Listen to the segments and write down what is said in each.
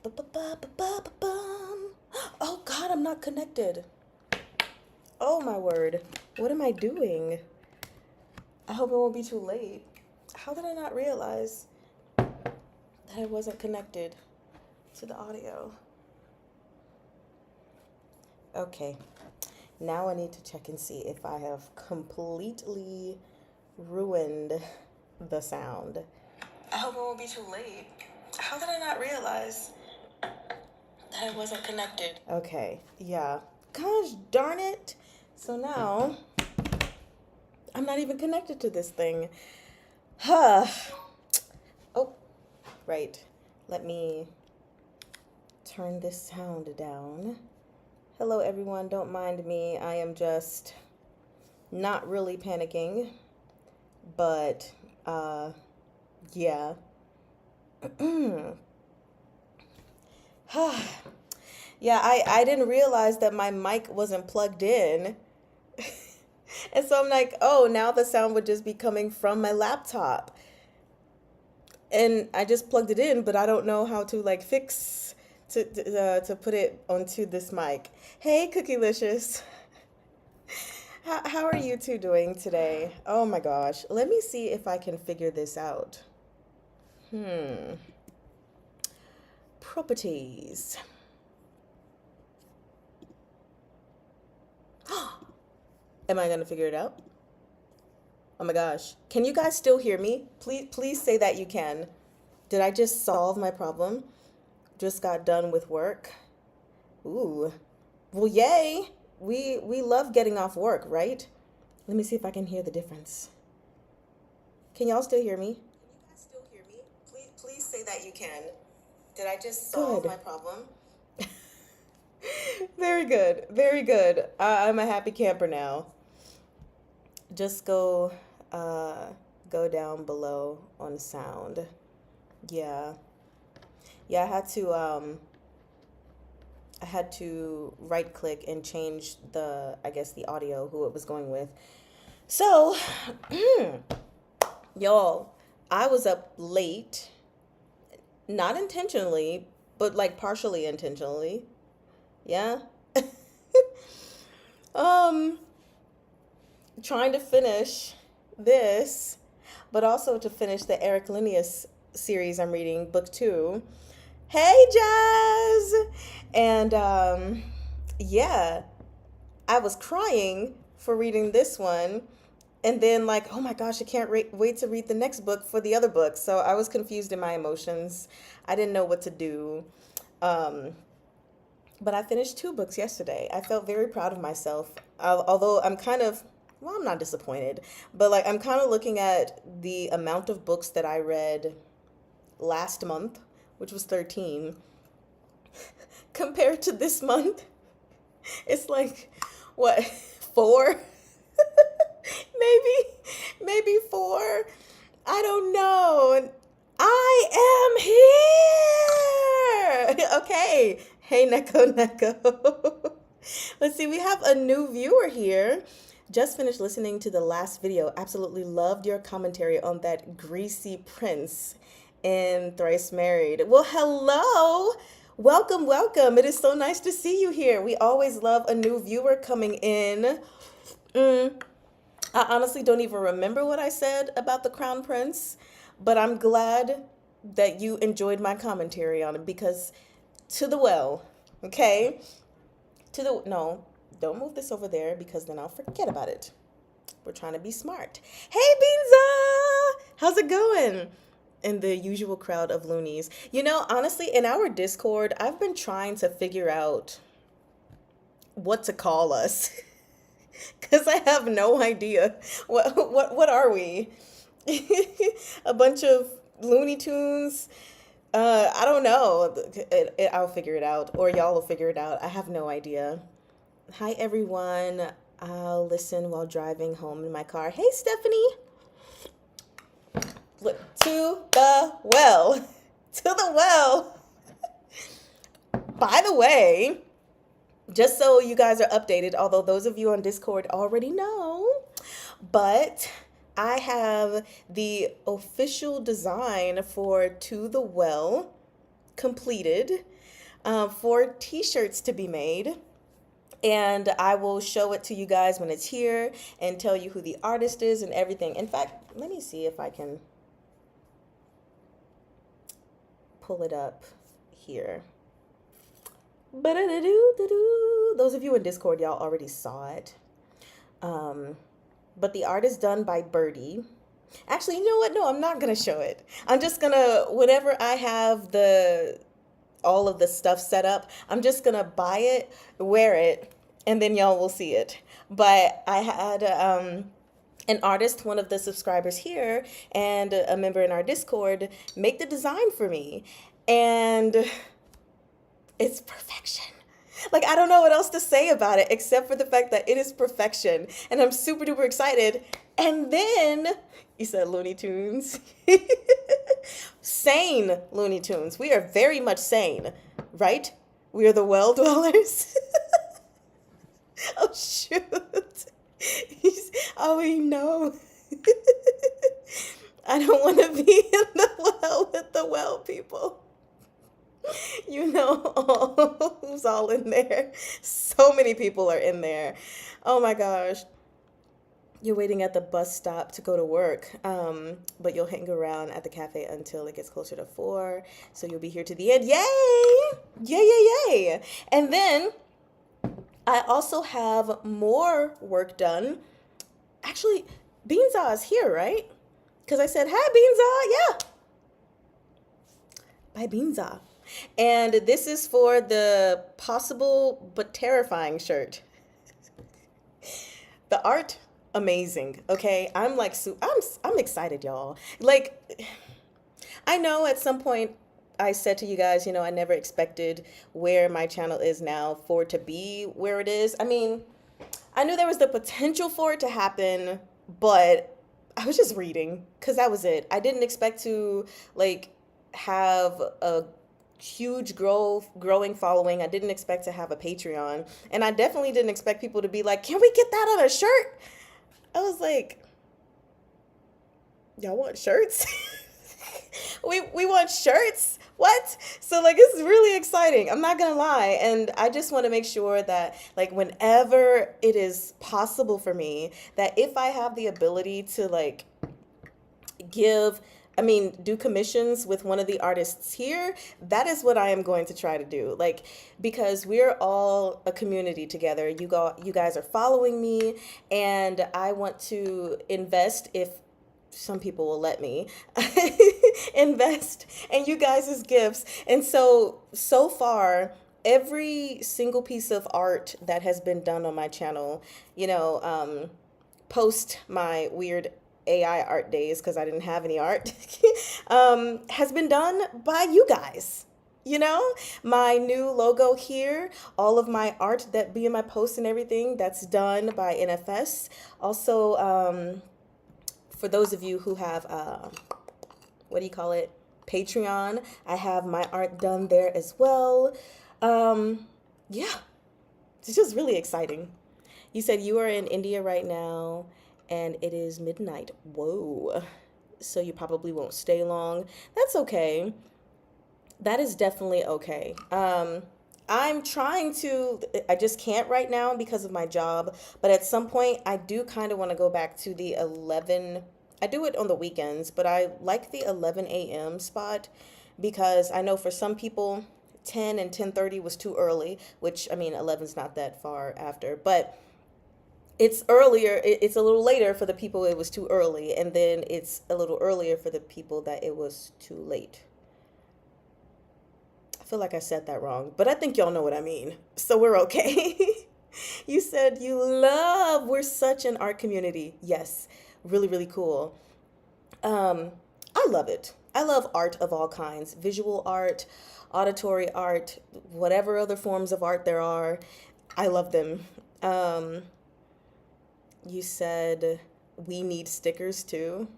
Ba-ba-ba-ba-ba-ba-bum. Oh God, I'm not connected. Oh my word. What am I doing? I hope it won't be too late. How did I not realize that I wasn't connected to the audio? Okay. Now I need to check and see if I have completely ruined the sound. I hope it won't be too late. How did I not realize that I wasn't connected? Okay, yeah. Gosh darn it. So now I'm not even connected to this thing. Huh. Oh, right. Let me turn this sound down. Hello, everyone. Don't mind me. I am just not really panicking, but yeah. Yeah, I didn't realize that my mic wasn't plugged in. And so I'm like, oh, now the sound would just be coming from my laptop. And I just plugged it in, but I don't know how to like fix to put it onto this mic. Hey, Cookielicious. How are you two doing today? Oh my gosh. Let me see if I can figure this out. Properties. Am I gonna figure it out? Oh my gosh. Can you guys still hear me? Please say that you can. Did I just solve my problem? Just got done with work. Ooh. Well, yay. We love getting off work, right? Let me see if I can hear the difference. Can y'all still hear me? Can you guys still hear me? Please say that you can. Did I just solve Good. My problem? Very good. Very good. I'm a happy camper now. Just go down below on sound. Yeah. Yeah, I had to right click and change I guess the audio, who it was going with. So, y'all, I was up late, not intentionally, but like partially intentionally. Yeah. um, Trying to finish this, but also to finish the Eric Linnaeus series I'm reading, book 2. Hey, Jazz! And yeah, I was crying for reading this one. And then, like, oh my gosh, I can't wait to read the next book for the other book. So I was confused in my emotions. I didn't know what to do. But I finished 2 books yesterday. I felt very proud of myself. Although I'm kind of, well, I'm not disappointed. But, like, I'm kind of looking at the amount of books that I read last month, which was 13, compared to this month. It's like, what, 4? maybe 4. I don't know. I am here. Okay. Hey, Neko. Let's see. We have a new viewer here. Just finished listening to the last video. Absolutely loved your commentary on that greasy prince in Thrice Married. Well, hello. Welcome, welcome. It is so nice to see you here. We always love a new viewer coming in. I honestly don't even remember what I said about the Crown Prince, but I'm glad that you enjoyed my commentary on it because to the well, okay? No, don't move this over there because then I'll forget about it. We're trying to be smart. Hey, Beanza! How's it going? In the usual crowd of loonies. You know, honestly, in our Discord, I've been trying to figure out what to call us. Because I have no idea. What are we? A bunch of Looney Tunes? I don't know. I'll figure it out. Or y'all will figure it out. I have no idea. Hi, everyone. I'll listen while driving home in my car. Hey, Stephanie. Look, to the well. To the well. By the way, just so you guys are updated, although those of you on Discord already know, but I have the official design for To the Well completed, 4 t-shirts to be made. And I will show it to you guys when it's here and tell you who the artist is and everything. In fact, let me see if I can pull it up here. Those of you in Discord, y'all already saw it. But the art is done by Birdie. Actually, you know what? No, I'm not gonna show it. I'm just gonna, whenever I have all of the stuff set up, I'm just gonna buy it, wear it, and then y'all will see it. But I had an artist, one of the subscribers here, and a member in our Discord make the design for me. And it's perfection. Like, I don't know what else to say about it except for the fact that it is perfection. And I'm super duper excited. And then, you said Looney Tunes. Sane Looney Tunes. We are very much sane, right? We are the well dwellers. Oh, shoot. Oh, we know. I don't want to be in the well with the well people. You know who's all in there. So many people are in there. Oh my gosh. You're waiting at the bus stop to go to work, but you'll hang around at the cafe until it gets closer to 4. So you'll be here to the end. Yay! Yay, yay, yay. And then I also have more work done. Actually, Beanza is here, right? Because I said, hi, Beanza. Yeah. Bye, Beanza. And this is for the possible but terrifying shirt. The art, amazing. Okay, I'm like, I'm excited, y'all. Like, I know at some point I said to you guys, I never expected where my channel is now for it to be where it is. I mean, I knew there was the potential for it to happen, but I was just reading because that was it. I didn't expect to have a huge growing following. I didn't expect to have a Patreon, and I definitely didn't expect people to be like, can we get that on a shirt? I was like, y'all want shirts? we want shirts? What? So it's really exciting. I'm not gonna lie. And I just want to make sure that whenever it is possible for me, that if I have the ability to do commissions with one of the artists here, that is what I am going to try to do. Because we're all a community together. You guys are following me, and I want to invest, if some people will let me, invest in you guys' gifts. And so far, every single piece of art that has been done on my channel, post my weird AI art days, because I didn't have any art, has been done by you guys. My new logo here, all of my art that be in my posts and everything, that's done by NFS. Also, for those of you who have, Patreon, I have my art done there as well. Yeah, it's just really exciting. You said you are in India right now, and it is midnight. Whoa. So you probably won't stay long. That's okay. That is definitely okay. I'm trying to, I just can't right now because of my job, but at some point I do kind of want to go back to the 11. I do it on the weekends, but I like the 11 a.m. spot because I know for some people 10 and 10:30 was too early, which 11's not that far after, but it's earlier, it's a little later for the people it was too early, and then it's a little earlier for the people that it was too late. I feel like I said that wrong, but I think y'all know what I mean, so we're okay. You said we're such an art community. Yes, really, really cool. I love it. I love art of all kinds, visual art, auditory art, whatever other forms of art there are. I love them. You said we need stickers too.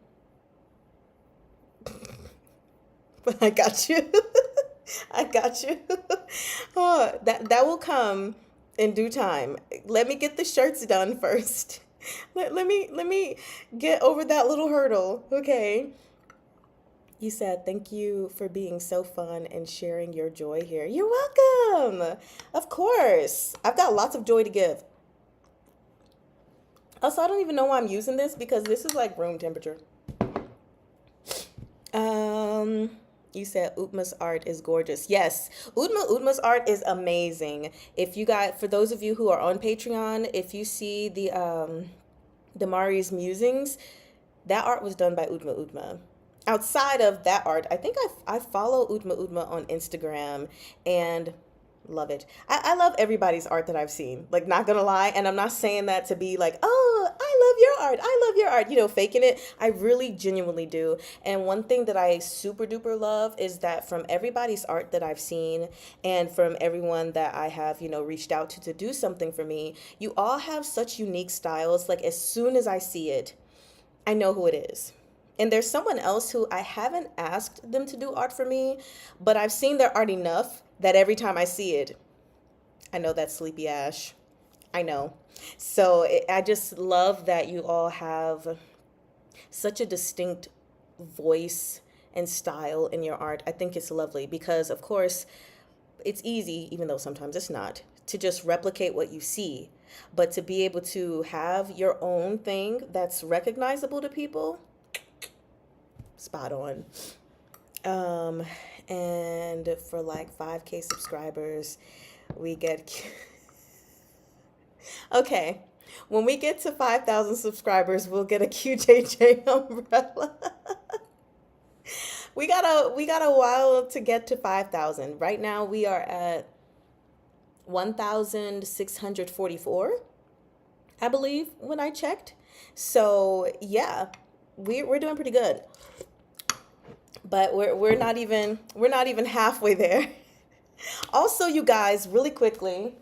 I got you. I got you. Oh, that will come in due time. Let me get the shirts done first. Let me get over that little hurdle, okay? You said, thank you for being so fun and sharing your joy here. You're welcome. Of course. I've got lots of joy to give. Also, I don't even know why I'm using this because this is like room temperature. Um, you said Utma's art is gorgeous. Yes, Utma's art is amazing. If you got, for those of you who are on Patreon, if you see the Mari's musings, that art was done by Utma. Outside of that art, I think I follow Utma on Instagram and love it. I love everybody's art that I've seen. Like, not gonna lie, and I'm not saying that to be like, oh, I love your art. I love your art. You know, faking it. I really genuinely do. And one thing that I super duper love is that from everybody's art that I've seen and from everyone that I have, you know, reached out to do something for me, you all have such unique styles. Like, as soon as I see it, I know who it is. And there's someone else who I haven't asked them to do art for me, but I've seen their art enough that every time I see it, I know that's Sleepy Ash. I know. So I just love that you all have such a distinct voice and style in your art. I think it's lovely because, of course, it's easy, even though sometimes it's not, to just replicate what you see. But to be able to have your own thing that's recognizable to people, spot on. And for like 5K subscribers, we get okay. When we get to 5,000 subscribers, we'll get a QJJ umbrella. We got a while to get to 5,000. Right now we are at 1,644, I believe, when I checked. So yeah, we're doing pretty good. But we're not even halfway there. Also, you guys, really quickly,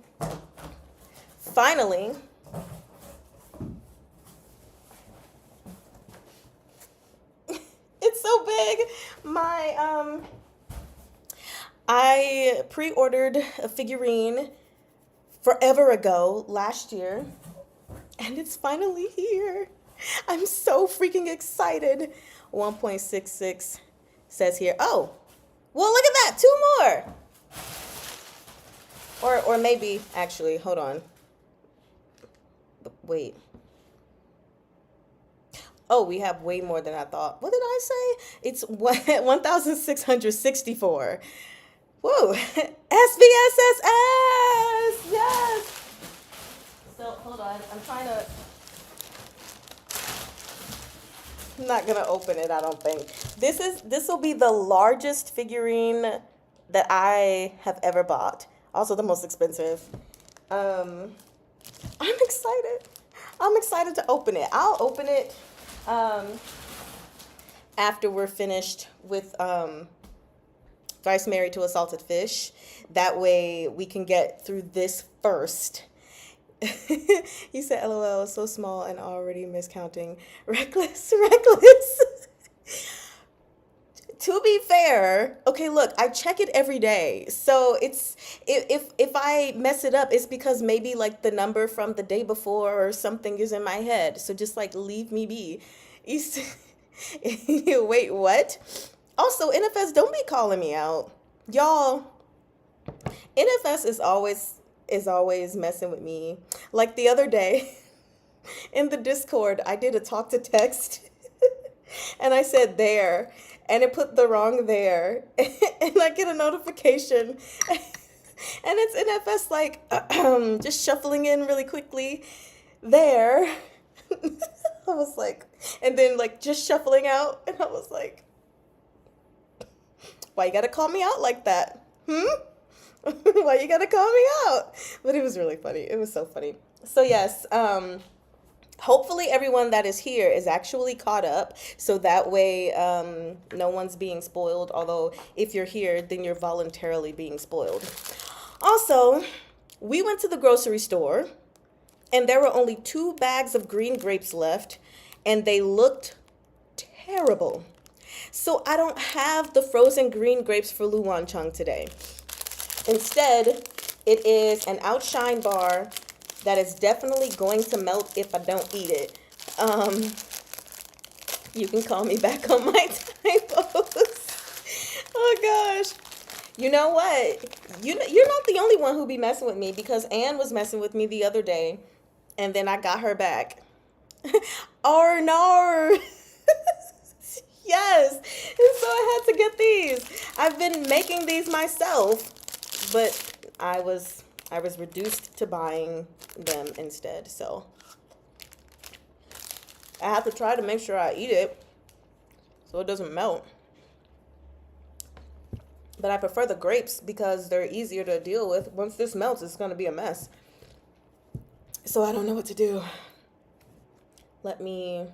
finally, it's so big. I pre-ordered a figurine forever ago, last year, and it's finally here. I'm so freaking excited. 1.66 says here. Oh, well, look at that. 2 more. Or maybe, actually, hold on. Wait. Oh, we have way more than I thought. What did I say? It's 1,664. Whoa. SVSSS. Yes. So, hold on. I'm not gonna open it, I don't think. This will be the largest figurine that I have ever bought. Also the most expensive. I'm excited. I'm excited to open it. I'll open it after we're finished with Thrice Married to a Salted Fish. That way we can get through this first. He said, LOL, so small and already miscounting. Reckless. To be fair, okay, look, I check it every day. So it's if I mess it up, it's because maybe like the number from the day before or something is in my head. So just like leave me be. Wait, what? Also, NFS, don't be calling me out. Y'all, NFS is always messing with me. Like the other day in the Discord, I did a talk to text and I said there, and it put the wrong there, and I get a notification and it's NFS like just shuffling in really quickly there. I was like, and then like just shuffling out, and I was like, why you gotta call me out like that? Why you gotta call me out? But it was really funny. It was so funny. So yes, hopefully everyone that is here is actually caught up, so that way no one's being spoiled. Although if you're here, then you're voluntarily being spoiled. Also, we went to the grocery store and there were only 2 bags of green grapes left, and they looked terrible. So I don't have the frozen green grapes for Luan Chung today. Instead, it is an Outshine bar that is definitely going to melt if I don't eat it. You can call me back on my typos. Oh gosh. You know what? You're not the only one who be messing with me because Anne was messing with me the other day, and then I got her back. Oh no. Yes. And so I had to get these. I've been making these myself, but I was reduced to buying them instead. So I have to try to make sure I eat it so it doesn't melt. But I prefer the grapes because they're easier to deal with. Once this melts, it's going to be a mess. So I don't know what to do. Let me...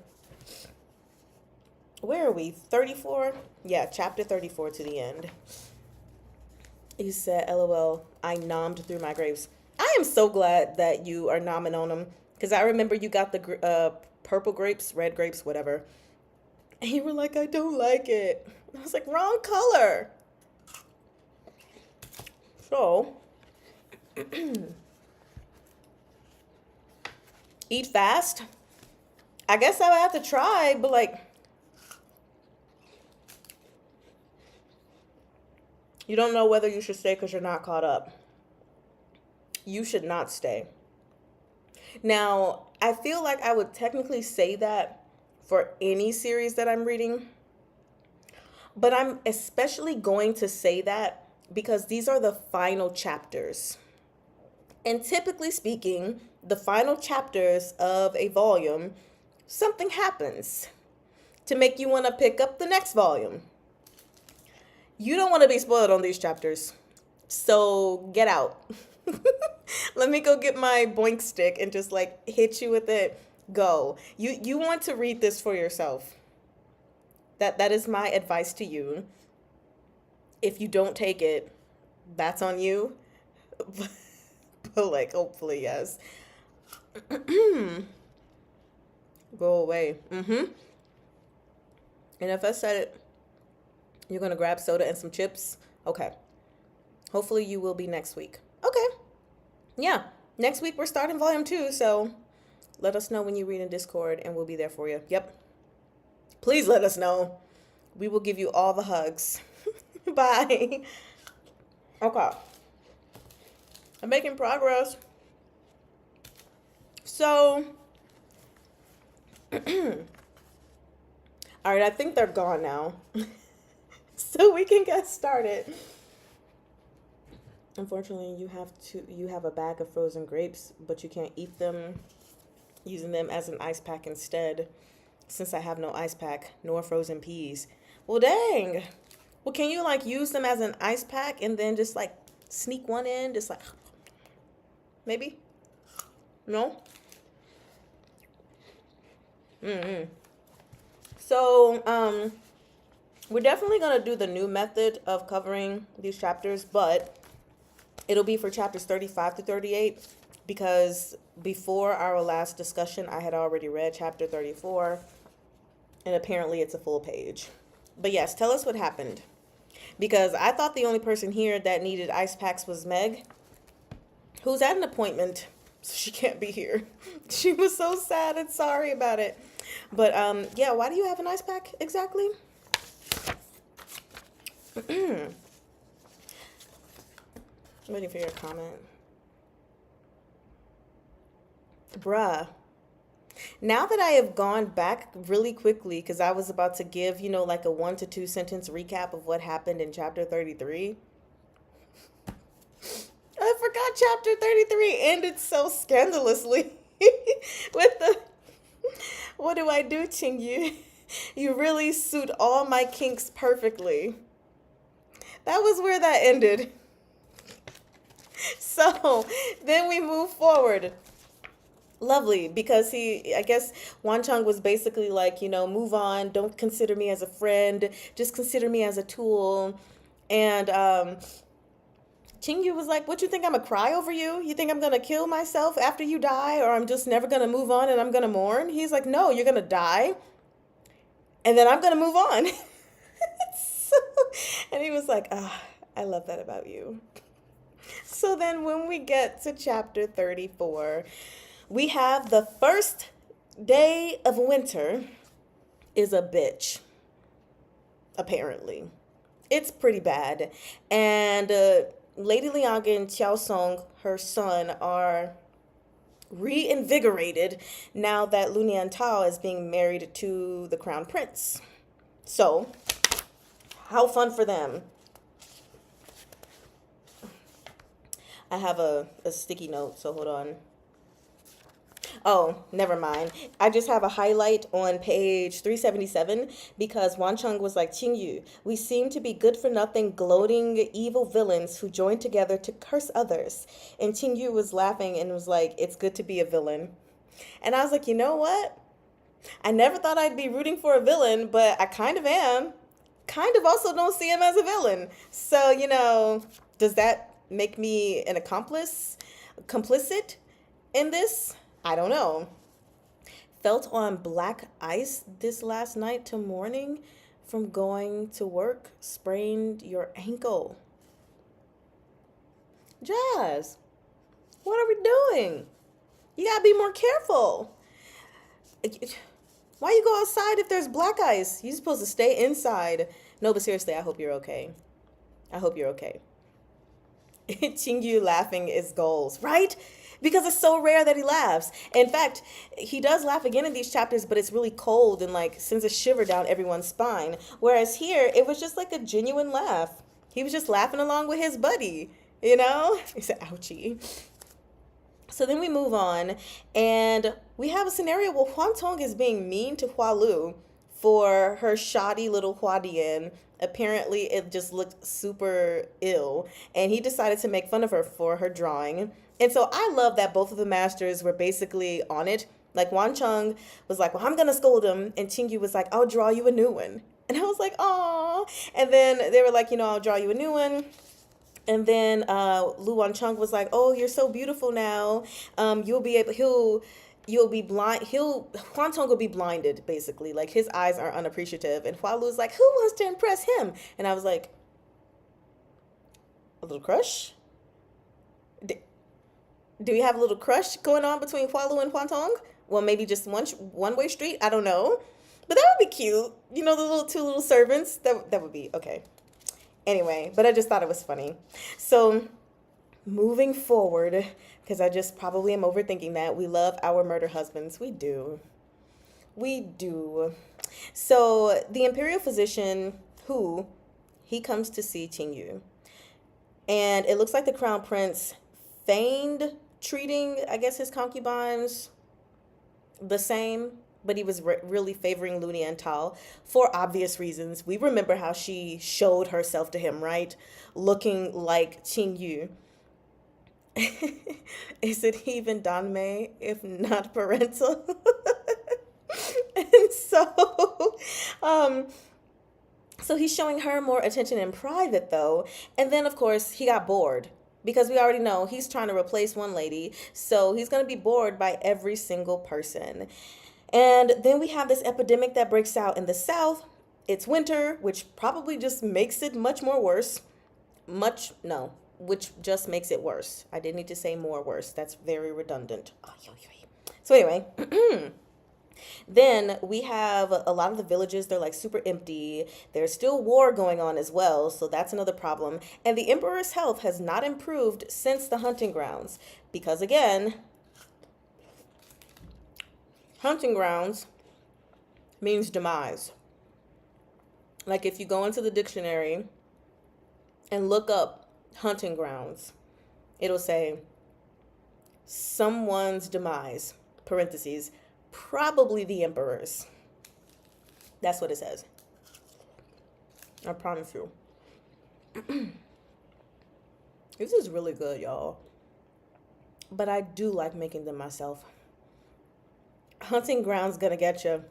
Where are we? 34? Yeah, chapter 34 to the end. You said, LOL, I nommed through my grapes. I am so glad that you are nomming on them. Because I remember you got the purple grapes, red grapes, whatever. And you were like, I don't like it. I was like, wrong color. So, eat fast. I guess I would have to try, but like, you don't know whether you should stay because you're not caught up. You should not stay. Now, I feel like I would technically say that for any series that I'm reading, but I'm especially going to say that because these are the final chapters. And typically speaking, the final chapters of a volume, something happens to make you want to pick up the next volume. You don't want to be spoiled on these chapters. So get out. Let me go get my boink stick and just like hit you with it. Go. You want to read this for yourself. That is my advice to you. If you don't take it, that's on you. But like hopefully yes. Go away. And if I said it, you're gonna grab soda and some chips. Okay. Hopefully you will be next week. Okay. Yeah. Next week we're starting volume 2, so let us know when you read in Discord and we'll be there for you. Yep. Please let us know. We will give you all the hugs. Bye. Okay. I'm making progress. So, all right, I think they're gone now. So we can get started. Unfortunately, you have a bag of frozen grapes, but you can't eat them, using them as an ice pack instead, since I have no ice pack nor frozen peas. Well, dang. Well, can you like use them as an ice pack and then just like sneak one in, just like maybe? No? So, we're definitely going to do the new method of covering these chapters, but it'll be for chapters 35 to 38 because before our last discussion, I had already read chapter 34, and apparently it's a full page. But yes, tell us what happened. Because I thought the only person here that needed ice packs was Meg, who's at an appointment, so she can't be here. She was so sad and sorry about it. But yeah, why do you have an ice pack exactly? I'm waiting for your comment. Bruh. Now that I have gone back really quickly, because I was about to give, like a 1 to 2 sentence recap of what happened in chapter 33. I forgot chapter 33 ended so scandalously with the, what do I do, Chingyu? You really suit all my kinks perfectly. That was where that ended. So then we move forward. Lovely, because I guess Wan Chang was basically like, move on, don't consider me as a friend, just consider me as a tool. And Chingyu was like, what, you think I'm gonna cry over you? You think I'm gonna kill myself after you die, or I'm just never gonna move on and I'm gonna mourn? He's like, no, you're gonna die, and then I'm gonna move on. And he was like, I love that about you. So then when we get to chapter 34, we have the first day of winter is a bitch, apparently. It's pretty bad. And Lady Liang and Xiao Song, her son, are reinvigorated now that Lu Tao is being married to the crown prince. So, how fun for them. I have a sticky note, so hold on. Oh, never mind. I just have a highlight on page 377 because Wan Chung was like, Qingyu, we seem to be good for nothing, gloating evil villains who join together to curse others. And Qingyu was laughing and was like, it's good to be a villain. And I was like, you know what? I never thought I'd be rooting for a villain, but I kind of am. Kind of also don't see him as a villain. So, does that make me an accomplice, complicit in this? I don't know. Felt on black ice this last night to morning from going to work. Sprained your ankle. Jazz, what are we doing? You gotta be more careful. Why you go outside if there's black ice? You're supposed to stay inside. No, but seriously, I hope you're okay. I hope you're okay. Qingyu laughing is goals, right? Because it's so rare that he laughs. In fact, he does laugh again in these chapters, but it's really cold and like sends a shiver down everyone's spine. Whereas here, it was just like a genuine laugh. He was just laughing along with his buddy, He said, ouchie. So then we move on, and we have a scenario where Huan Tong is being mean to Hua Lu for her shoddy little Huadian. Apparently, it just looked super ill, and he decided to make fun of her for her drawing. And so I love that both of the masters were basically on it. Like, Wan Chung was like, well, I'm going to scold him, and Qingyu was like, I'll draw you a new one. And I was like, aw. And then they were like, I'll draw you a new one. And then Lu Wan Chung was like, oh, you're so beautiful now. You'll be blind. Huan Tong will be blinded, basically. Like, his eyes are unappreciative. And Hua Lu's like, who wants to impress him? And I was like, a little crush? Do we have a little crush going on between Hua Lu and Huan Tong? Well, maybe just one-way street. I don't know. But that would be cute. The little two little servants. That would be okay. Anyway, but I just thought it was funny. So moving forward, because I just probably am overthinking that, we love our murder husbands. We do. So the imperial physician, he comes to see Qingyu. And it looks like the crown prince feigned treating, I guess, his concubines the same, but he was really favoring Lu Tao for obvious reasons. We remember how she showed herself to him, right? Looking like Qingyu. Is it even Danmei if not parental? And so he's showing her more attention in private, though. And then, of course, he got bored. Because we already know he's trying to replace one lady. So he's going to be bored by every single person. And then we have this epidemic that breaks out in the south. It's winter, which probably just makes it much more worse. Which just makes it worse. I didn't need to say more worse. That's very redundant. So anyway, then we have a lot of the villages. They're like super empty. There's still war going on as well. So that's another problem. And the emperor's health has not improved since the hunting grounds. Because again, hunting grounds means demise. Like if you go into the dictionary and look up hunting grounds, it'll say someone's demise, parentheses, probably the emperor's. That's what it says. I promise you. This is really good, y'all. But I do like making them myself. Hunting ground's gonna get you.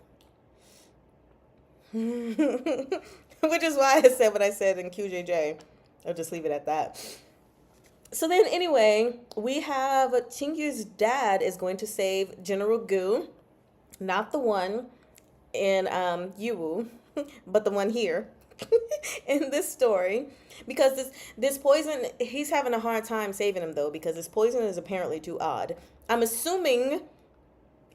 Which is why I said what I said in QJJ. I'll just leave it at that. So then anyway, we have Qingyu's dad is going to save General Gu. Not the one in Yiwu, but the one here in this story. Because this poison, he's having a hard time saving him, though, because this poison is apparently too odd. I'm assuming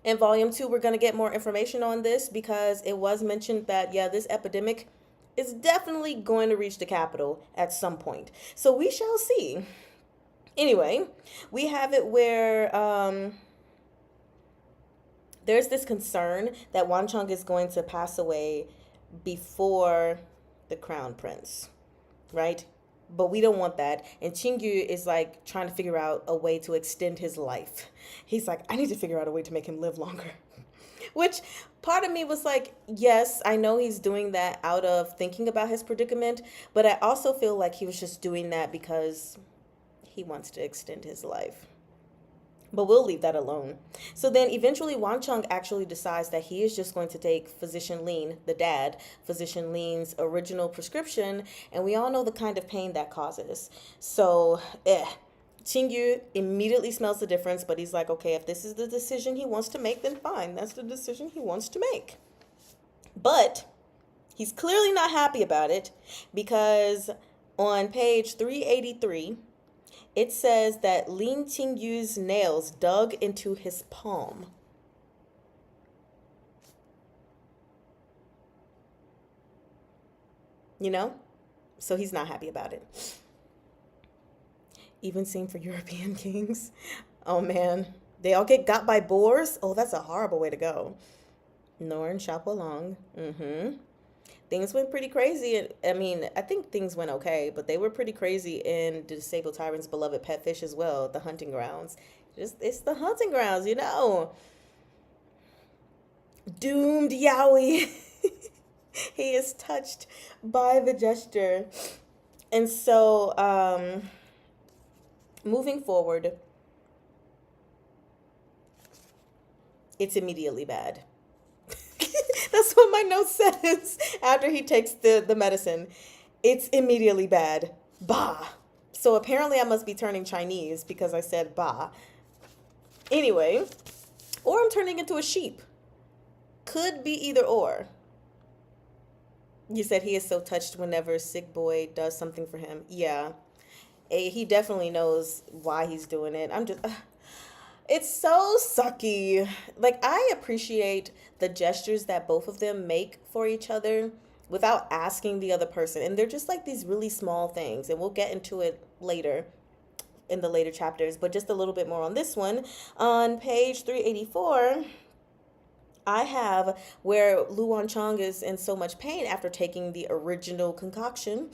in Volume 2 we're going to get more information on this, because it was mentioned that, yeah, this epidemic is definitely going to reach the capital at some point. So we shall see. Anyway, we have it where there's this concern that Wanchong is going to pass away before the crown prince, right? But we don't want that. And Chingyu is like trying to figure out a way to extend his life. He's like, I need to figure out a way to make him live longer. Which part of me was like, yes, I know he's doing that out of thinking about his predicament, but I also feel like he was just doing that because he wants to extend his life. But we'll leave that alone. So then eventually Wang Chung actually decides that he is just going to take Physician Lean, the dad, Physician Lean's original prescription, and we all know the kind of pain that causes. So, Qingyu immediately smells the difference, but he's like, okay, if this is the decision he wants to make, then fine. That's the decision he wants to make. But he's clearly not happy about it because on page 383, it says that Lin Qingyu's nails dug into his palm. You know? So he's not happy about it. Even same for European kings. Oh man. They all get got by boars? Oh, that's a horrible way to go. Norn Xiaopolong. Things went pretty crazy. I mean, I think things went okay, but they were pretty crazy in the Disabled Tyrant's beloved pet fish as well, the hunting grounds. It's the hunting grounds, you know. Doomed Yowie. He is touched by the gesture. And so, moving forward, it's immediately bad. That's what my note says after he takes the medicine. It's immediately bad. Bah. So apparently I must be turning Chinese because I said bah. Anyway, or I'm turning into a sheep. Could be either or. You said he is so touched whenever Sick Boy does something for him. Yeah. He definitely knows why he's doing it. I'm just... It's so sucky. Like, I appreciate the gestures that both of them make for each other without asking the other person. And they're just like these really small things. And we'll get into it later in the later chapters. But just a little bit more on this one. On page 384, I have where Lu Wanchong is in so much pain after taking the original concoction.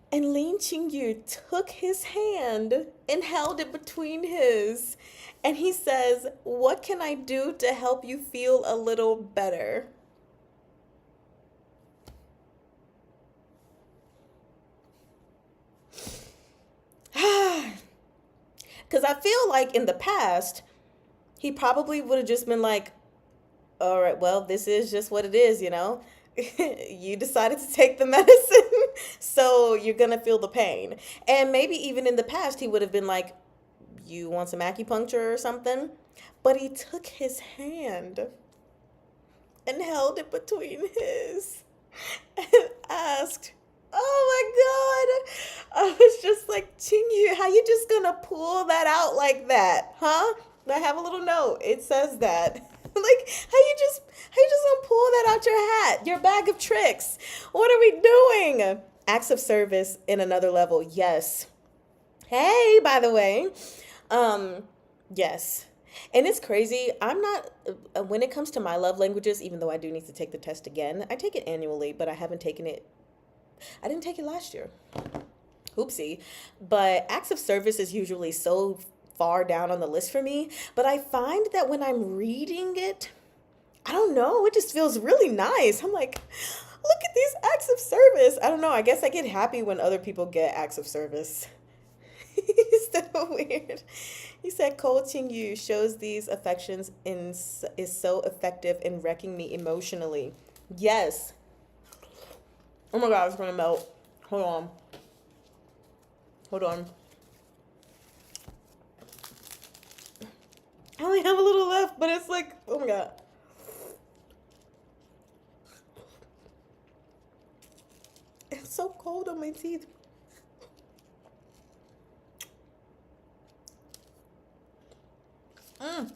And Lin Qingyu took his hand and held it between his. And he says, what can I do to help you feel a little better? Because I feel like in the past, he probably would have just been like, all right, well, this is just what it is, you know? You decided to take the medicine, so you're going to feel the pain. And maybe even in the past, he would have been like, you want some acupuncture or something? But he took his hand and held it between his and asked, oh my God. I was just like, Qingyu, how you just going to pull that out like that? Huh? I have a little note. It says that. Like, how you just gonna pull that out your hat? Your bag of tricks. What are we doing? Acts of service in another level. Yes. Hey, by the way. Yes. And it's crazy. I'm not, when it comes to my love languages, even though I do need to take the test again, I take it annually, but I haven't taken it. I didn't take it last year. Oopsie. But acts of service is usually so far down on the list for me, but I find that when I'm reading it, I don't know, it just feels really nice. I'm like, look at these acts of service. I don't know, I guess I get happy when other people get acts of service. It's so weird. He said, Ko Qingyu shows these affections is so effective in wrecking me emotionally. Yes. Oh my God, it's gonna melt. Hold on. I only have a little left, but it's like, oh my God. It's so cold on my teeth. Oh,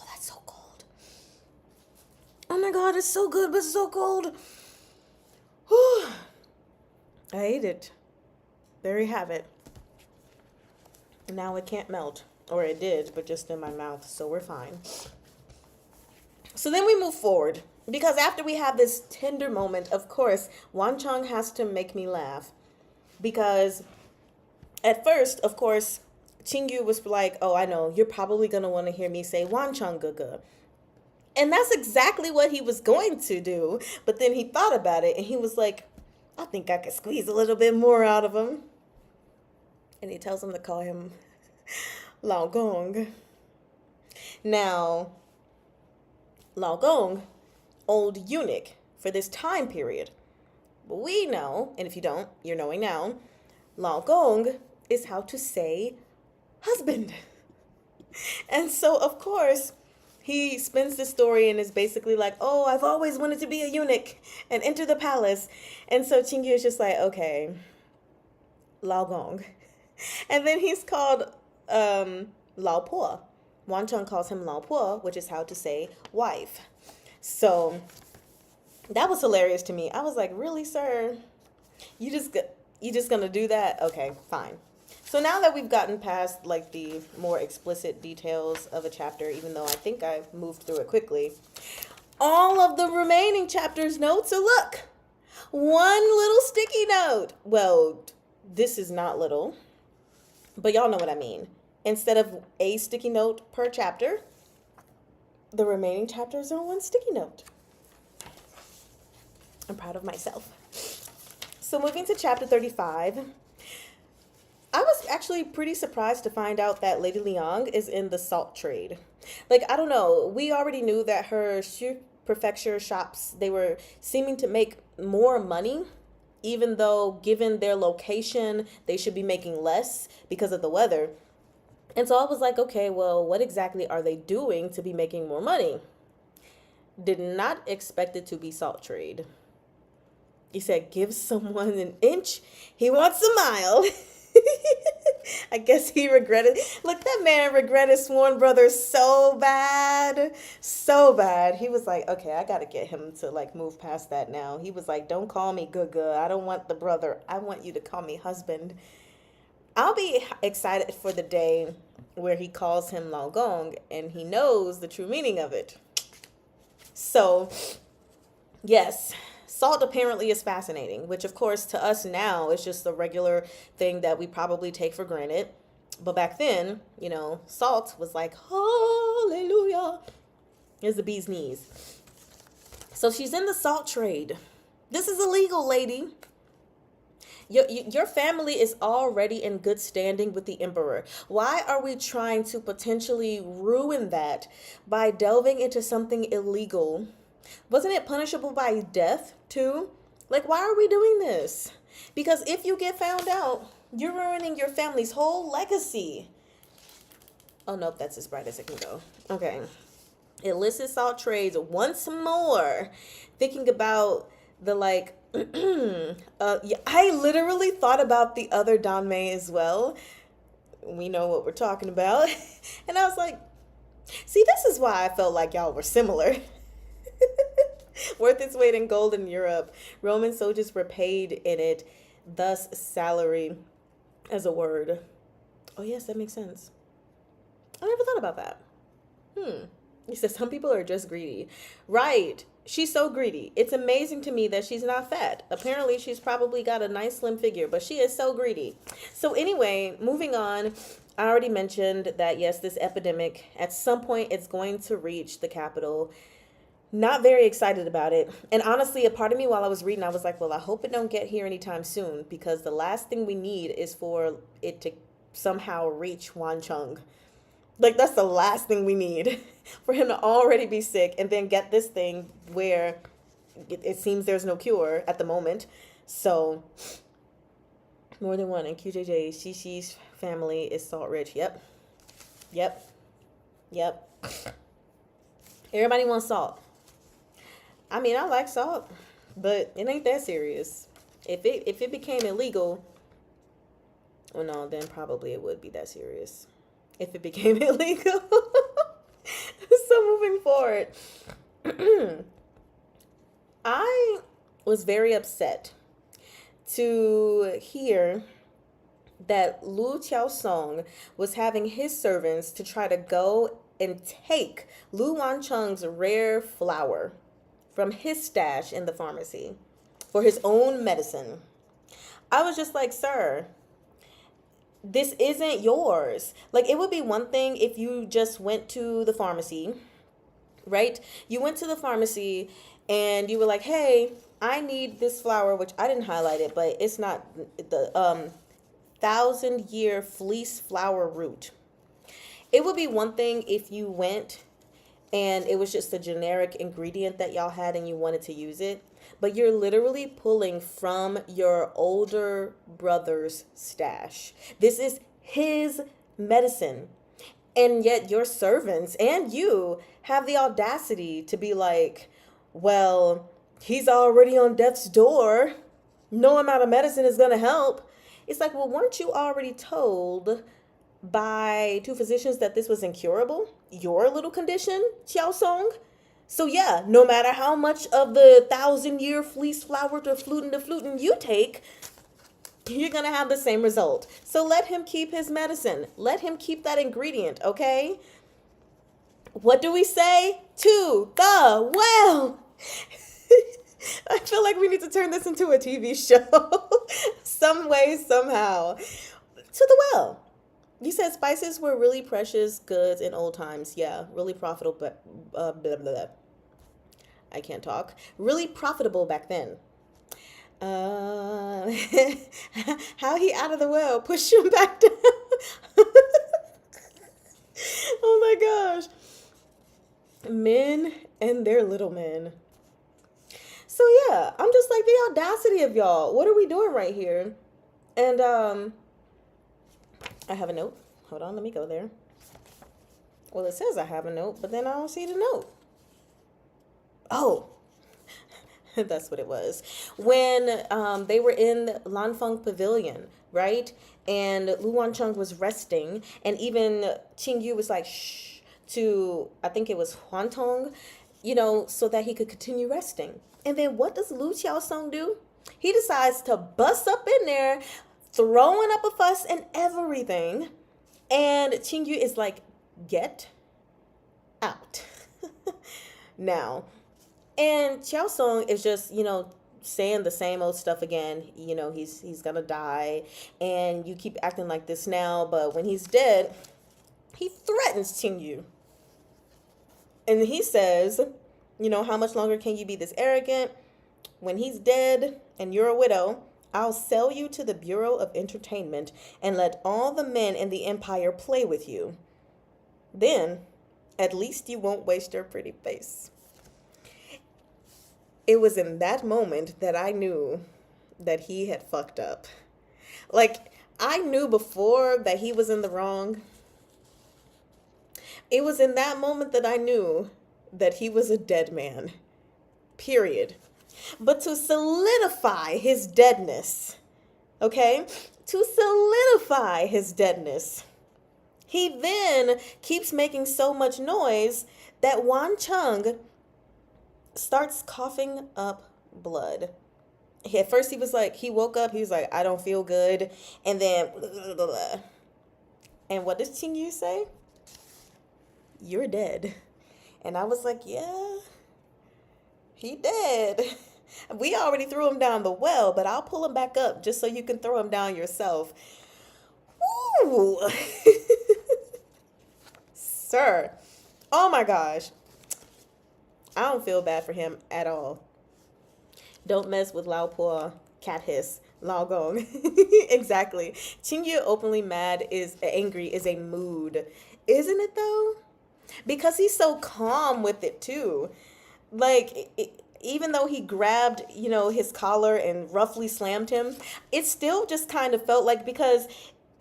that's so it's so good, but it's so cold. Whew. I ate it. There you have it. Now it can't melt. Or it did, but just in my mouth, so we're fine. So then we move forward. Because after we have this tender moment, of course, Wanchong has to make me laugh. Because at first, of course, Qingyu was like, oh, I know, you're probably going to want to hear me say Wanchong Gaga. And that's exactly what he was going to do. But then he thought about it and he was like, I think I could squeeze a little bit more out of him. And he tells him to call him Lao Gong. Now, Lao Gong, old eunuch for this time period. But we know, and if you don't, you're knowing now, Lao Gong is how to say husband. And so, of course, he spins the story and is basically like, oh, I've always wanted to be a eunuch and enter the palace. And so Qingyu is just like, okay, Lao Gong. And then he's called Lao Po. Wanchong calls him Lao Po, which is how to say wife. So that was hilarious to me. I was like, really, sir? You just gonna do that? Okay, fine. So now that we've gotten past like the more explicit details of a chapter, even though I think I moved through it quickly, all of the remaining chapters notes are, look, one little sticky note. Well, this is not little, but y'all know what I mean. Instead of a sticky note per chapter, the remaining chapters are one sticky note. I'm proud of myself. So moving to chapter 35, I was actually pretty surprised to find out that Lady Liang is in the salt trade. Like, I don't know. We already knew that her Shu prefecture shops, they were seeming to make more money, even though given their location, they should be making less because of the weather. And so I was like, okay, well, what exactly are they doing to be making more money? Did not expect it to be salt trade. He said, give someone an inch, he wants a mile. I guess he regretted. Look, that man regretted Sworn Brothers so bad. So bad. He was like, okay, I got to get him to like move past that now. He was like, don't call me Guga. I don't want the brother. I want you to call me husband. I'll be excited for the day where he calls him Lao Gong and he knows the true meaning of it. So, yes, salt apparently is fascinating, which of course to us now is just a regular thing that we probably take for granted. But back then, you know, salt was like, hallelujah. It's the bee's knees. So she's in the salt trade. This is illegal, lady. Your family is already in good standing with the emperor. Why are we trying to potentially ruin that by delving into something illegal? Wasn't it punishable by death too? Like, why are we doing this? Because if you get found out, you're ruining your family's whole legacy. Oh, nope, that's as bright as it can go. Okay. Illicit salt trades once more. Thinking about the like, yeah, I literally thought about the other Danmei as well. We know what we're talking about. And I was like, see, this is why I felt like y'all were similar. Worth its weight in gold in Europe. Roman soldiers were paid in it, thus salary as a word. Oh, yes, that makes sense. I never thought about that. He says some people are just greedy. Right. She's so greedy. It's amazing to me that she's not fat. Apparently, she's probably got a nice slim figure, but she is so greedy. So anyway, moving on. I already mentioned that, yes, this epidemic, at some point, it's going to reach the capital. Not very excited about it. And honestly, a part of me while I was reading, I was like, well, I hope it don't get here anytime soon, because the last thing we need is for it to somehow reach Wancheng. Like, that's the last thing we need, for him to already be sick and then get this thing where it seems there's no cure at the moment. So, more than one. And QJJ, Shishi's family is salt rich. Yep. Everybody wants salt. I mean, I like salt, but it ain't that serious. If it became illegal, well, no, then probably it would be that serious. If it became illegal. So moving forward. I was very upset to hear that Lu Qiao Song was having his servants to try to go and take Lu Wancheng's rare flower from his stash in the pharmacy for his own medicine. I was just like, sir, this isn't yours. Like, it would be one thing if you just went to the pharmacy, right? You went to the pharmacy and you were like, hey, I need this flower, which I didn't highlight it, but it's not the 1,000-year fleece flower root. It would be one thing if you went and it was just a generic ingredient that y'all had and you wanted to use it. But you're literally pulling from your older brother's stash. This is his medicine. And yet your servants and you have the audacity to be like, well, he's already on death's door. No amount of medicine is going to help. It's like, well, weren't you already told by two physicians that this was incurable? Your little condition, Xiao Song? So yeah, no matter how much of the 1,000-year fleece flower to flutin you take, you're going to have the same result. So let him keep his medicine. Let him keep that ingredient, okay? What do we say? To the well. I feel like we need to turn this into a TV show. Some way, somehow. To the well. You said spices were really precious goods in old times. Yeah, really profitable, but blah, blah, blah. I can't talk. Really profitable back then. How he out of the well, push him back down. Oh my gosh. Men and their little men. So yeah, I'm just like, the audacity of y'all. What are we doing right here? And I have a note. Hold on, let me go there. Well, it says I have a note, but then I don't see the note. Oh, that's what it was. When they were in Lanfeng Pavilion, right? And Lu Wancheng was resting, and even Qing Yu was like, shh, to, I think it was Huan Tong, so that he could continue resting. And then what does Lu Qiao Song do? He decides to bust up in there, throwing up a fuss and everything. And Qing Yu is like, get out. Now, and Qiao Song is just, saying the same old stuff again. He's gonna die, and you keep acting like this now, but when he's dead, he threatens Qing Yu. And he says, how much longer can you be this arrogant? When he's dead and you're a widow, I'll sell you to the Bureau of Entertainment and let all the men in the empire play with you. Then, at least you won't waste your pretty face. It was in that moment that I knew that he had fucked up. Like, I knew before that he was in the wrong. It was in that moment that I knew that he was a dead man. Period. But to solidify his deadness, okay? To solidify his deadness, he then keeps making so much noise that Wancheng starts coughing up blood. At first he woke up, he was like, I don't feel good. And then, blah, blah, blah. And what does Qing Yu say? You're dead. And I was like, yeah, he dead. We already threw him down the well, but I'll pull him back up just so you can throw him down yourself. Ooh. Sir. Oh my gosh. I don't feel bad for him at all. Don't mess with Lao Po, cat hiss, Lao Gong. Exactly. Qing Yu openly angry is a mood. Isn't it though? Because he's so calm with it too. Like, even though he grabbed, his collar and roughly slammed him, it still just kind of felt like, because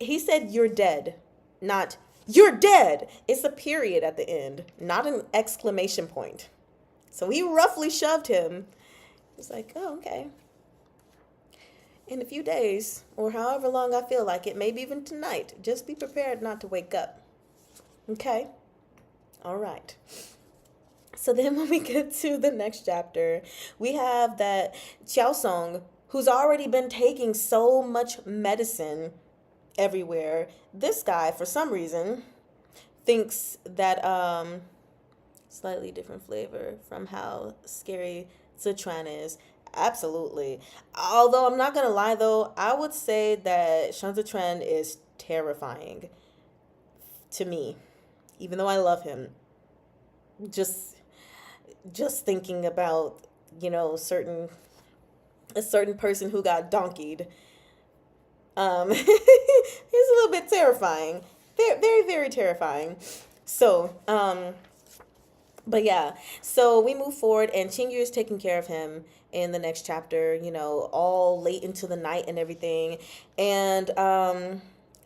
he said, you're dead, not, you're dead. It's a period at the end, not an exclamation point. So he roughly shoved him. It's like, oh, okay. In a few days, or however long I feel like it, maybe even tonight, just be prepared not to wake up. Okay? All right. So then when we get to the next chapter, we have that Xiao Song, who's already been taking so much medicine everywhere. This guy, for some reason, thinks that slightly different flavor from how scary Sichuan is. Absolutely. Although I'm not gonna lie though, I would say that Shan Sichuan is terrifying to me, even though I love him. Just just thinking about, certain a certain person who got donkeyed. He's a little bit terrifying. Very, very, very terrifying. So, but yeah, so we move forward, and Chingyur is taking care of him in the next chapter, all late into the night and everything. And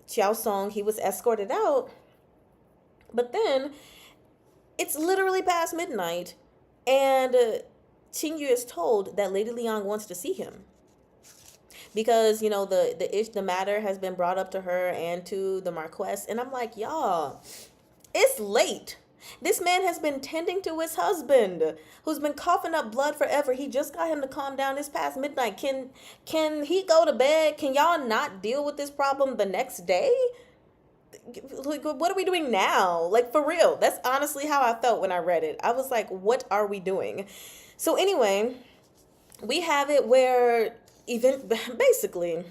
Chiao Song, he was escorted out, but then it's literally past midnight, and Chingyur is told that Lady Liang wants to see him because the matter has been brought up to her and to the Marquess, and I'm like, y'all, it's late. This man has been tending to his husband, who's been coughing up blood forever. He just got him to calm down this past midnight. Can he go to bed? Can y'all not deal with this problem the next day? Like, what are we doing now? Like, for real. That's honestly how I felt when I read it. I was like, what are we doing? So anyway, we have it where basically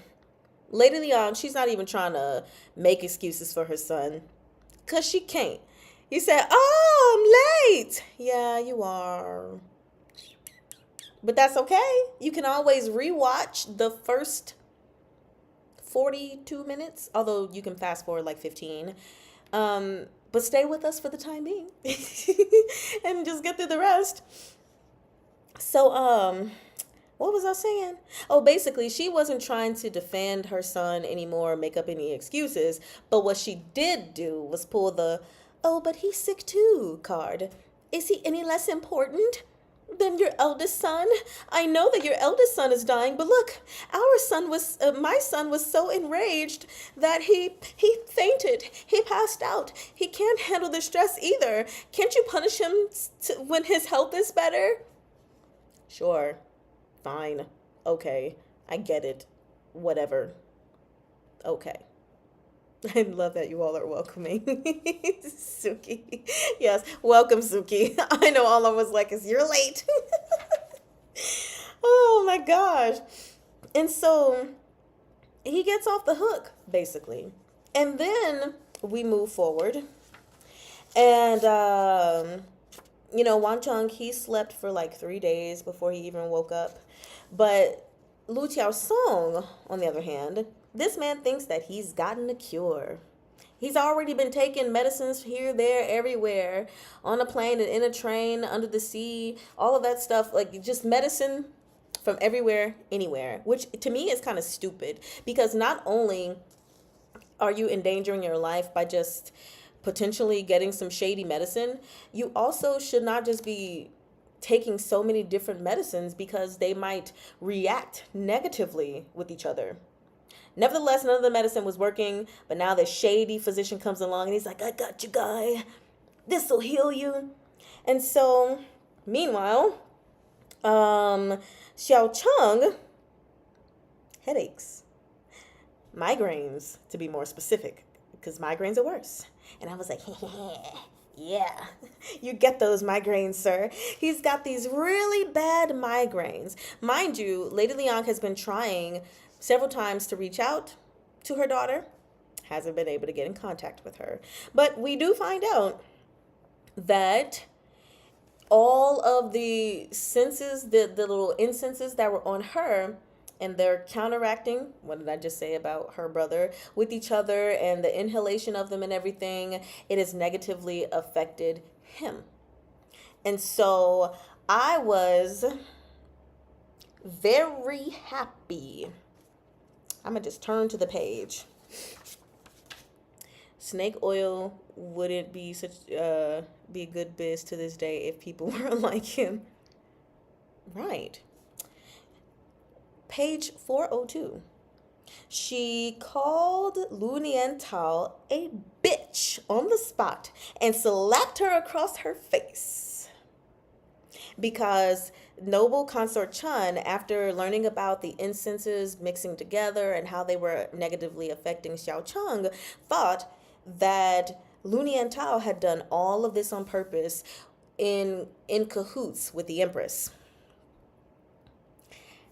Lady Leon, she's not even trying to make excuses for her son, because she can't. He said, oh, I'm late. Yeah, you are. But that's okay. You can always rewatch the first 42 minutes, although you can fast forward like 15. But stay with us for the time being and just get through the rest. So, what was I saying? Oh, basically, she wasn't trying to defend her son anymore, make up any excuses. But what she did do was pull the, oh, but he's sick too card. Is he any less important than your eldest son? I know that your eldest son is dying, but look, my son was so enraged that he fainted. He passed out. He can't handle the stress either. Can't you punish him when his health is better? Sure. Fine. Okay. I get it. Whatever. Okay. I love that you all are welcoming Suki. Yes, welcome, Suki. I know all of us like, is you're late. Oh my gosh. And so he gets off the hook, basically. And then we move forward. And, Wang Chung, he slept for like 3 days before he even woke up. But Lu Qiao Song, on the other hand, this man thinks that he's gotten a cure. He's already been taking medicines here, there, everywhere, on a plane and in a train, under the sea, all of that stuff, like just medicine from everywhere, anywhere, which to me is kind of stupid, because not only are you endangering your life by just potentially getting some shady medicine, you also should not just be taking so many different medicines because they might react negatively with each other. Nevertheless, none of the medicine was working, but now this shady physician comes along and he's like, I got you, guy. This'll heal you. And so, meanwhile, Xiao Cheng, headaches, migraines, to be more specific, because migraines are worse. And I was like, yeah, you get those migraines, sir. He's got these really bad migraines. Mind you, Lady Liang has been trying several times to reach out to her daughter, hasn't been able to get in contact with her. But we do find out that all of the senses, the little incenses that were on her, and they're counteracting, what did I just say about her brother, with each other, and the inhalation of them and everything, it has negatively affected him. And so I was very happy. I'm going to just turn to the page. Snake oil wouldn't be be a good biz to this day if people were like him. Right. Page 402. She called Lu Niantao a bitch on the spot and slapped her across her face. because noble consort Chun, after learning about the incenses mixing together and how they were negatively affecting Xiao Cheng, thought that Lu Niantao had done all of this on purpose in cahoots with the Empress.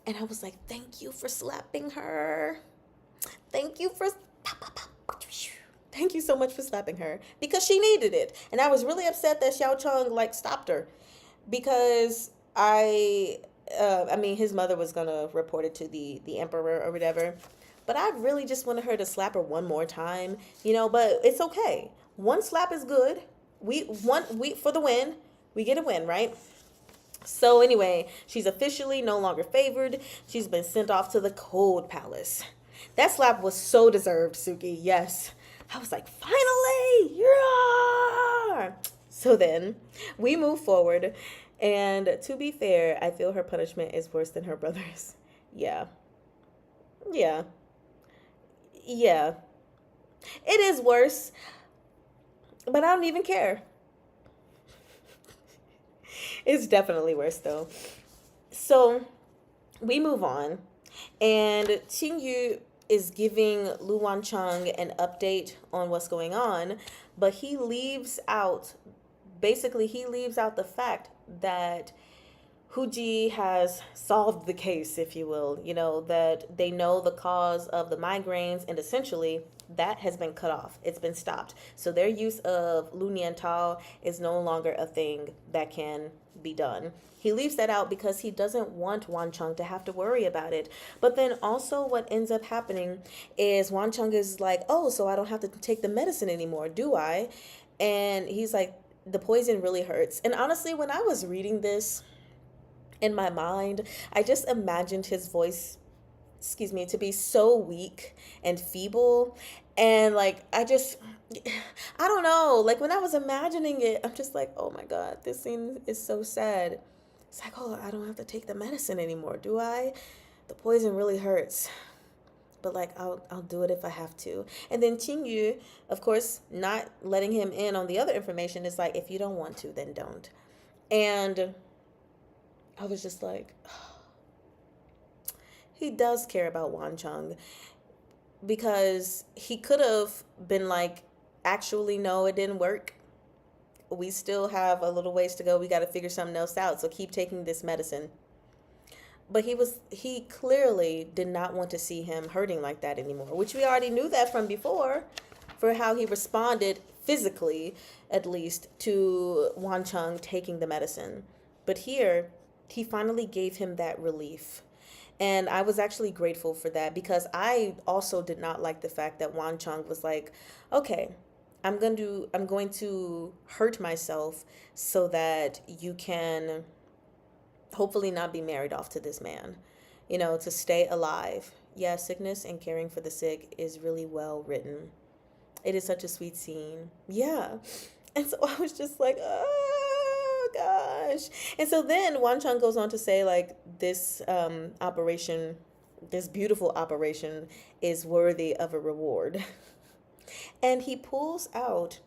And I was like, thank you for slapping her. Thank you for thank you so much for slapping her, because she needed it. And I was really upset that Xiao Cheng like stopped her, because I mean, his mother was gonna report it to the emperor or whatever, but I really just wanted her to slap her one more time, you know. But it's okay. One slap is good. We for the win. We get a win, right? So anyway, she's officially no longer favored. She's been sent off to the cold palace. That slap was so deserved, Suki. Yes. I was like, finally! Yeah! So then we move forward. And to be fair, I feel her punishment is worse than her brother's. Yeah. Yeah. Yeah. It is worse. But I don't even care. It's definitely worse though. So we move on, and Qing Yu is giving Lu Wancheng an update on what's going on, but he leaves out, basically, he leaves out the fact that Huji has solved the case, if you will, you know, that they know the cause of the migraines, and essentially that has been cut off. It's been stopped. So their use of Lu Niantao is no longer a thing that can be done. He leaves that out because he doesn't want Wan Cheng to have to worry about it. But then also what ends up happening is Wan Cheng is like, oh, so I don't have to take the medicine anymore, do I? And he's like, the poison really hurts. And honestly, when I was reading this in my mind, I just imagined his voice, excuse me, to be so weak and feeble. And like, I don't know, like when I was imagining it, I'm just like, oh my God, this scene is so sad. It's like, oh, I don't have to take the medicine anymore, do I? The poison really hurts. But like, I'll do it if I have to. And then Qing Yu, of course, not letting him in on the other information, is like, if you don't want to, then don't. And I was just like, oh, he does care about Wan Cheng, because he could have been like, actually, no, it didn't work. We still have a little ways to go. We got to figure something else out. So keep taking this medicine. But he clearly did not want to see him hurting like that anymore, which we already knew that from before, for how he responded physically, at least, to Wan Cheng taking the medicine. But here, he finally gave him that relief. And I was actually grateful for that, because I also did not like the fact that Wan Cheng was like, okay, I'm going to hurt myself so that you can hopefully not be married off to this man, you know, to stay alive. Yeah, sickness and caring for the sick is really well written. It is such a sweet scene. Yeah. And so I was just like, oh gosh. And so then Wan Cheng goes on to say, like, this operation, this beautiful operation, is worthy of a reward. And he pulls out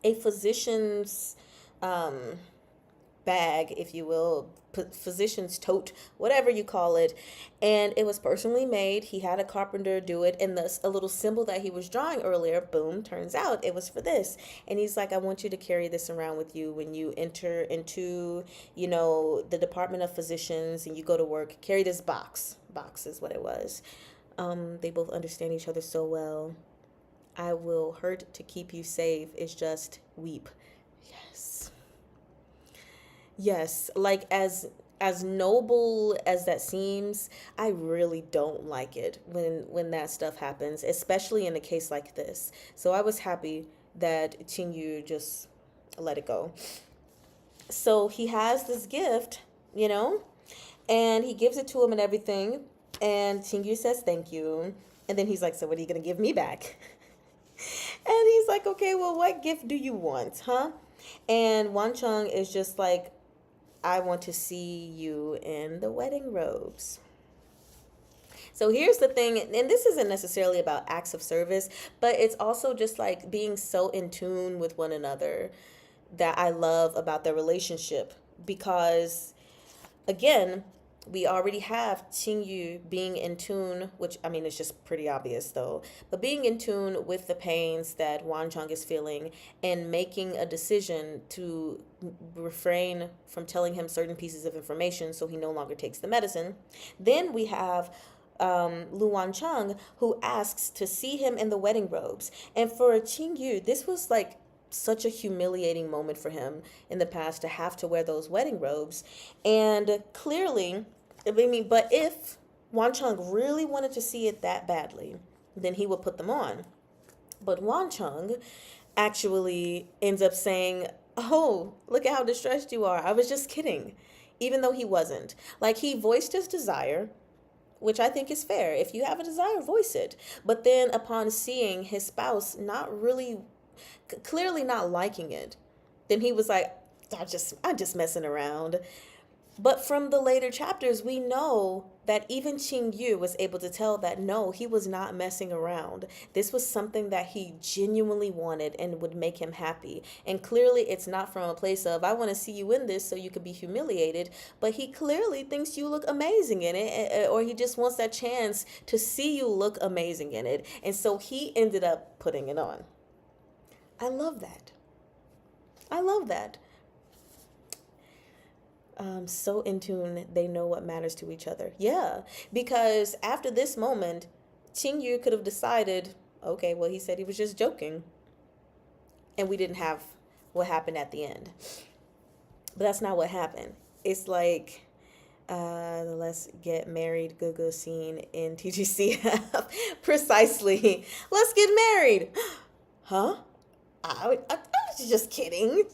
a physician's bag, if you will, physician's tote, whatever you call it, and it was personally made. He had a carpenter do it, and a little symbol that he was drawing earlier, boom, turns out it was for this. And he's like, I want you to carry this around with you when you enter into, you know, the Department of Physicians and you go to work. Carry this box is what it was. They both understand each other so well. I will hurt to keep you safe. It's just weep. Yes. Yes, like as noble as that seems, I really don't like it when that stuff happens, especially in a case like this. So I was happy that Qing Yu just let it go. So he has this gift, you know, and he gives it to him and everything, and Qing Yu says thank you. And then he's like, so what are you going to give me back? And he's like, okay, well, what gift do you want, huh? And Wan Cheng is just like, I want to see you in the wedding robes. So here's the thing, and this isn't necessarily about acts of service, but it's also just like being so in tune with one another that I love about their relationship. because again, we already have Qing Yu being in tune, which I mean, it's just pretty obvious though, but being in tune with the pains that Wan Chong is feeling and making a decision to refrain from telling him certain pieces of information so he no longer takes the medicine. Then we have Lu Wan Chang, who asks to see him in the wedding robes. And for Qing Yu, this was like such a humiliating moment for him in the past to have to wear those wedding robes. And clearly, I mean, but if Wan Chang really wanted to see it that badly, then he would put them on. But Wan Chang actually ends up saying, "Oh, look at how distressed you are. I was just kidding." Even though he wasn't. Like, he voiced his desire, which I think is fair. If you have a desire, voice it. But then upon seeing his spouse not really, clearly not liking it, then he was like, I'm just messing around. But from the later chapters, we know that even Qing Yu was able to tell that no, he was not messing around. This was something that he genuinely wanted and would make him happy. And clearly it's not from a place of, I want to see you in this so you could be humiliated, but he clearly thinks you look amazing in it, or he just wants that chance to see you look amazing in it. And so he ended up putting it on. I love that. I love that. So in tune, they know what matters to each other. Yeah, because after this moment, Qing Yu could have decided, okay, well, he said he was just joking. And we didn't have what happened at the end. But that's not what happened. It's like, let's get married Gugu scene in TGCF. Precisely. Let's get married. Huh? I was just kidding.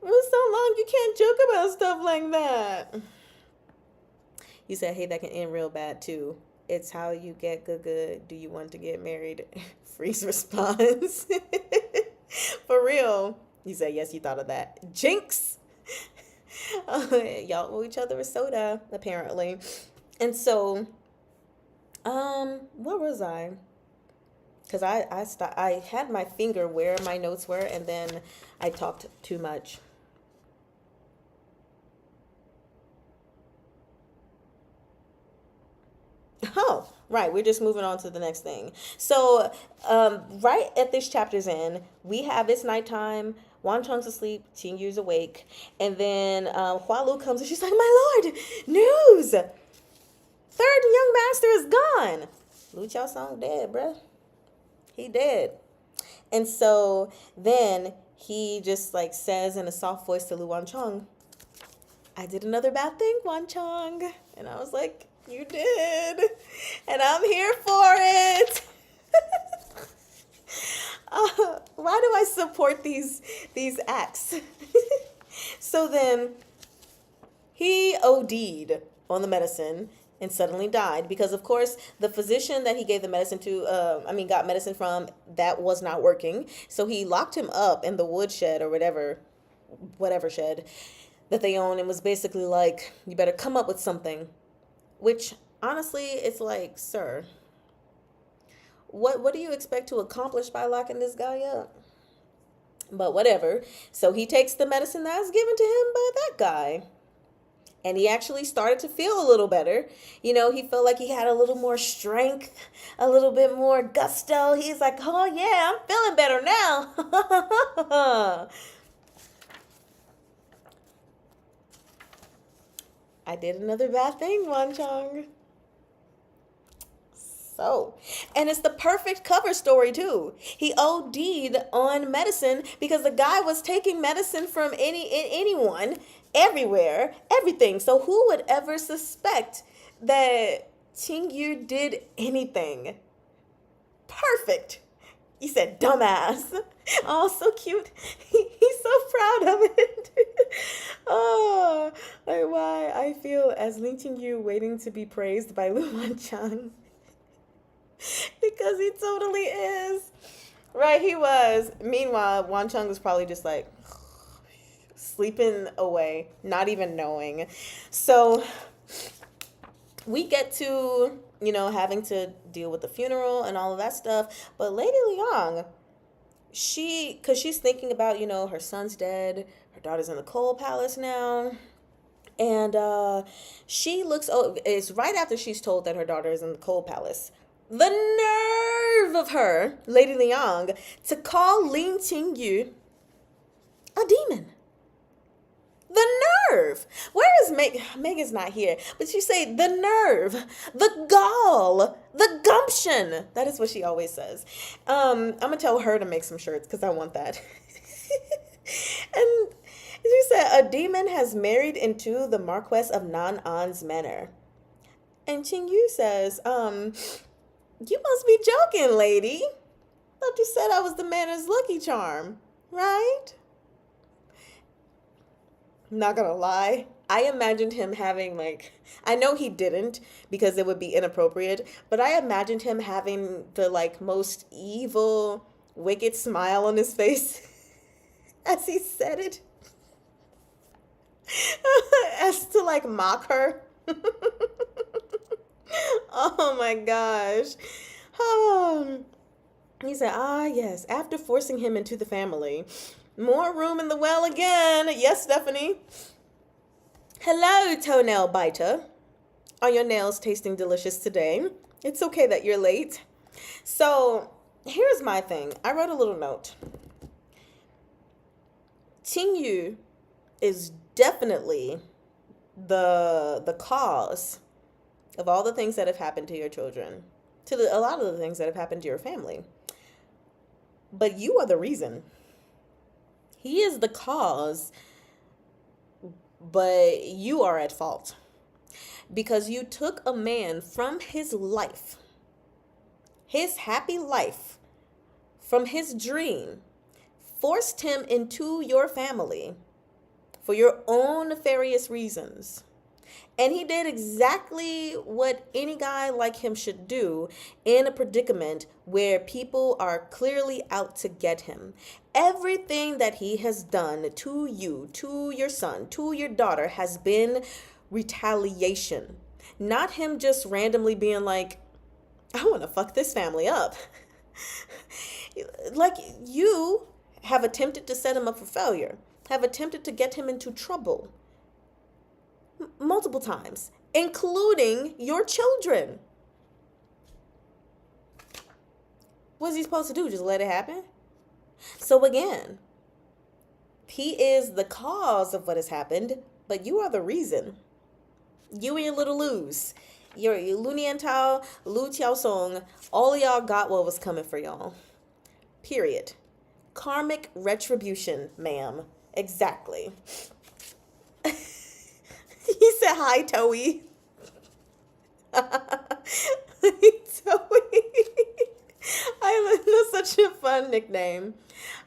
For so long, you can't joke about stuff like that. You said, hey, that can end real bad too. It's how you get good. Do you want to get married? Freeze response. For real. You said, yes, you thought of that. Jinx. Y'all owe each other a soda, apparently. And so, where was I? Because I had my finger where my notes were, and then I talked too much. Oh, right. We're just moving on to the next thing. So, right at this chapter's end, we have it's nighttime. Wan Cheng's asleep. Qing Yu's awake. And then Hua Lu comes and she's like, my lord, news! Third young master is gone. Lu Chao Song dead, bruh. He dead. And so then he just like says in a soft voice to Lu Wan Chong, I did another bad thing, Wan Chong. And I was like, you did. And I'm here for it. Why do I support these acts? So then he OD'd on the medicine and suddenly died because, of course, the physician that he gave the medicine to, got medicine from, that was not working. So he locked him up in the woodshed or whatever shed that they own, and was basically like, you better come up with something. Which, honestly, it's like, sir, what do you expect to accomplish by locking this guy up? But whatever. So he takes the medicine that was given to him by that guy. And he actually started to feel a little better. You know, he felt like he had a little more strength, a little bit more gusto. He's like, oh yeah, I'm feeling better now. I did another bad thing, Wan Chong. So, and it's the perfect cover story too. He OD'd on medicine because the guy was taking medicine from anyone, everywhere, everything. So who would ever suspect that Qing Yu did anything? Perfect. He said, dumbass. Oh, so cute. He's so proud of it. Oh, like why I feel as Lin Qing Yu waiting to be praised by Lu Wan Chang. Because he totally is. Right, he was. Meanwhile, Wan Chang was probably just like sleeping away, not even knowing. So we get to, having to deal with the funeral and all of that stuff. But Lady Liang, because she's thinking about, her son's dead, her daughter's in the coal palace now. And she looks, oh, it's right after she's told that her daughter is in the coal palace. The nerve of her, Lady Liang, to call Lin Qingyu a demon. The nerve. Where is Meg? Megan's not here, but she say the nerve, the gall, the gumption. That is what she always says. I'm gonna tell her to make some shirts because I want that. And she said a demon has married into the Marquess of Nan'an's manor. And Qingyu says, you must be joking, lady. Thought you said I was the manor's lucky charm, right? Not gonna lie, I imagined him having I know he didn't because it would be inappropriate, but I imagined him having the most evil, wicked smile on his face as he said it. As to mock her. Oh my gosh. He said, yes, after forcing him into the family. More room in the well again. Yes, Stephanie. Hello, toenail biter. Are your nails tasting delicious today? It's okay that you're late. So, here's my thing. I wrote a little note. Qingyu is definitely the cause of all the things that have happened to your children, a lot of the things that have happened to your family. But you are the reason. He is the cause, but you are at fault. Because you took a man from his life, his happy life, from his dream, forced him into your family for your own nefarious reasons. And he did exactly what any guy like him should do in a predicament where people are clearly out to get him. Everything that he has done to you, to your son, to your daughter has been retaliation. Not him just randomly being like, I want to fuck this family up. You have attempted to set him up for failure, have attempted to get him into trouble. Multiple times, including your children. What's he supposed to do? Just let it happen? So again, he is the cause of what has happened, but you are the reason. You and your little Lus, your Lu Niantao, Lu Tiaosong, all of y'all got what was coming for y'all. Period. Karmic retribution, ma'am. Exactly. He said, hi, Toey. Toey. That's such a fun nickname.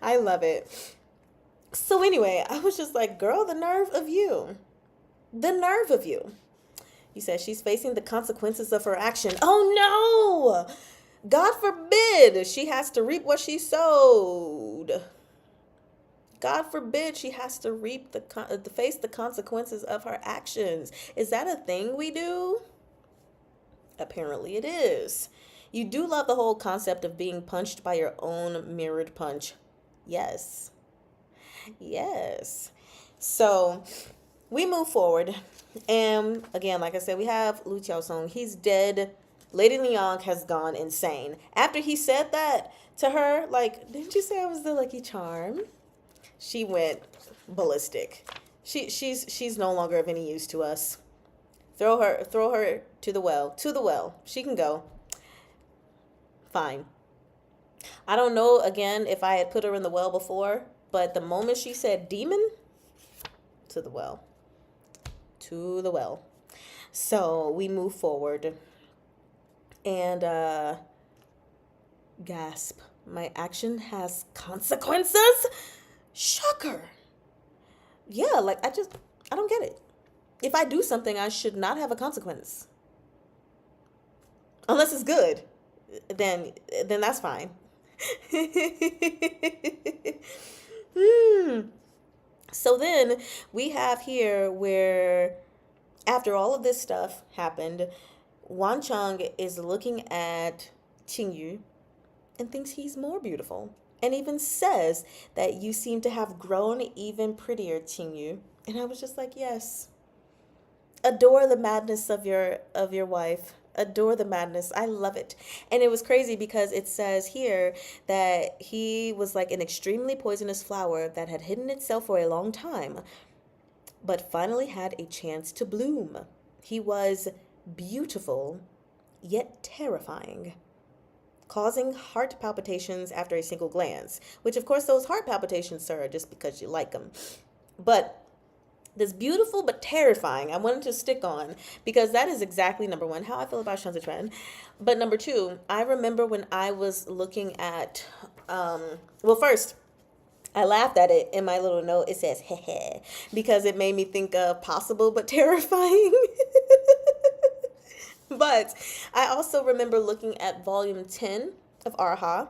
I love it. So anyway, I was just like, girl, the nerve of you. The nerve of you. He said she's facing the consequences of her action. Oh, no. God forbid she has to reap what she sowed. God forbid she has to face the consequences of her actions. Is that a thing we do? Apparently it is. You do love the whole concept of being punched by your own mirrored punch. Yes. Yes. So we move forward. And again, like I said, we have Lu Tiaosong. He's dead. Lady Liang has gone insane. After he said that to her, didn't you say I was the lucky charm? She went ballistic. She's no longer of any use to us. Throw her to the well. To the well. She can go. Fine. I don't know again if I had put her in the well before, but the moment she said demon, to the well. To the well. So we move forward. And gasp. My action has consequences? Shocker. Yeah, I don't get it. If I do something, I should not have a consequence. Unless it's good, then that's fine. So then we have here where after all of this stuff happened, Wan Cheng is looking at Qingyu and thinks he's more beautiful. and even says that you seem to have grown even prettier, Qingyu. And I was just like, yes, adore the madness of your wife. Adore the madness. I love it. And it was crazy because it says here that he was like an extremely poisonous flower that had hidden itself for a long time, but finally had a chance to bloom. He was beautiful, yet terrifying, causing heart palpitations after a single glance, which of course those heart palpitations, sir, are just because you like them. But this beautiful but terrifying, I wanted to stick on because that is exactly number one, how I feel about Shanzatran. But number two, I remember when I was looking at, well, first, I laughed at it in my little note. It says, heh, because it made me think of possible but terrifying. But I also remember looking at volume 10 of Arha,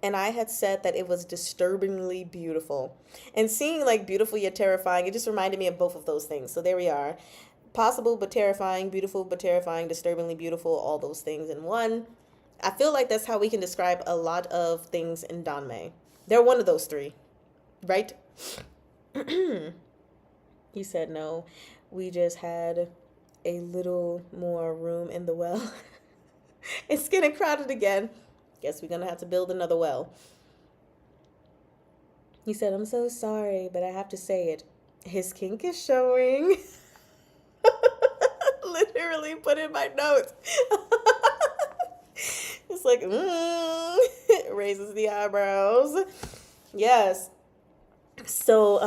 and I had said that it was disturbingly beautiful. And seeing like beautiful yet terrifying, it just reminded me of both of those things. So there we are. Possible but terrifying, beautiful but terrifying, disturbingly beautiful, all those things in one. I feel like that's how we can describe a lot of things in Danmei. They're one of those three, right? He said no. We just had a little more room in the well. It's getting crowded again. Guess we're gonna have to build another well. He said, I'm so sorry, but I have to say it. His kink is showing. Literally put in my notes. It's like, it raises the eyebrows. Yes. So,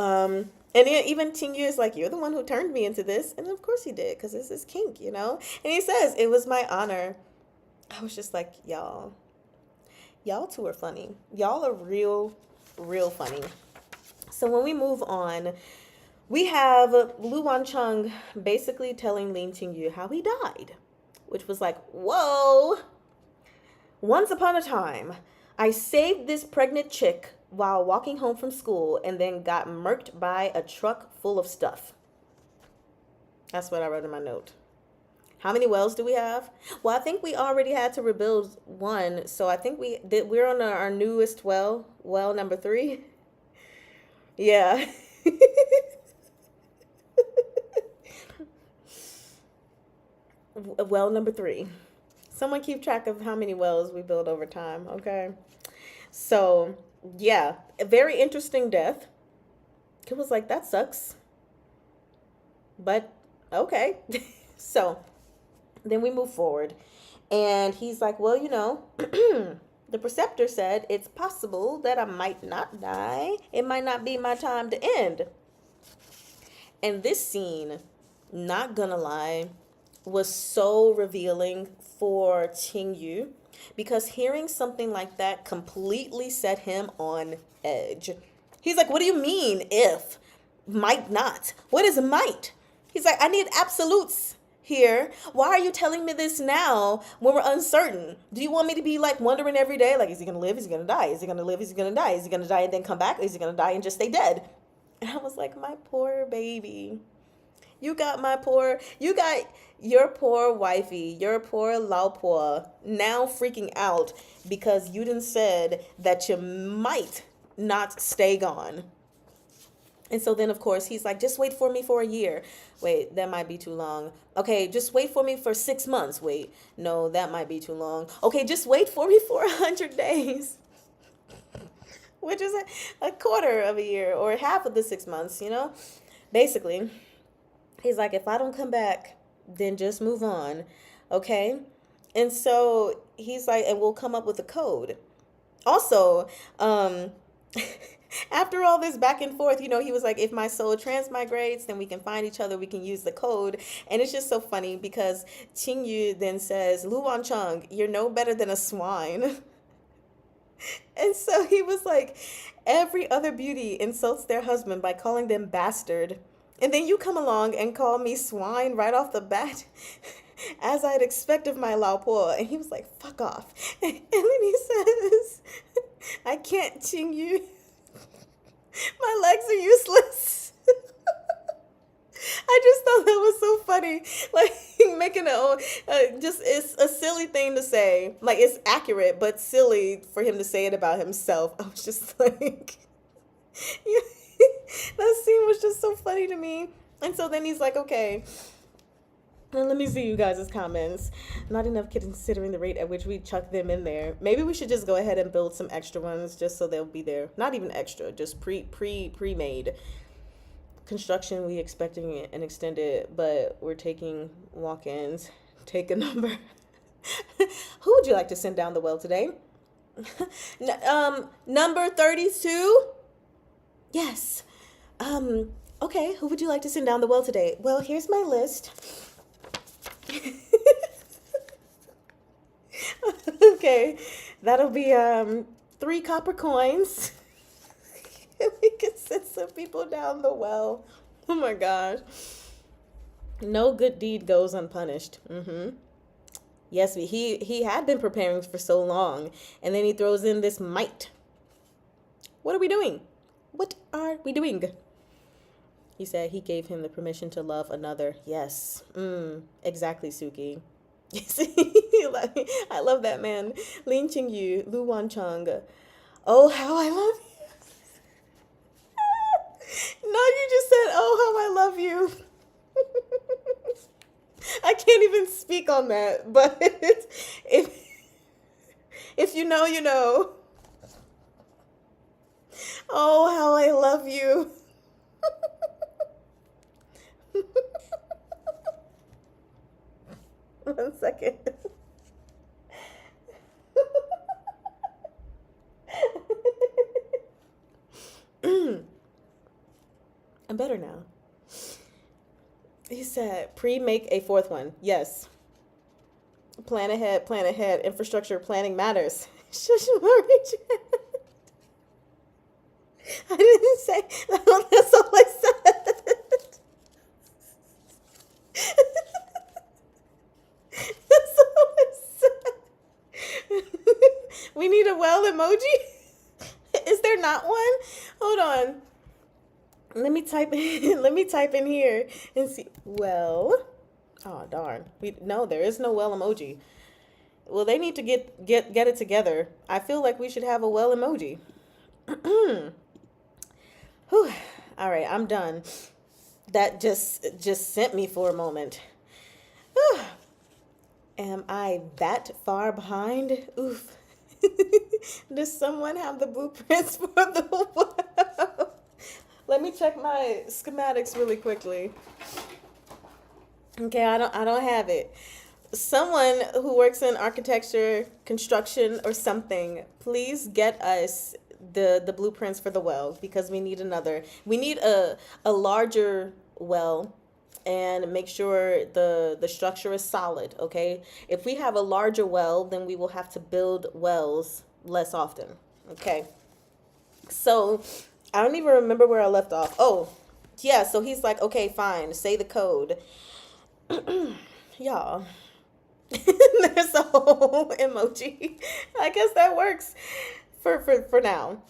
and even Tingyu is like, you're the one who turned me into this. And of course he did, because this is kink, you know? And he says, it was my honor. I was just like, y'all two are funny. Y'all are real, real funny. So when we move on, we have Lu Wancheng basically telling Lin Qingyu how he died, which was like, whoa. Once upon a time, I saved this pregnant chick while walking home from school and then got murked by a truck full of stuff. That's what I wrote in my note. How many wells do we have? Well, I think we already had to rebuild one, so I think we're on our newest well number 3. Yeah. Well number 3. Someone keep track of how many wells we build over time, okay? So, yeah, a very interesting death. It was like, that sucks. But, okay. So, then we move forward. And he's like, well, you know, the preceptor said it's possible that I might not die. It might not be my time to end. And this scene, not gonna lie, was so revealing for Qingyu, because hearing something like that completely set him on edge. He's like, what do you mean if? Might not. What is might? He's like, I need absolutes here. Why are you telling me this now when we're uncertain? Do you want me to be like wondering every day, like, is he gonna live? Is he gonna die? Is he gonna live? Is he gonna die? Is he gonna die and then come back? Or is he gonna die and just stay dead? And I was like, my poor baby. You got your poor wifey, your poor Laopo now freaking out because you done said that you might not stay gone. And so then, of course, he's like, just wait for me for a year. Wait, that might be too long. Okay, just wait for me for 6 months. Wait, no, that might be too long. Okay, just wait for me for 100 days. Which is a quarter of a year or half of the 6 months, you know? Basically, he's like, if I don't come back, then just move on, okay? And so he's like, and we'll come up with a code. Also, after all this back and forth, you know, he was like, if my soul transmigrates, then we can find each other, we can use the code. And it's just so funny because Qingyu then says, Lu Wancheng, you're no better than a swine. And so he was like, every other beauty insults their husband by calling them bastard. And then you come along and call me swine right off the bat, as I'd expect of my Laopo. And he was like, fuck off. And then he says, I can't, Qingyu. My legs are useless. I just thought that was so funny. Like making it own, just it's a silly thing to say. Like it's accurate, but silly for him to say it about himself. I was just like, yeah, that scene was just so funny to me. And so then he's like, okay. Well, let me see you guys' comments. Not enough considering the rate at which we chuck them in there. Maybe we should just go ahead and build some extra ones just so they'll be there. Not even extra, just pre-made. Construction we expecting an extended, but we're taking walk-ins. Take a number. Who would you like to send down the well today? Number 32? Yes. Okay, who would you like to send down the well today? Well, here's my list. Okay, that'll be 3 copper coins. We can send some people down the well. Oh my gosh. No good deed goes unpunished. Yes, he had been preparing for so long, and then he throws in this might. What are we doing? What are we doing? He said he gave him the permission to love another. Yes. Exactly, Suki. I love that man. Lin Qingyu, Lu Wancheng. Oh, how I love you. No, you just said, oh, how I love you. I can't even speak on that, but if you know, you know. Oh, how I love you. One second. I'm better now. He said, pre-make a 4th one. Yes. Plan ahead, plan ahead. Infrastructure planning matters. Shush, Marie. I didn't say, that's all I said. That's all I said. We need a well emoji? Is there not one? Hold on. Let me type in here and see. Well, oh darn. No, there is no well emoji. Well, they need to get it together. I feel like we should have a well emoji. Whew. All right, I'm done. That just sent me for a moment. Whew. Am I that far behind? Oof. Does someone have the blueprints for the well? Let me check my schematics really quickly. Okay, I don't have it. Someone who works in architecture, construction, or something, please get us the blueprints for the well, because we need another. We need a larger well, and make sure the structure is solid, okay? If we have a larger well, then we will have to build wells less often, okay? So I don't even remember where I left off. Oh, yeah, so he's like, okay, fine, say the code. Y'all. There's a whole emoji. I guess that works for now.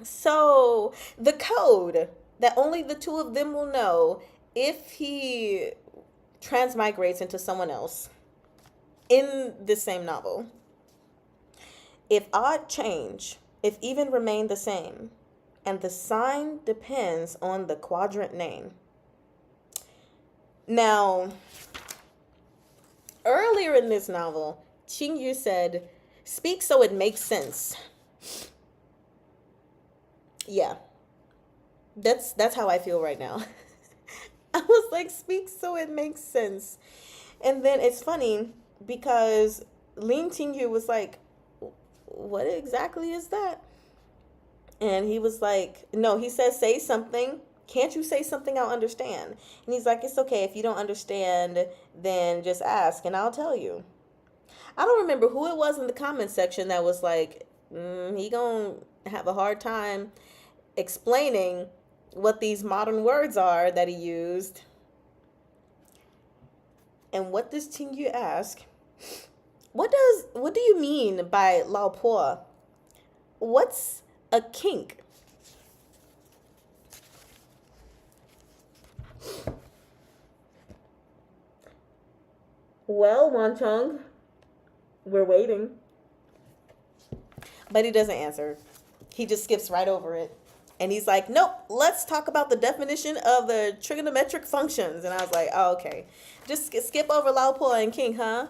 So the code that only the 2 of them will know if he transmigrates into someone else in the same novel. If odd change, if even remain the same, and the sign depends on the quadrant name. Now, earlier in this novel, Qingyu said, speak so it makes sense. Yeah, that's how I feel right now. I was like, speak so it makes sense. And then it's funny because Lin Qingyu was like, what exactly is that? And he was like, no, he says, say something. Can't you say something I'll understand? And he's like, it's okay. If you don't understand, then just ask and I'll tell you. I don't remember who it was in the comment section that was like, he gonna have a hard time explaining what these modern words are that he used. And what does Qingyu ask? What do you mean by lao po? What's a kink? Well, Wanchong, we're waiting. But he doesn't answer. He just skips right over it. And he's like, nope, let's talk about the definition of the trigonometric functions. And I was like, oh, okay. Just skip over Lao Po and King, huh?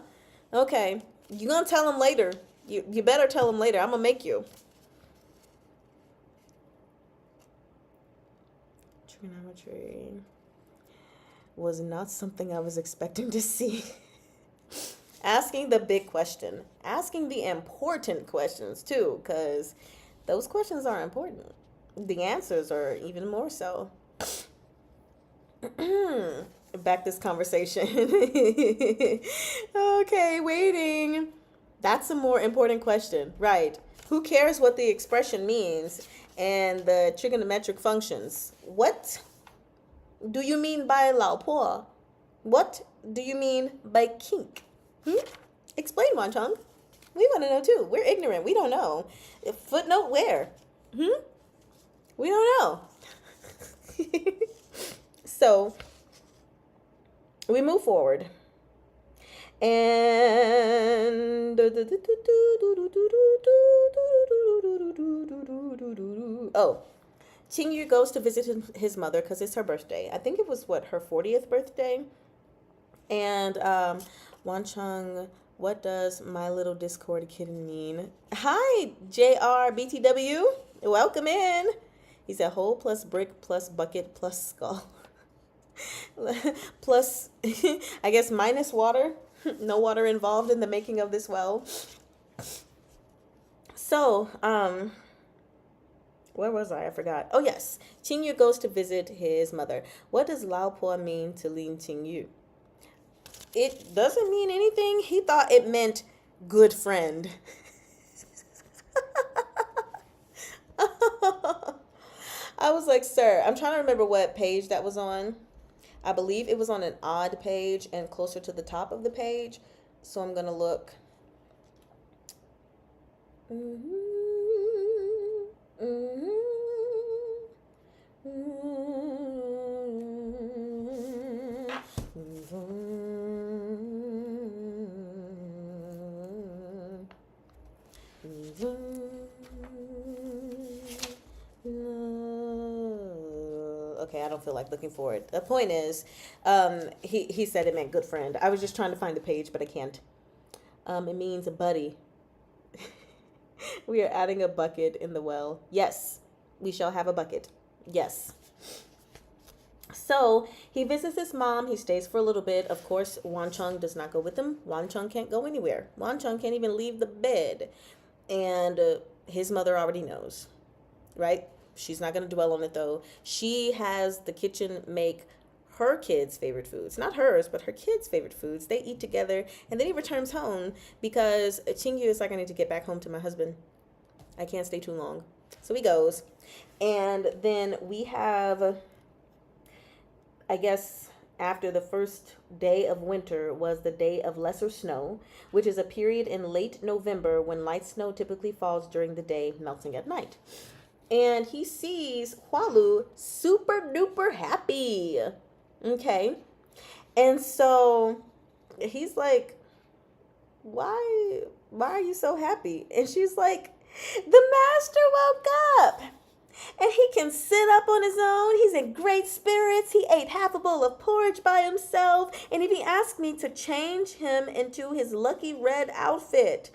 Okay. You're going to tell him later. You better tell him later. I'm going to make you. Trigonometry was not something I was expecting to see. Asking the big question. Asking the important questions, too, because those questions are important. The answers are even more so. Back this conversation. Okay, waiting. That's a more important question, right? Who cares what the expression means and the trigonometric functions? What do you mean by Lao Po? What do you mean by kink? Explain, Wanchong. We want to know too. We're ignorant. We don't know. Footnote where? We don't know. So we move forward. And oh, Qingyu goes to visit his mother because it's her birthday. I think it was her 40th birthday. And Wanchong, what does my little Discord kitten mean? Hi, JR BTW. Welcome in. He said hole plus brick plus bucket plus skull. Plus, I guess minus water. No water involved in the making of this well. So, where was I? I forgot. Oh, yes. Qingyu goes to visit his mother. What does Lao Po mean to Lin Qingyu? It doesn't mean anything. He thought it meant good friend. I was like, sir, I'm trying to remember what page that was on. I believe it was on an odd page and closer to the top of the page. So I'm going to look. Okay, I don't feel like looking for it. The point is, he said it meant good friend. I was just trying to find the page, but I can't. It means a buddy. We are adding a bucket in the well. Yes, we shall have a bucket. Yes. So he visits his mom. He stays for a little bit. Of course, Wanchong does not go with him. Wanchong can't go anywhere. Wanchong can't even leave the bed. And his mother already knows, right? She's not going to dwell on it, though. She has the kitchen make her kids' favorite foods. Not hers, but her kids' favorite foods. They eat together, and then he returns home because Qingyu is like, I need to get back home to my husband. I can't stay too long. So he goes. And then we have, I guess, after the first day of winter was the day of lesser snow, which is a period in late November when light snow typically falls during the day, melting at night. And he sees Hualu super duper happy. Okay. And so he's like, why are you so happy? And she's like, the master woke up and he can sit up on his own. He's in great spirits. He ate half a bowl of porridge by himself. And he asked me to change him into his lucky red outfit.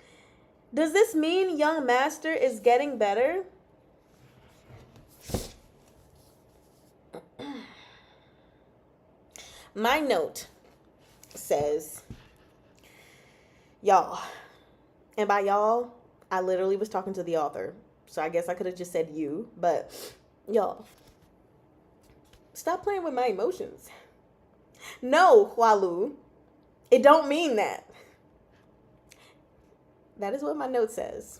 Does this mean young master is getting better? My note says, y'all. And by y'all, I literally was talking to the author. So I guess I could have just said you. But y'all, stop playing with my emotions. No, Hualu. It don't mean that. That is what my note says.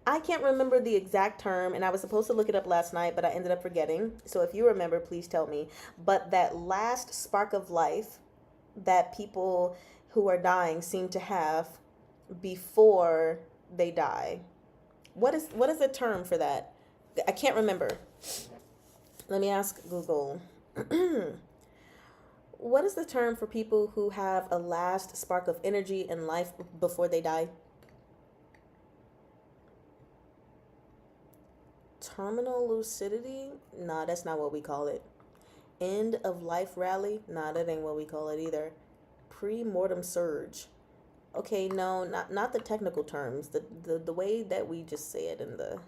I can't remember the exact term, and I was supposed to look it up last night, but I ended up forgetting. So if you remember, please tell me. But that last spark of life that people who are dying seem to have before they die. What is the term for that? I can't remember. Let me ask Google. What is the term for people who have a last spark of energy in life before they die? Terminal lucidity? Nah, that's not what we call it. End of life rally? Nah, that ain't what we call it either. Pre-mortem surge. Okay, no, not the technical terms. The way that we just say it in the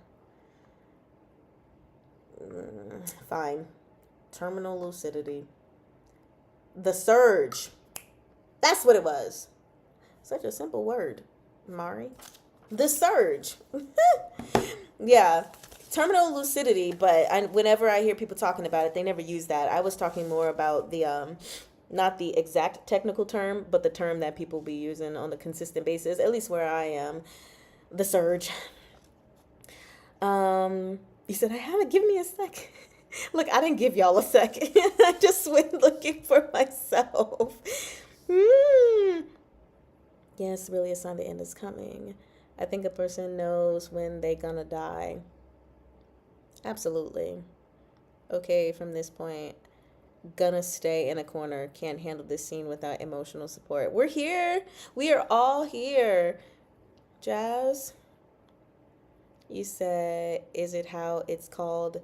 fine. Terminal lucidity. The surge. That's what it was. Such a simple word, Mari. The surge. Yeah. Terminal lucidity, but whenever I hear people talking about it, they never use that. I was talking more about the not the exact technical term, but the term that people be using on a consistent basis, at least where I am. The surge. You said I haven't given me a sec. Look, I didn't give y'all a sec. I just went looking for myself. Yes, really a sign the end is coming. I think a person knows when they gonna die. Absolutely. Okay, from this point, gonna stay in a corner. Can't handle this scene without emotional support. We're here. We are all here. Jazz, you said, is it how it's called?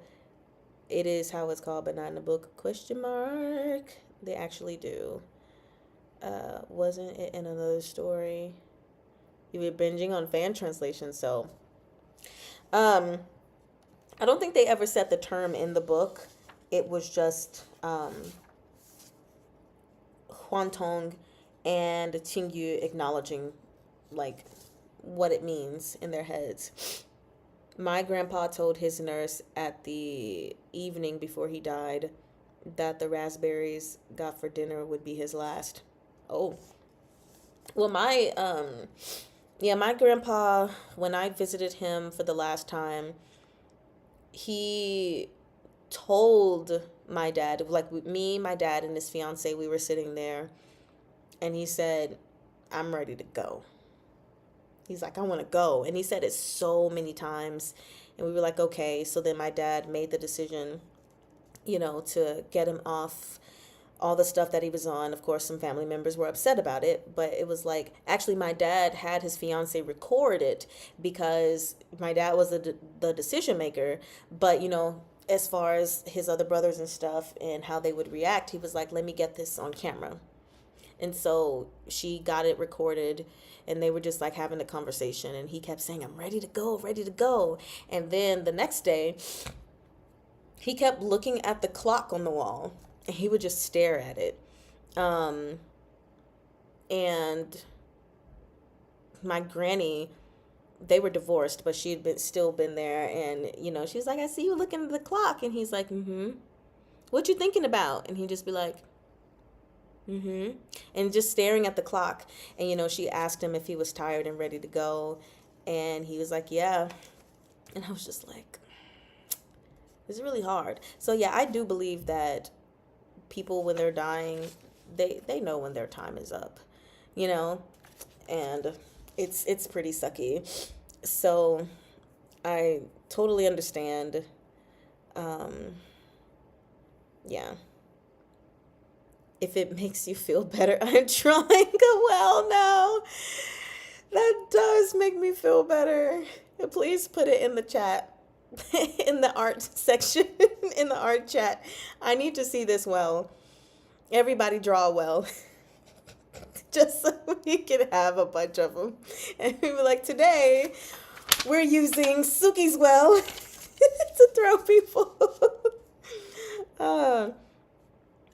It is how it's called, but not in the book. Question mark. They actually do. Wasn't it in another story? You were binging on fan translation, so I don't think they ever said the term in the book. It was just Huantong and Qingyu acknowledging like what it means in their heads. My grandpa told his nurse at the evening before he died that the raspberries got for dinner would be his last. Oh. Well, my grandpa, when I visited him for the last time, he told my dad, like me, my dad, and his fiance, we were sitting there, and he said, I'm ready to go. He's like, I want to go. And he said it so many times. And we were like, okay. So then my dad made the decision, to get him off all the stuff that he was on. Of course, some family members were upset about it, but it was like, actually, my dad had his fiance record it because my dad was the decision maker. But, as far as his other brothers and stuff and how they would react, he was like, let me get this on camera. And so she got it recorded, and they were just like having a conversation, and he kept saying, I'm ready to go, ready to go. And then the next day, he kept looking at the clock on the wall, and he would just stare at it. And my granny, they were divorced, but she had still been there. And, she was like, I see you looking at the clock. And he's like, what you thinking about? And he'd just be like, and just staring at the clock. And, she asked him if he was tired and ready to go. And he was like, yeah. And I was just like, it's really hard. So, yeah, I do believe that people, when they're dying, they know when their time is up, and it's pretty sucky. So I totally understand. Yeah. If it makes you feel better, I'm trying. Well, no, that does make me feel better. Please put it in the chat, in the art section, in the art chat. I need to see this well. Everybody draw well. Just so we can have a bunch of them. And we were like, today, we're using Suki's well to throw people.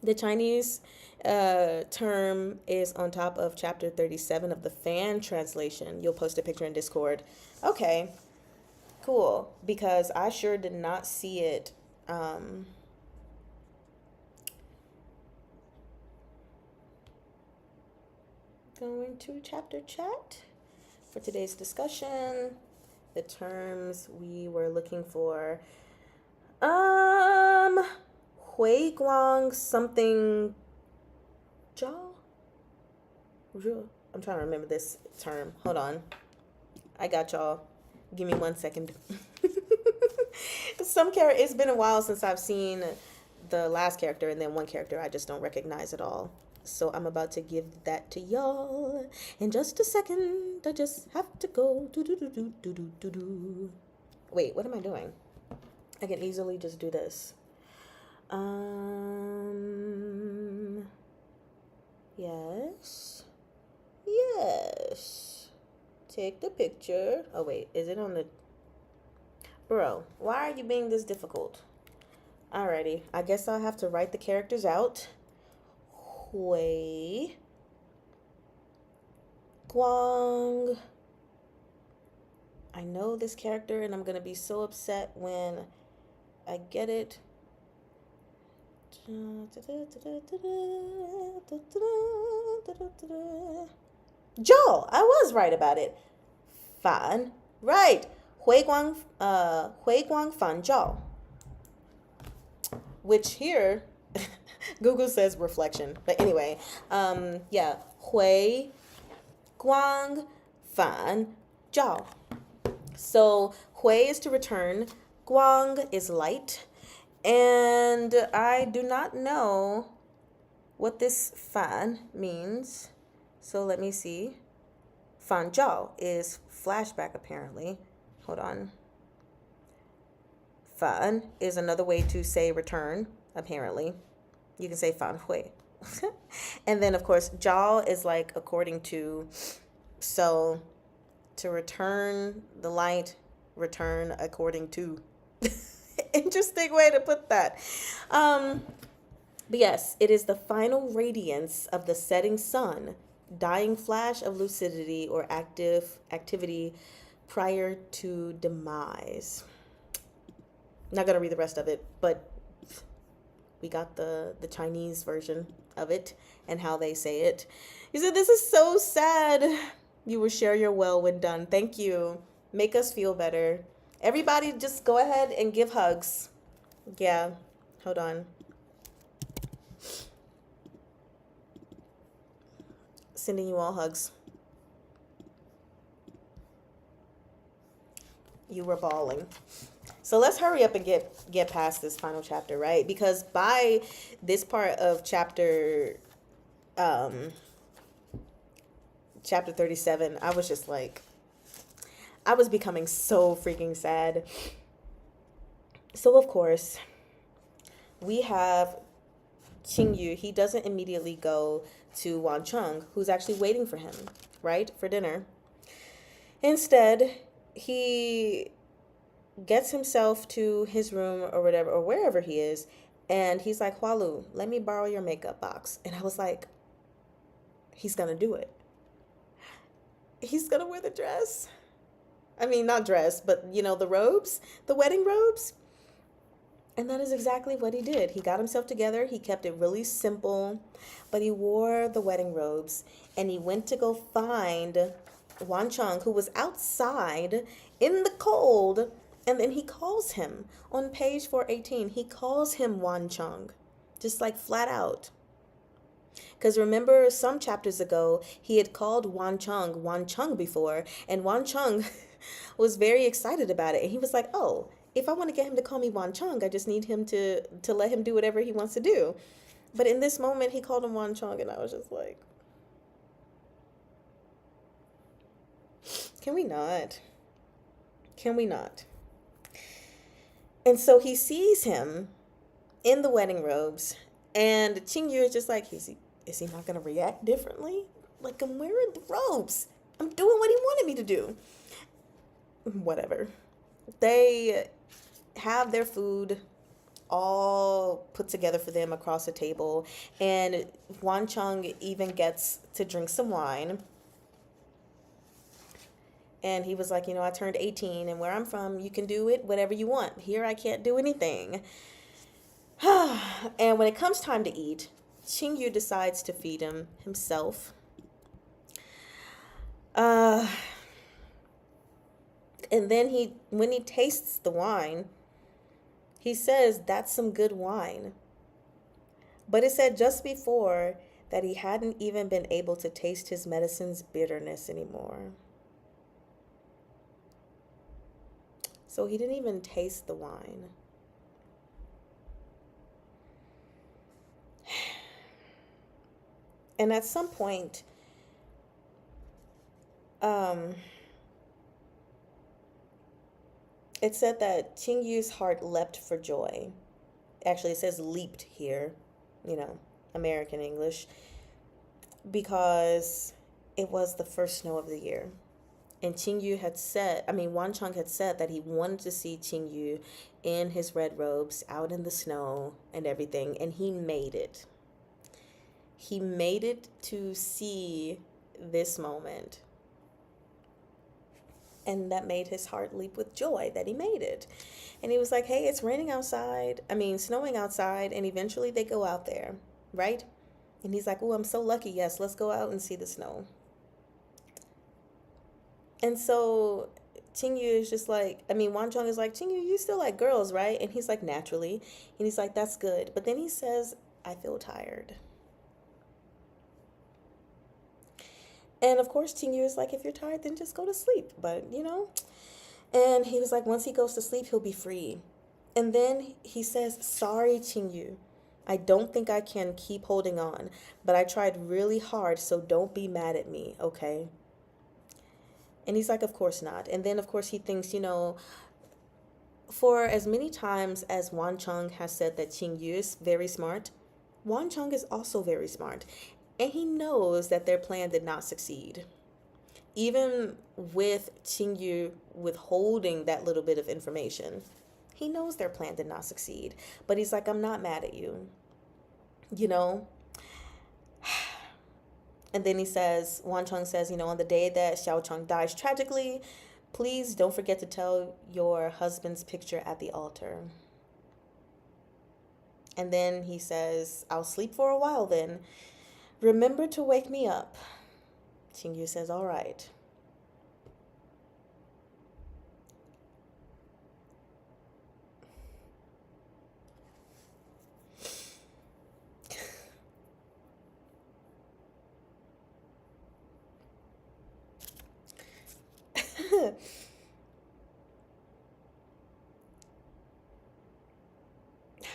The Chinese term is on top of chapter 37 of the fan translation. You'll post a picture in Discord. Okay, cool. Because I sure did not see it. Going to chapter chat for today's discussion. The terms we were looking for. Hui Guang something. I'm trying to remember this term. Hold on. I got y'all. Give me 1 second. It's been a while since I've seen the last character, and then one character I just don't recognize at all. So I'm about to give that to y'all in just a second. I just have to go. Do do do do do do do do. Wait, what am I doing? I can easily just do this. Yes. Yes. Take the picture. Oh wait, is it on the... Bro, why are you being this difficult? Alrighty, I guess I'll have to write the characters out. Hui Guang. I know this character and I'm gonna be so upset when I get it. Joel, I was right about it. Fan. Right. Hui Guang Fan Zhao. Which here Google says reflection. But anyway, yeah. Hui Guang Fan Zhao. So Hui is to return, Guang is light, and I do not know what this fan means. So let me see. Fan Zhao is flashback apparently. Hold on. Fan is another way to say return, apparently. You can say Fan Hui. And then of course Zhao is like according to, so to return the light, return according to. Interesting way to put that. But yes, it is the final radiance of the setting sun, dying flash of lucidity or activity prior to demise. Not gonna read the rest of it, but we got the Chinese version of it and how they say it. You said, this is so sad. You will share your well when done. Thank you. Make us feel better. Everybody just go ahead and give hugs. Yeah, hold on. Sending you all hugs. You were bawling. So let's hurry up and get past this final chapter, right? Because by this part of chapter 37, I was just like, I was becoming so freaking sad. So of course, we have Qing Yu. He doesn't immediately go to Wan Cheng, who's actually waiting for him, right, for dinner. Instead, he gets himself to his room or whatever, or wherever he is, and he's like, Hualu, let me borrow your makeup box. And I was like, he's gonna do it. He's gonna wear the dress. I mean, not dress, but you know, the robes, the wedding robes. And that is exactly what he did. He got himself together. He kept it really simple, but he wore the wedding robes and he went to go find Wan Cheng, who was outside in the cold. And then he calls him on page 418. He calls him Wan Cheng, just like flat out. Because remember, some chapters ago, he had called Wan Cheng before, and Wan Cheng was very excited about it. And he was like, oh, if I want to get him to call me Wan Cheng, I just need him to let him do whatever he wants to do. But in this moment, he called him Wan Cheng, and I was just like, can we not? Can we not? And so he sees him in the wedding robes, and Qing Yu is just like, is he not going to react differently? Like, I'm wearing the robes. I'm doing what he wanted me to do. Whatever. They have their food all put together for them across the table, and Wan Cheng even gets to drink some wine. And he was like, you know, I turned 18, and where I'm from, you can do it whatever you want. Here, I can't do anything. And when it comes time to eat, Qing Yu decides to feed him himself. And then when he tastes the wine, he says, that's some good wine. But it said just before that he hadn't even been able to taste his medicine's bitterness anymore. So he didn't even taste the wine. And at some point, um, it said that Qing Yu's heart leapt for joy. Actually, it says leaped here, you know, American English, because it was the first snow of the year. And Qing Yu had said, I mean, Wan Cheng had said that he wanted to see Qing Yu in his red robes out in the snow and everything, and he made it. He made it to see this moment. And that made his heart leap with joy that he made it. And he was like, hey, it's raining outside. I mean, snowing outside. And eventually they go out there, right? And he's like, oh, I'm so lucky. Yes, let's go out and see the snow. And so Qing Yu is just like, I mean, Wan Cheng is like, Qing Yu, you still like girls, right? And he's like, naturally. And he's like, that's good. But then he says, I feel tired. And of course, Qing Yu is like, if you're tired, then just go to sleep. But, you know, and he was like, once he goes to sleep, he'll be free. And then he says, sorry, Qing Yu. I don't think I can keep holding on, but I tried really hard, so don't be mad at me, okay? And he's like, of course not. And then, of course, he thinks, you know, for as many times as Wan Cheng has said that Qing Yu is very smart, Wan Cheng is also very smart. And he knows that their plan did not succeed. Even with Qing Yu withholding that little bit of information, he knows their plan did not succeed. But he's like, I'm not mad at you. You know? And then he says, Wan Cheng says, you know, on the day that Xiao Cheng dies tragically, please don't forget to tell your husband's picture at the altar. And then he says, I'll sleep for a while then. Remember to wake me up. Qing Yu says, all right.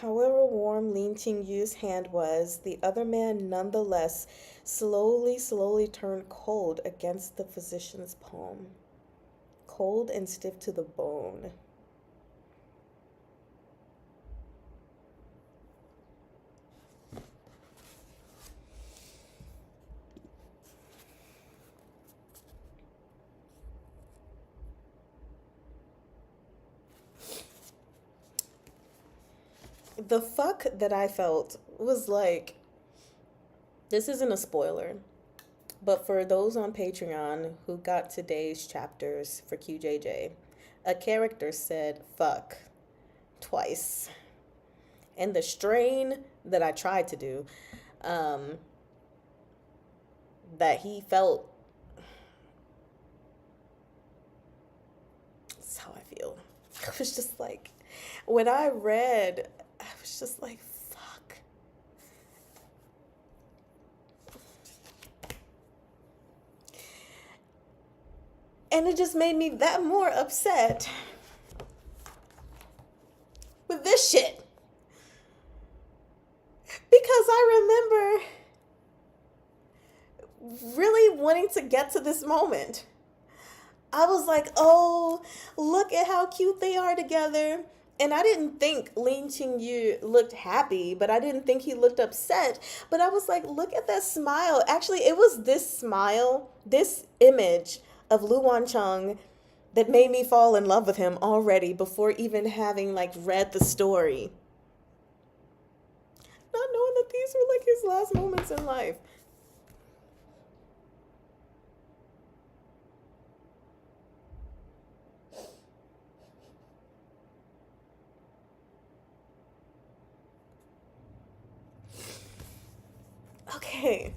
However warm Lin Qing Yu's hand was, the other man nonetheless slowly turned cold against the physician's palm. Cold and stiff to the bone. The fuck that I felt was like, this isn't a spoiler, but for those on Patreon who got today's chapters for QJJ, a character said fuck twice. And the strain that I tried to do, that he felt, that's how I feel. I was just like, when I read, I was just like, fuck. And it just made me that more upset with this shit. Because I remember really wanting to get to this moment. I was like, oh, look at how cute they are together. And I didn't think Lin Qing Yu looked happy, but I didn't think he looked upset. But I was like, look at that smile. Actually, it was this smile, this image of Lu Wancheng that made me fall in love with him already before even having like read the story. Not knowing that these were like his last moments in life. Okay.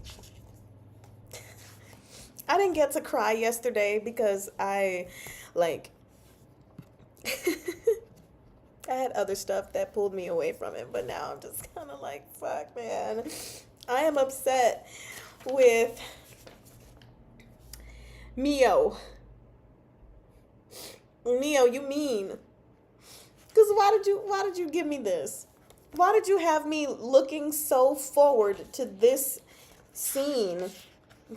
I didn't get to cry yesterday because I had other stuff that pulled me away from it, but now I'm just kind of like, fuck, man. I am upset with Mio. Mio, you mean? Because why did you give me this? Why did you have me looking so forward to this scene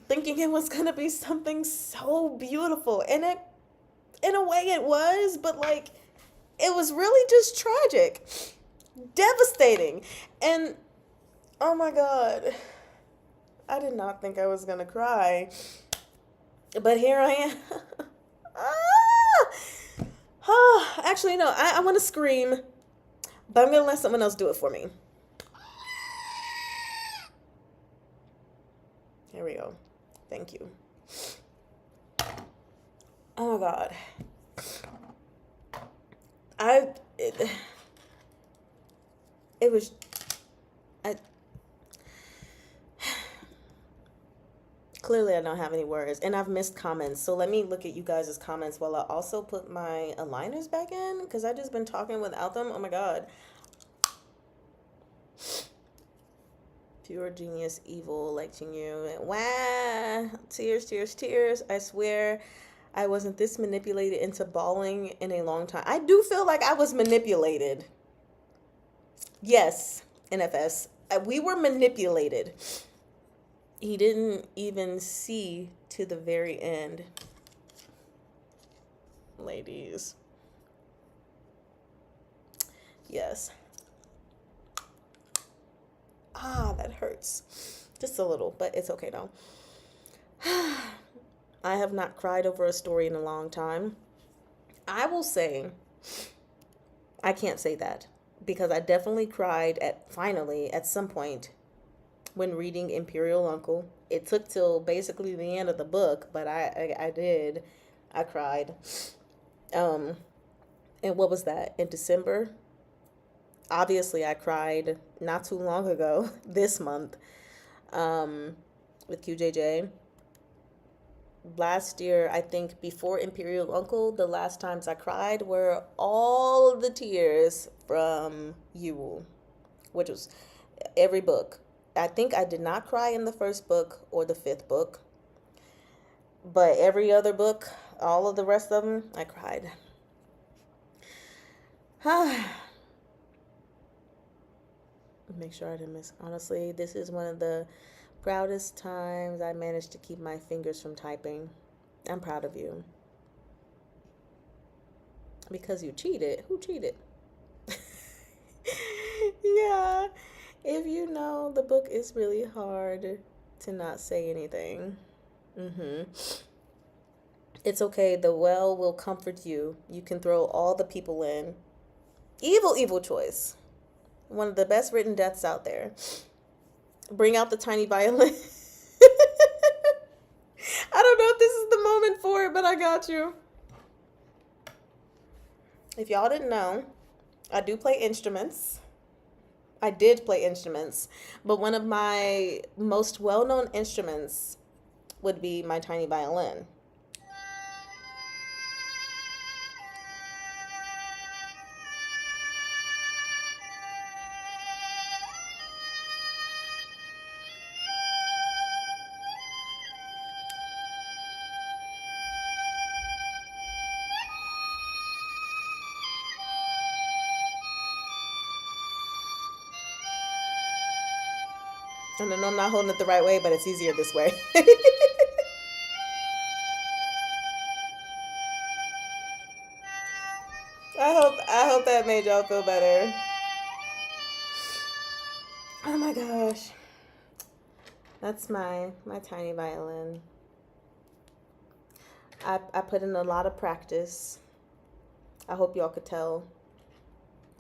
thinking it was gonna be something so beautiful, and it, in a way it was, but like it was really just tragic, devastating. And oh my god, I did not think I was gonna cry, but here I am. Actually, no, I want to scream, but I'm gonna let someone else do it for me. Here we go. Thank you. Oh my god. It, it was, I, clearly I don't have any words, and I've missed comments, so let me look at you guys' comments while I also put my aligners back in, because I've just been talking without them. Oh my god. Pure genius, evil, electing you. Wow. Tears, tears, tears. I swear I wasn't this manipulated into bawling in a long time. I do feel like I was manipulated. Yes, NFS. We were manipulated. He didn't even see to the very end. Ladies. Yes. That hurts. Just a little, but it's okay now. I have not cried over a story in a long time. I will say, I can't say that, because I definitely cried finally at some point when reading Imperial Uncle. It took till basically the end of the book, but I did. I cried. And what was that? In December? Obviously, I cried not too long ago, this month, with QJJ. Last year, I think before Imperial Uncle, the last times I cried were all the tears from Yule, which was every book. I think I did not cry in the first book or the fifth book, but every other book, all of the rest of them, I cried. Make sure I didn't miss. Honestly, this is one of the proudest times I managed to keep my fingers from typing. I'm proud of you. Because you cheated. Who cheated? Yeah. If you know, the book is really hard to not say anything. It's okay. The well will comfort you. You can throw all the people in. Evil, evil choice. One of the best written deaths out there. Bring out the tiny violin. I don't know if this is the moment for it, but I got you. If y'all didn't know, I do play instruments. I did play instruments, but one of my most well-known instruments would be my tiny violin. I know I'm not holding it the right way, but it's easier this way. I hope that made y'all feel better. Oh my gosh. That's my tiny violin. I put in a lot of practice. I hope y'all could tell.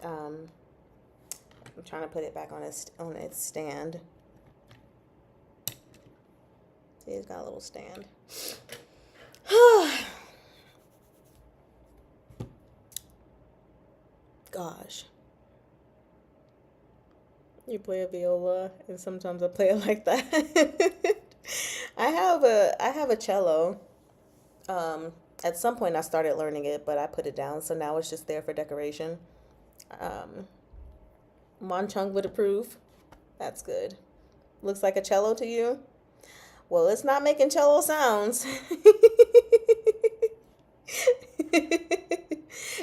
I'm trying to put it back on its stand. See, it's got a little stand. Gosh. You play a viola, and sometimes I play it like that. I have a cello. At some point I started learning it, but I put it down, so now it's just there for decoration. Mon Chung would approve. That's good. Looks like a cello to you? Well, it's not making cello sounds.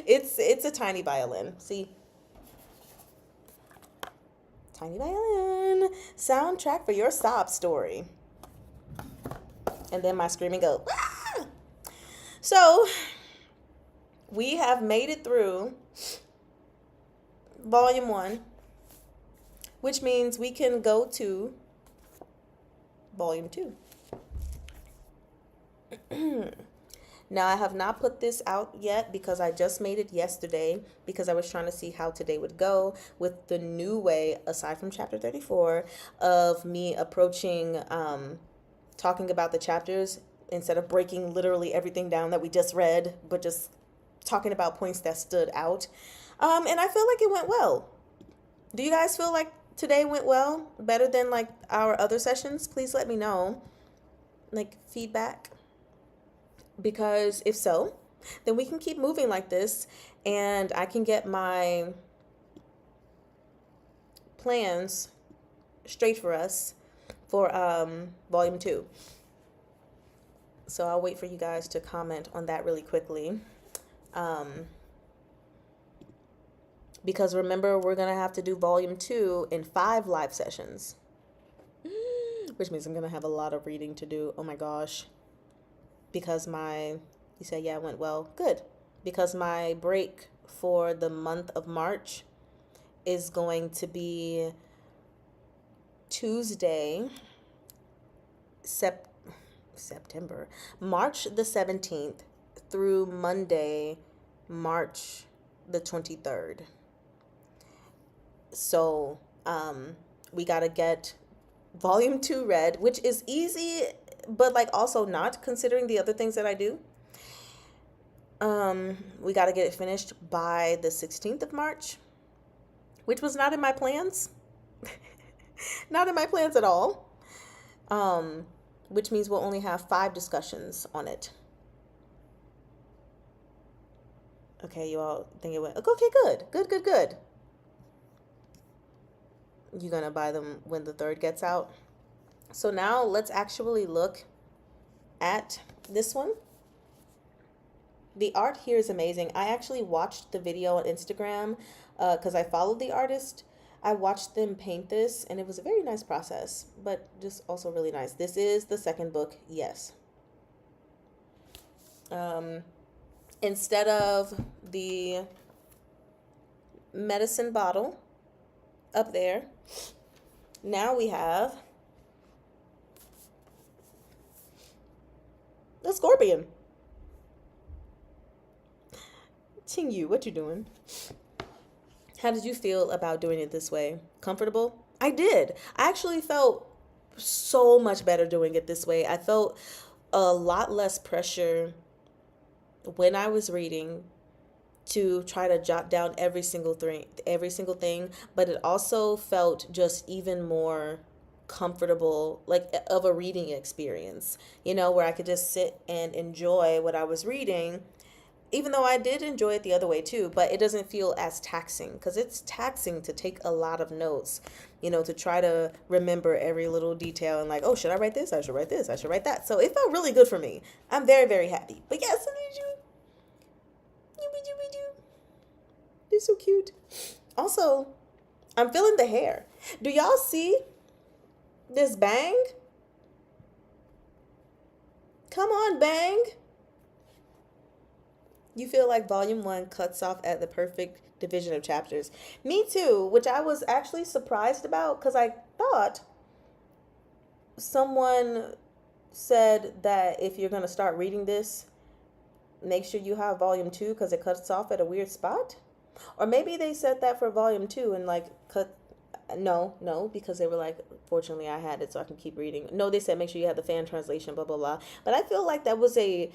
It's a tiny violin. See? Tiny violin. Soundtrack for your sob story. And then my screaming go. Ah! So, we have made it through volume 1, which means we can go to volume 2. Now, I have not put this out yet because I just made it yesterday because I was trying to see how today would go with the new way, aside from chapter 34, of me approaching talking about the chapters instead of breaking literally everything down that we just read, but just talking about points that stood out. And I feel like it went well. Do you guys feel like today went well? Better than like our other sessions? Please let me know. Like feedback. Because if so, then we can keep moving like this and I can get my plans straight for us for volume 2. So I'll wait for you guys to comment on that really quickly. Because remember, we're going to have to do volume 2 in 5 live sessions. Which means I'm going to have a lot of reading to do. Oh my gosh. Because you said, yeah, it went well. Good. Because my break for the month of March is going to be Tuesday, September, March the 17th through Monday, March the 23rd. So, we got to get volume 2 read, which is easy, but like also not considering the other things that I do. We got to get it finished by the 16th of March, which was not in my plans. Not in my plans at all. Which means we'll only have 5 discussions on it. Okay, you all think it went, okay, good. You gonna buy them when the 3rd gets out? So now let's actually look at this one. The art here is amazing. I actually watched the video on Instagram because I followed the artist. I watched them paint this and it was a very nice process, but just also really nice. This is the 2nd book, yes. Instead of the medicine bottle up there, now we have the scorpion. Ting Yu, what you doing? How did you feel about doing it this way? Comfortable? I did. I actually felt so much better doing it this way. I felt a lot less pressure when I was reading to try to jot down every single thing, but it also felt just even more comfortable, like of a reading experience, where I could just sit and enjoy what I was reading, even though I did enjoy it the other way too, but it doesn't feel as taxing because it's taxing to take a lot of notes, to try to remember every little detail and like, oh, should I write this? I should write this. I should write that. So it felt really good for me. I'm very, very happy. But yes, they're so cute. Also, I'm feeling the hair. Do y'all see this bang? Come on, bang. You feel like volume 1 cuts off at the perfect division of chapters. Me too, which I was actually surprised about because I thought someone said that if you're going to start reading this, make sure you have volume 2 because it cuts off at a weird spot. Or maybe they said that for volume 2 and like no, because they were like, fortunately I had it so I can keep reading. No, they said make sure you have the fan translation, blah, blah, blah. But I feel like that was a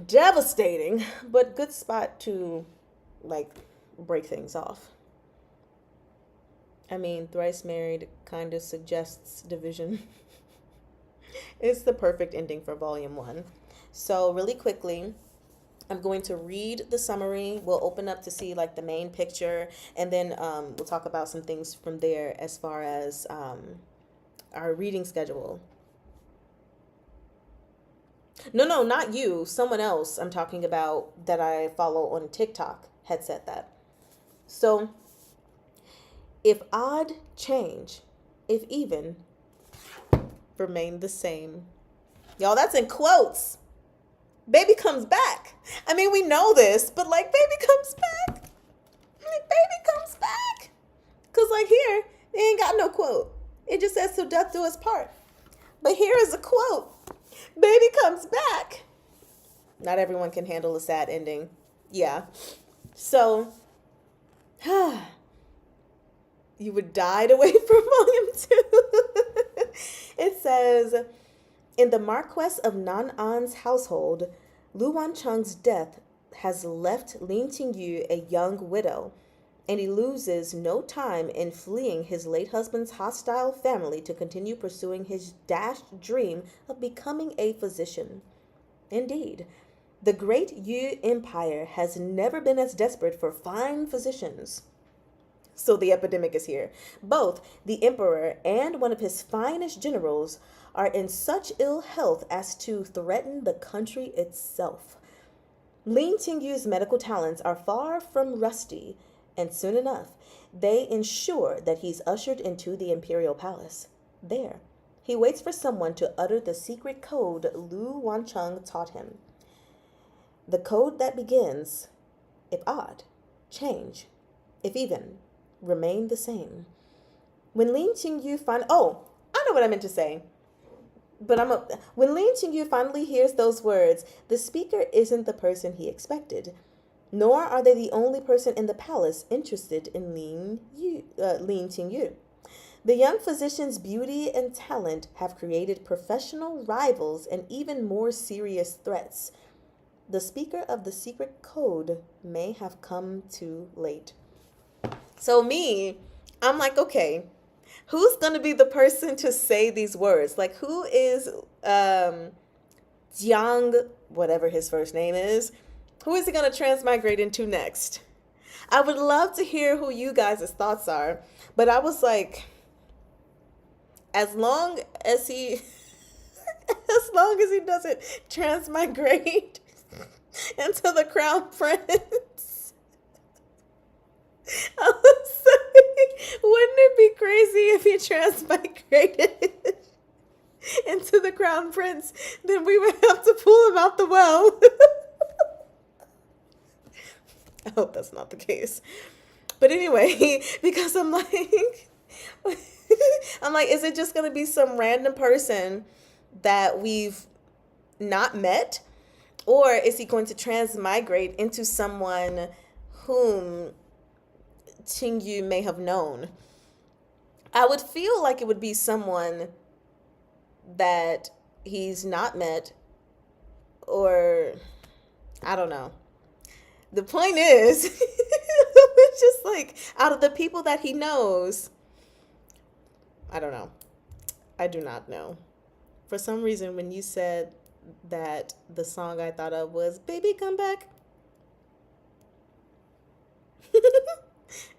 devastating but good spot to like break things off. I mean, Thrice Married kind of suggests division. It's the perfect ending for volume 1. So really quickly, I'm going to read the summary. We'll open up to see like the main picture, and then we'll talk about some things from there as far as our reading schedule. No, not you. Someone else I'm talking about that I follow on TikTok had said that. So If odd, change. If even, remain the same. Y'all, that's in quotes. Baby comes back. I mean, we know this, but like, baby comes back. Baby comes back. Because, like, here, they ain't got no quote. It just says, "till death do us part." But here is a quote. Baby comes back. Not everyone can handle a sad ending. Yeah. So, you would die to wait for volume 2. It says, in the Marquess of Nan'an's household, Lu Wancheng's death has left Lin Tingyu a young widow, and he loses no time in fleeing his late husband's hostile family to continue pursuing his dashed dream of becoming a physician. Indeed, the great Yu Empire has never been as desperate for fine physicians. So the epidemic is here. Both the emperor and one of his finest generals are in such ill health as to threaten the country itself. Lin Tingyu's medical talents are far from rusty, and soon enough, they ensure that he's ushered into the imperial palace. There, he waits for someone to utter the secret code Lu Wancheng taught him. The code that begins, if odd, change. If even, remain the same. When Lin Tingyu I know what I meant to say. When Lin Tingyu finally hears those words, the speaker isn't the person he expected. Nor are they the only person in the palace interested in Lin Tingyu. The young physician's beauty and talent have created professional rivals and even more serious threats. The speaker of the secret code may have come too late. So I'm like, okay, who's going to be the person to say these words? Like, who is Jiang, whatever his first name is? Who is he going to transmigrate into next? I would love to hear who you guys' thoughts are. But I was like, as long as he doesn't transmigrate into the crown prince, I was like, wouldn't it be crazy if he transmigrated into the crown prince? Then we would have to pull him out the well. I hope that's not the case. But anyway, because I'm like, is it just going to be some random person that we've not met? Or is he going to transmigrate into someone whom Qingyu may have known? I would feel like it would be someone that he's not met, or I don't know. The point is, it's just like, out of the people that he knows, I don't know. I do not know. For some reason, when you said that, the song I thought of was "Baby Come Back."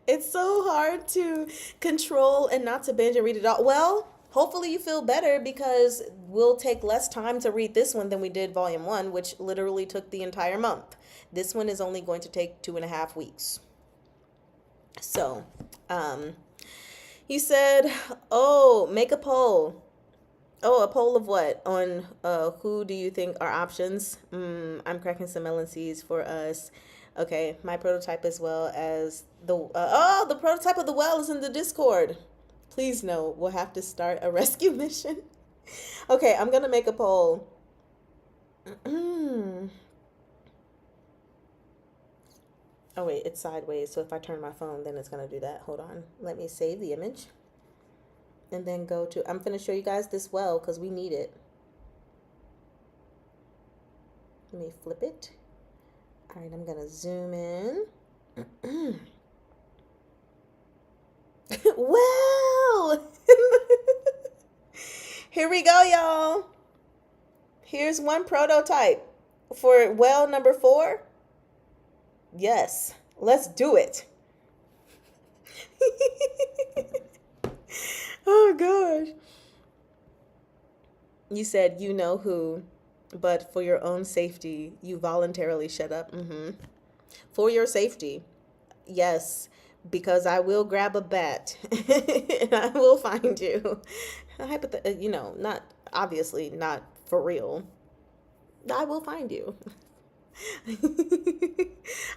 It's so hard to control and not to binge and read it all. Well, hopefully you feel better, because we'll take less time to read this one than we did volume 1, which literally took the entire month. This one is only going to take 2.5 weeks. So, you said, make a poll. A poll of what? On who do you think are options? I'm cracking some melon seeds for us. Okay, my prototype, as well as the prototype of the well is in the Discord. Please know, we'll have to start a rescue mission. Okay, I'm gonna make a poll. Oh wait, it's sideways, so if I turn my phone, then it's gonna do that. Hold on, let me save the image. And then go to, I'm gonna show you guys this well, because we need it. Let me flip it. All right, I'm gonna zoom in. Well, here we go, y'all. Here's one prototype for well number 4. Yes, let's do it. Oh gosh. You said you know who, but for your own safety, you voluntarily shut up. For your safety. Yes, because I will grab a bat and I will find you. Not obviously not for real. I will find you.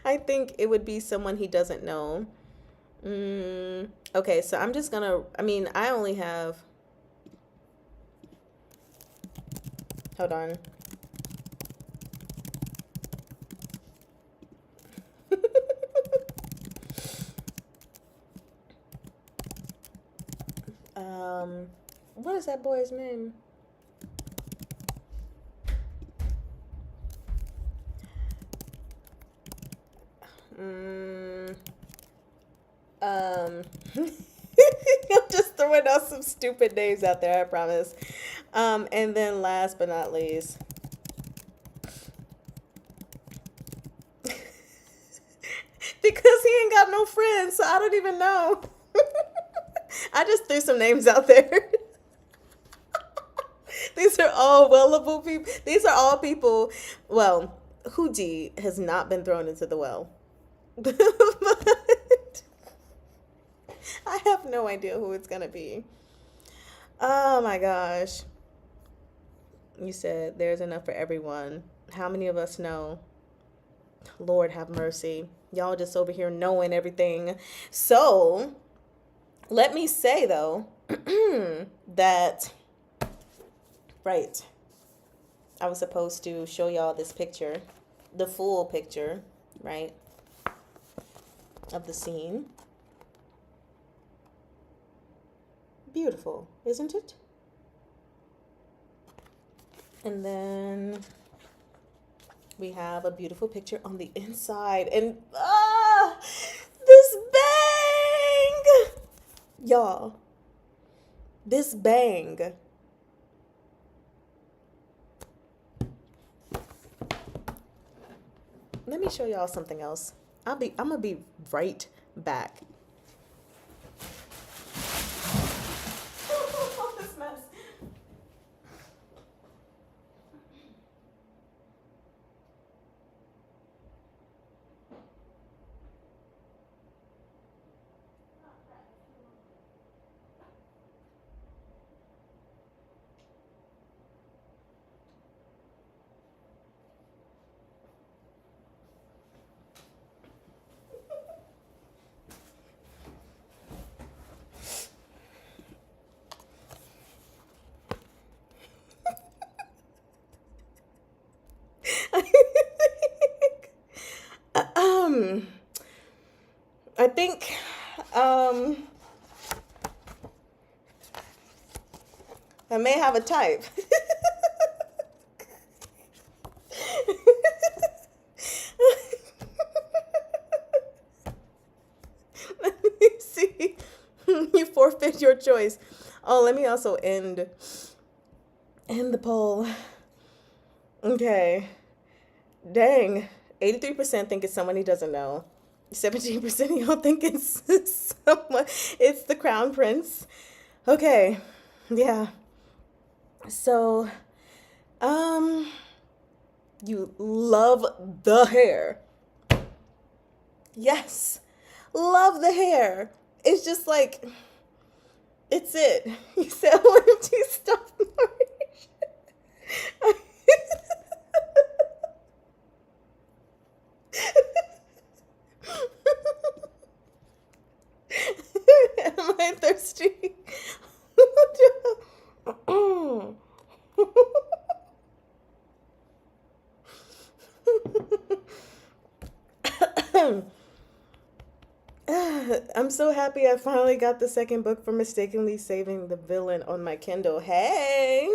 I think it would be someone he doesn't know. Okay, so I'm just gonna, I only have, hold on. What is that boy's name? I'm just throwing out some stupid names out there, I promise. And then last but not least, because he ain't got no friends, so I don't even know. I just threw some names out there. These are all wellable people. These are all people. Well, Hooji has not been thrown into the well. But I have no idea who it's going to be. Oh my gosh. You said there's enough for everyone. How many of us know? Lord have mercy. Y'all just over here knowing everything. So, let me say though, that, right, I was supposed to show y'all this picture, the full picture, right, of the scene. Beautiful, isn't it? And then we have a beautiful picture on the inside. And this bang! Y'all, this bang. Let me show y'all something else. I'm gonna be right back. This mess. I think I may have a type. Let me see. You forfeit your choice. Oh, let me also end the poll. Okay. Dang. 83% think it's someone he doesn't know. 17% of y'all think it's someone. It's the crown prince. Okay. Yeah. So, you love the hair. Yes. Love the hair. It's just like, it's it. You said, OMG, stop. Am I thirsty? I'm so happy I finally got the second book for mistakenly saving the villain on my Kindle. Hey,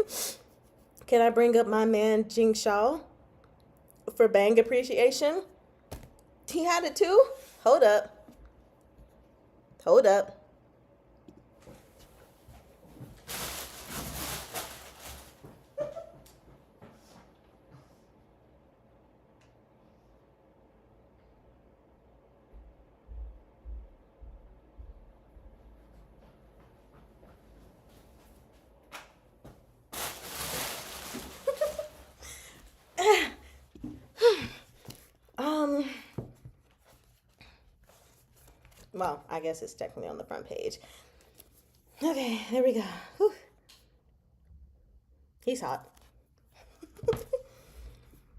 can I bring up my man Jing Shao for bang appreciation? He had it too? Hold up. Hold up. Well, I guess it's technically on the front page. Okay, there we go. Whew. He's hot.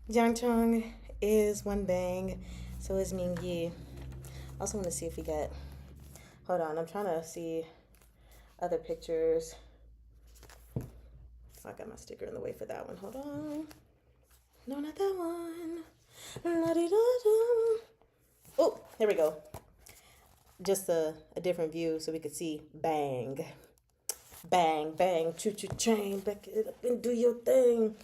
Jiang Chong is one bang. So is Ming Yi. I also want to see if we get. Hold on, I'm trying to see other pictures. I got my sticker in the way for that one. Hold on. No, not that one. Oh, here we go. Just a different view so we could see bang. Bang, bang, choo-choo chain. Back it up and do your thing.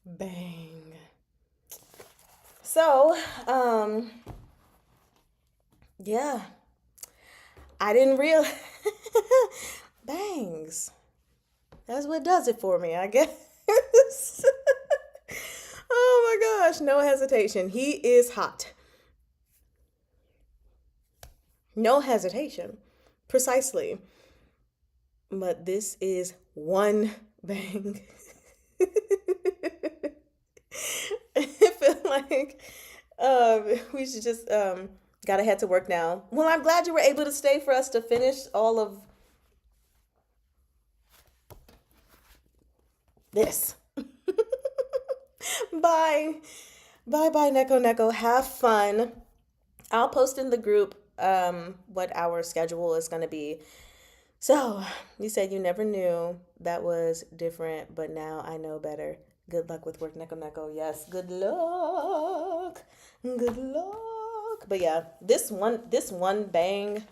Bang. So, yeah. I didn't realize. Bangs. That's what does it for me, I guess. Oh my gosh, no hesitation. He is hot. No hesitation. Precisely. But this is one bang. I feel like we should just gotta head to work now. Well, I'm glad you were able to stay for us to finish all of this. Bye. Bye bye, Neko Neko. Have fun. I'll post in the group what our schedule is going to be. So, you said you never knew. That was different, but now I know better. Good luck with work, Neko Neko. Yes, good luck. Good luck. But yeah, this one bang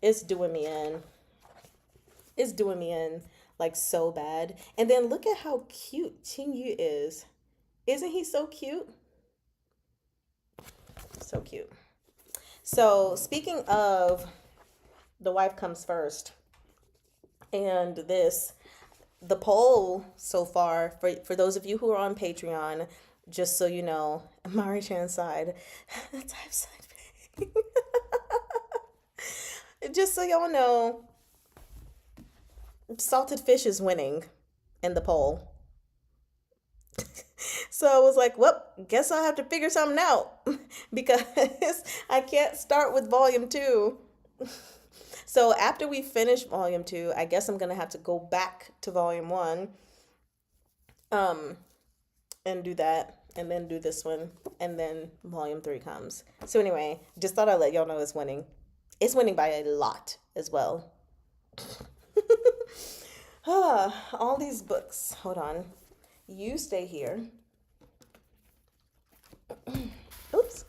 is doing me in. It's doing me in like so bad. And then look at how cute Qingyu is. Isn't he so cute? So cute. So speaking of the wife comes first and this, the poll so far for those of you who are on Patreon, just so you know, Mari Chan's side, just so y'all know, salted fish is winning in the poll. So I was like, well, guess I'll have to figure something out because I can't start with volume 2. So after we finish volume 2, I guess I'm going to have to go back to volume 1 and do that and then do this one and then volume 3 comes. So anyway, just thought I'd let y'all know it's winning. It's winning by a lot as well. All these books. Hold on. You stay here. Oops.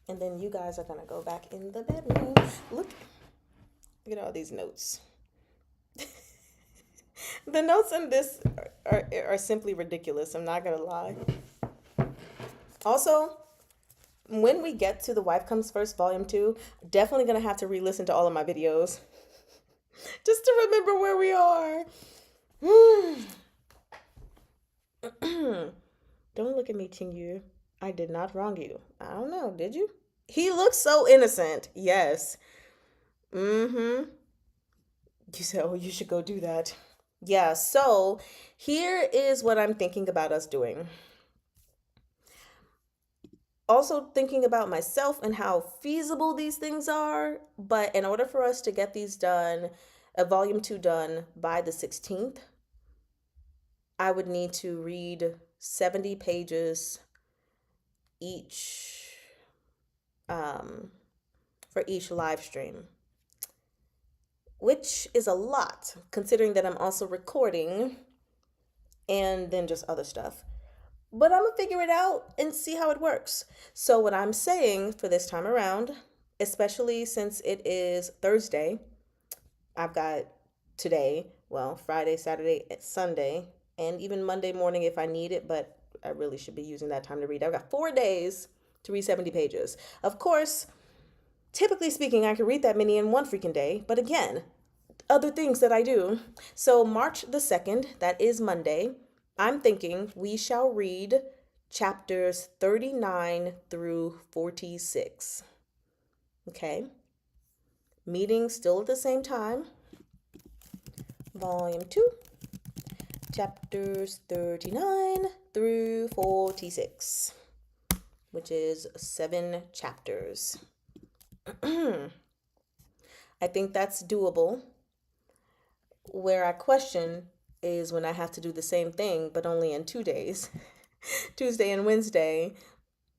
And then you guys are gonna go back in the bedroom. Look at all these notes. The notes in this are simply ridiculous. I'm not gonna lie. Also, when we get to The Wife Comes First, Volume 2, definitely gonna have to re-listen to all of my videos. Just to remember where we are. Don't look at me, Qingyu. I did not wrong you. I don't know, did you? He looks so innocent. Yes. You said, oh, you should go do that. Yeah, so here is what I'm thinking about us doing. Also thinking about myself and how feasible these things are. But in order for us to get these done, volume 2 done by the 16th, I would need to read 70 pages each for each live stream, which is a lot considering that I'm also recording and then just other stuff. But I'm gonna figure it out and see how it works. So what I'm saying for this time around, especially since it is Thursday, I've got today, well, Friday, Saturday, Sunday, and even Monday morning if I need it, but I really should be using that time to read. I've got 4 days to read 70 pages. Of course, typically speaking, I can read that many in one freaking day, but again, other things that I do. So March the 2nd, that is Monday, I'm thinking we shall read chapters 39 through 46. Okay. Meeting still at the same time. Volume 2. chapters 39 through 46, which is 7 chapters. I think that's doable. Where I question is when I have to do the same thing, but only in 2 days. Tuesday and Wednesday,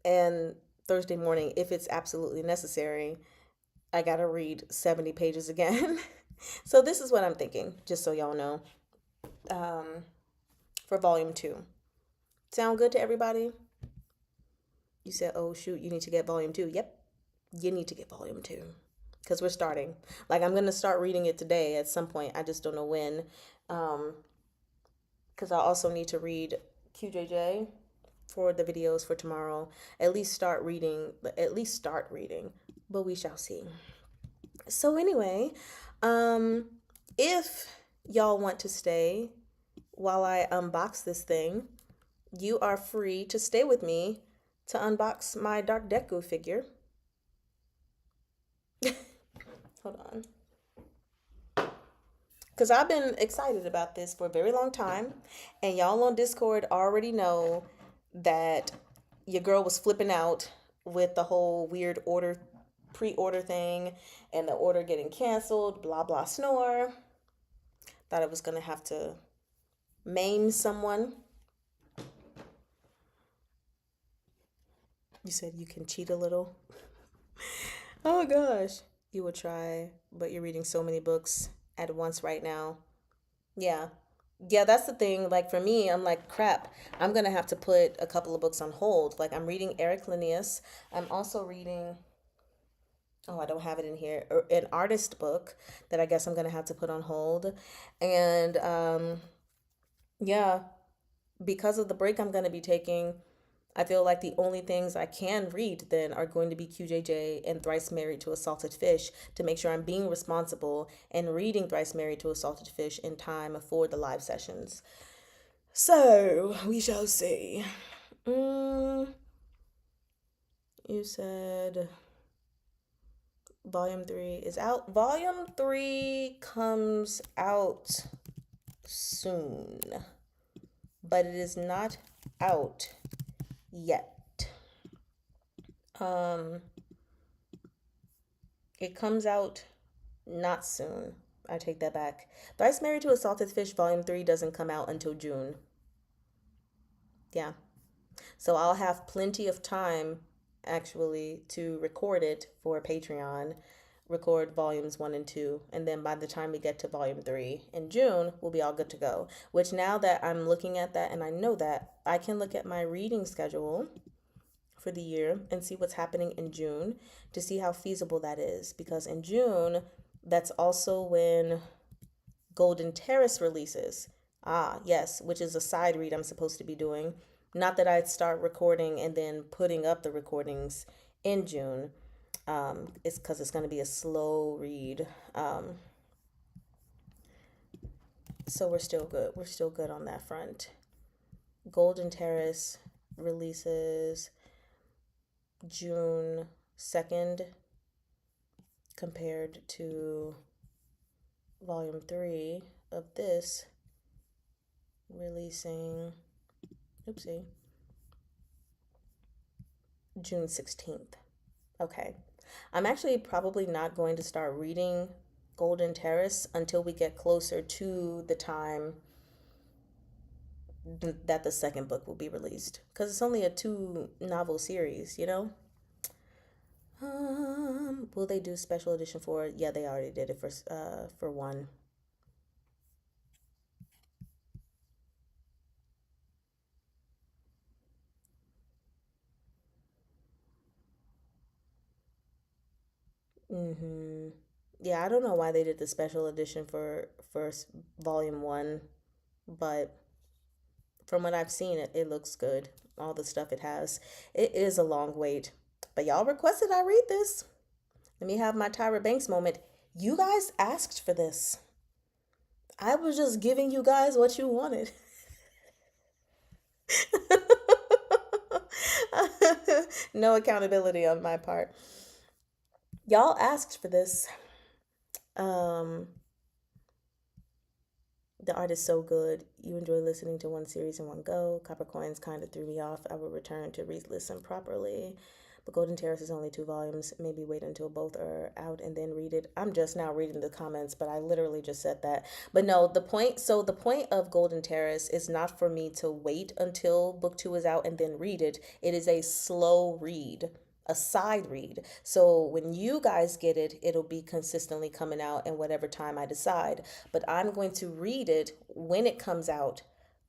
and Thursday morning, if it's absolutely necessary, I gotta read 70 pages again. So this is what I'm thinking, just so y'all know, um, for volume 2. Sound good to everybody? You said, oh shoot, you need to get volume 2. Yep, you need to get volume 2. Because we're starting. Like, I'm going to start reading it today at some point. I just don't know when. Because I also need to read QJJ for the videos for tomorrow. At least start reading. But we shall see. So anyway, if y'all want to stay while I unbox this thing, you are free to stay with me to unbox my Dark Deku figure. Hold on. Because I've been excited about this for a very long time. And y'all on Discord already know that your girl was flipping out with the whole weird pre-order thing and the order getting canceled, blah, blah, snore. Thought I was going to have to maim someone. You said you can cheat a little. Oh gosh. You would try, but you're reading so many books at once right now. Yeah. Yeah, that's the thing. Like for me, I'm like, crap, I'm gonna have to put a couple of books on hold. Like I'm reading Eric Linnaeus. I'm also reading, oh, I don't have it in here, an artist book that I guess I'm gonna have to put on hold. And yeah, because of the break I'm gonna be taking, I feel like the only things I can read then are going to be QJJ and Thrice Married to a Salted Fish to make sure I'm being responsible and reading Thrice Married to a Salted Fish in time for the live sessions. So we shall see. You said volume 3 is out. Volume 3 comes out soon, but it is not out yet. It comes out not soon. I take that back. Thrice Married to a Salted Fish Volume 3 doesn't come out until June. Yeah. So I'll have plenty of time actually to record it for Patreon, record volumes 1 and 2, and then by the time we get to volume 3 in June, we'll be all good to go. Which now that I'm looking at that and I know that, I can look at my reading schedule for the year and see what's happening in June to see how feasible that is. Because in June, that's also when Golden Terrace releases. Ah, yes, which is a side read I'm supposed to be doing. Not that I'd start recording and then putting up the recordings in June. It's because it's going to be a slow read. So we're still good. We're still good on that front. Golden Terrace releases June 2nd compared to volume 3 of this releasing, oopsie, June 16th. Okay. I'm actually probably not going to start reading Golden Terrace until we get closer to the time that the second book will be released. Because it's only a 2-novel series, you know? Will they do special edition for it? Yeah, they already did it for 1. Yeah, I don't know why they did the special edition for first volume 1, but from what I've seen, it looks good. All the stuff it has. It is a long wait, but y'all requested I read this. Let me have my Tyra Banks moment. You guys asked for this. I was just giving you guys what you wanted. No accountability on my part. Y'all asked for this. The art is so good. You enjoy listening to one series in one go. Copper Coins kind of threw me off. I will return to re listen properly. But Golden Terrace is only 2 volumes. Maybe wait until both are out and then read it. I'm just now reading the comments, but I literally just said that. But no, the point of Golden Terrace is not for me to wait until book two is out and then read it. It is a slow read, a side read. So when you guys get it, it'll be consistently coming out in whatever time I decide. But I'm going to read it when it comes out,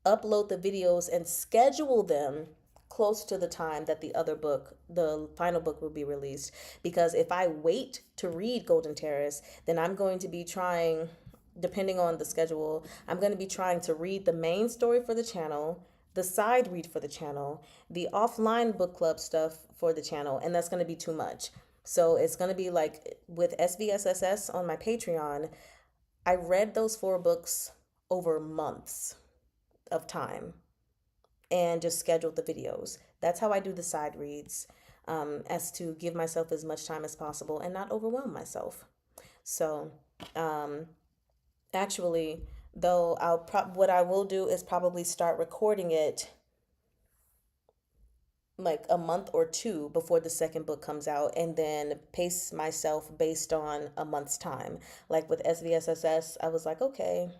upload the videos, and schedule them close to the time that the other book, the final book, will be released. Because if I wait to read Golden Terrace, then I'm going to be trying, depending on the schedule, I'm going to be trying to read the main story for the channel, the side read for the channel, the offline book club stuff for the channel, and that's going to be too much. So it's going to be like with SVSSS on my Patreon, I read those 4 books over months of time and just scheduled the videos. That's how I do the side reads, as to give myself as much time as possible and not overwhelm myself. So, um, actually, though, what I will do is probably start recording it like a month or two before the second book comes out and then pace myself based on a month's time. Like with SVSSS, I was like, okay,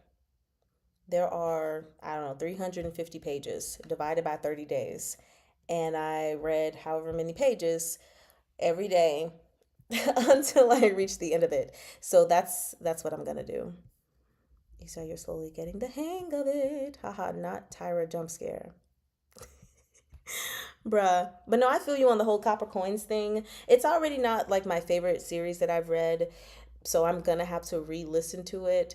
there are, I don't know, 350 pages divided by 30 days. And I read however many pages every day until I reach the end of it. So that's what I'm gonna do. You say you're slowly getting the hang of it. Haha, not Tyra jump scare. Bruh. But no, I feel you on the whole Copper Coins thing. It's already not like my favorite series that I've read, so I'm gonna have to re-listen to it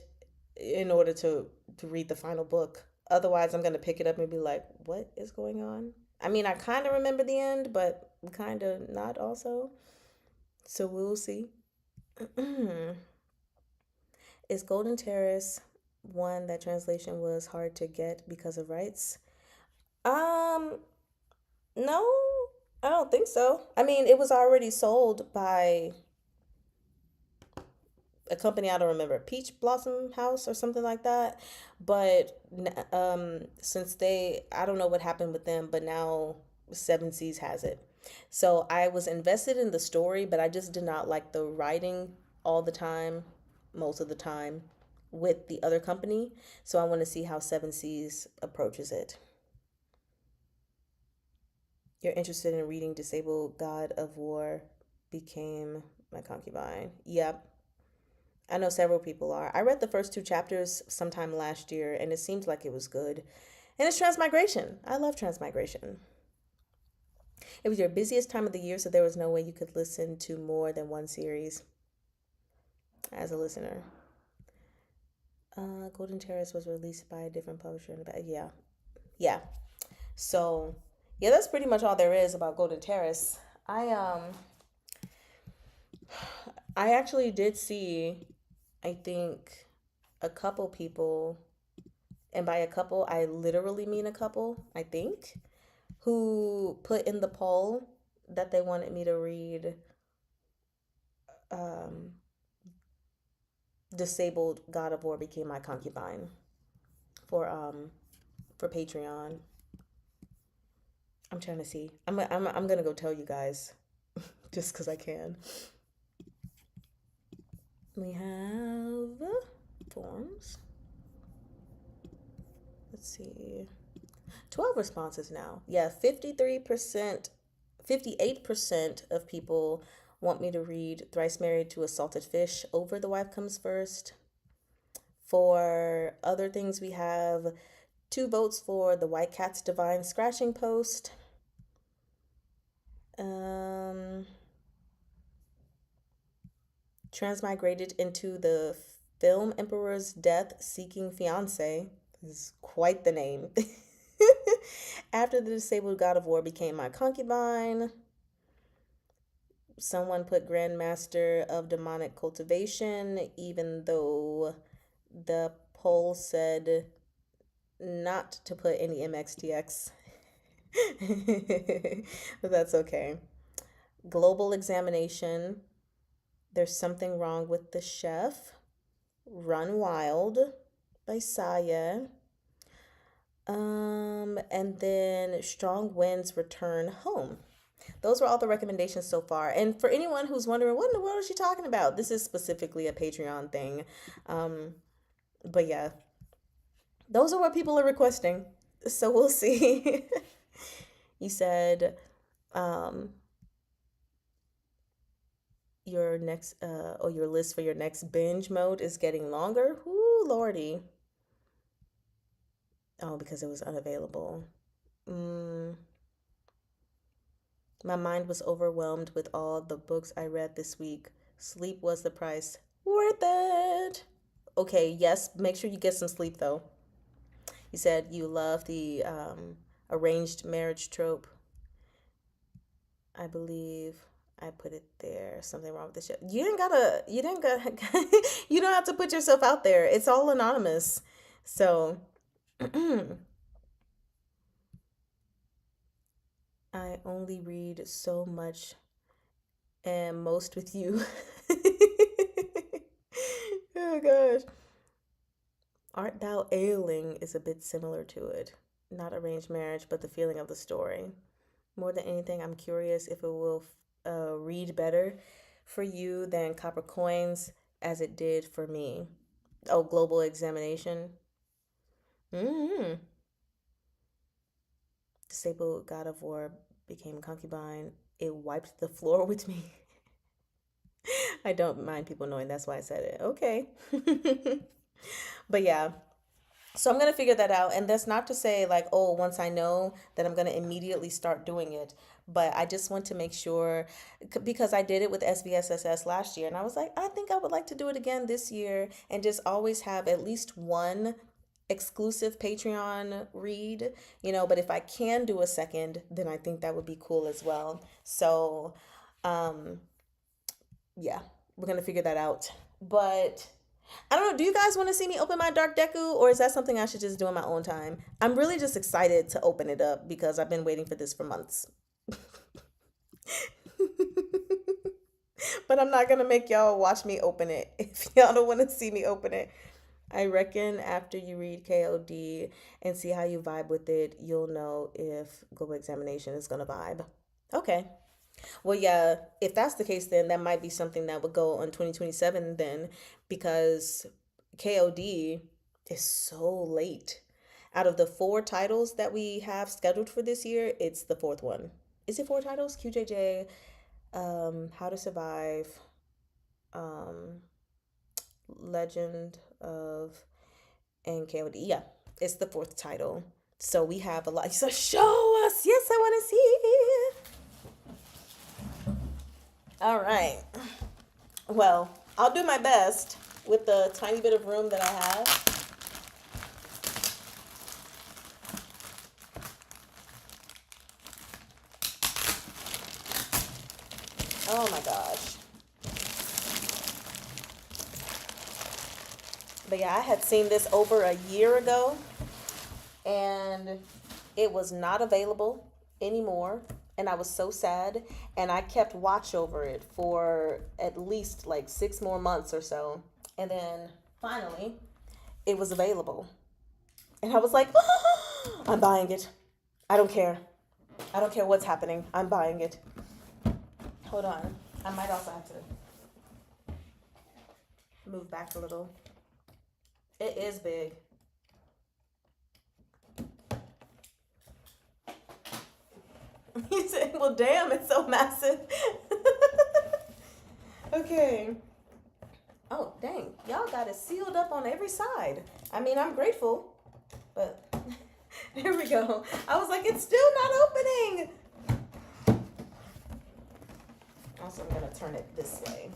in order to read the final book. Otherwise, I'm gonna pick it up and be like, "What is going on?" I mean, I kind of remember the end, but kind of not also. So we'll see. Is Golden Terrace one that translation was hard to get because of rights? Um, no, I don't think so. I mean, it was already sold by a company, I don't remember, Peach Blossom House or something like that. But since I don't know what happened with them, but now Seven Seas has it. So I was invested in the story, but I just did not like the writing all the time, most of the time, with the other company. So I want to see how Seven Seas approaches it. You're interested in reading Disabled God of War became my concubine. Yep. I know several people are. I read the first 2 chapters sometime last year and it seemed like it was good. And it's transmigration. I love transmigration. It was your busiest time of the year, so there was no way you could listen to more than one series as a listener. Golden Terrace was released by a different publisher. Yeah. Yeah. So, yeah, that's pretty much all there is about Golden Terrace. I actually did see, I think, a couple people, and by a couple, I literally mean a couple, I think, who put in the poll that they wanted me to read um, Disabled God of War Became My Concubine for Patreon. I'm trying to see. I'm gonna go tell you guys just because I can. We have forms. Let's see. 12 responses now. Yeah, 53%, 58% of people want me to read Thrice Married to a Salted Fish over The Wife Comes First. For other things, we have 2 votes for The White Cat's Divine Scratching Post. Transmigrated into the film Emperor's Death Seeking Fiance. This is quite the name. After the Disabled God of War Became My Concubine. Someone put Grandmaster of Demonic Cultivation, even though the poll said not to put any MXTX. But that's okay. Global Examination. There's something wrong with the chef. Run Wild by Saya. And then Strong Winds Return Home. Those were all the recommendations so far. And for anyone who's wondering, what in the world is she talking about? This is specifically a Patreon thing. But yeah, those are what people are requesting. So we'll see. You said your next or your list for your next binge mode is getting longer. Ooh, lordy. Oh, because it was unavailable. Mm, my mind was overwhelmed with all the books I read this week. Sleep was the price. Worth it. Okay, yes, make sure you get some sleep though. You said you love the arranged marriage trope. I believe I put it there. Something wrong with the show. You don't have to put yourself out there. It's all anonymous. So I only read so much and most with you. Oh gosh. Art Thou Ailing is a bit similar to it. Not arranged marriage, but the feeling of the story. More than anything, I'm curious if it will read better for you than Copper Coins as it did for me. Oh, Global Examination. Mm-hmm. Disabled God of War became concubine. It wiped the floor with me. I don't mind people knowing that's why I said it. Okay. But yeah, so I'm going to figure that out. And that's not to say, like, oh, once I know that I'm going to immediately start doing it. But I just want to make sure because I did it with SVSSS last year. And I was like, I think I would like to do it again this year and just always have at least one exclusive Patreon read, but if I can do a second, then I think that would be cool as well. So, yeah, we're going to figure that out. But I don't know. Do you guys want to see me open my Dark Deku, or is that something I should just do in my own time? I'm really just excited to open it up because I've been waiting for this for months. But I'm not going to make y'all watch me open it if y'all don't want to see me open it. I reckon after you read KOD and see how you vibe with it, you'll know if Global Examination is going to vibe. Okay. Well, yeah, if that's the case, then that might be something that would go on 2027 then, because KOD is so late. Out of the 4 titles that we have scheduled for this year, it's the 4th one. Is it 4 titles? QJJ, How to Survive, Legend of, and KOD. Yeah, it's the 4th title. So we have a lot. So show us. Yes, I want to see. All right. Well, I'll do my best with the tiny bit of room that I have. Oh my gosh. But yeah, I had seen this over a year ago and it was not available anymore. And I was so sad. And I kept watch over it for at least like 6 more months or so. And then finally, it was available. And I was like, oh, I'm buying it. I don't care. I don't care what's happening. I'm buying it. Hold on. I might also have to move back a little. It is big. He said, well, damn, it's so massive. Okay. Oh, dang. Y'all got it sealed up on every side. I mean, I'm grateful, but there we go. I was like, it's still not opening. Also, I'm going to turn it this way.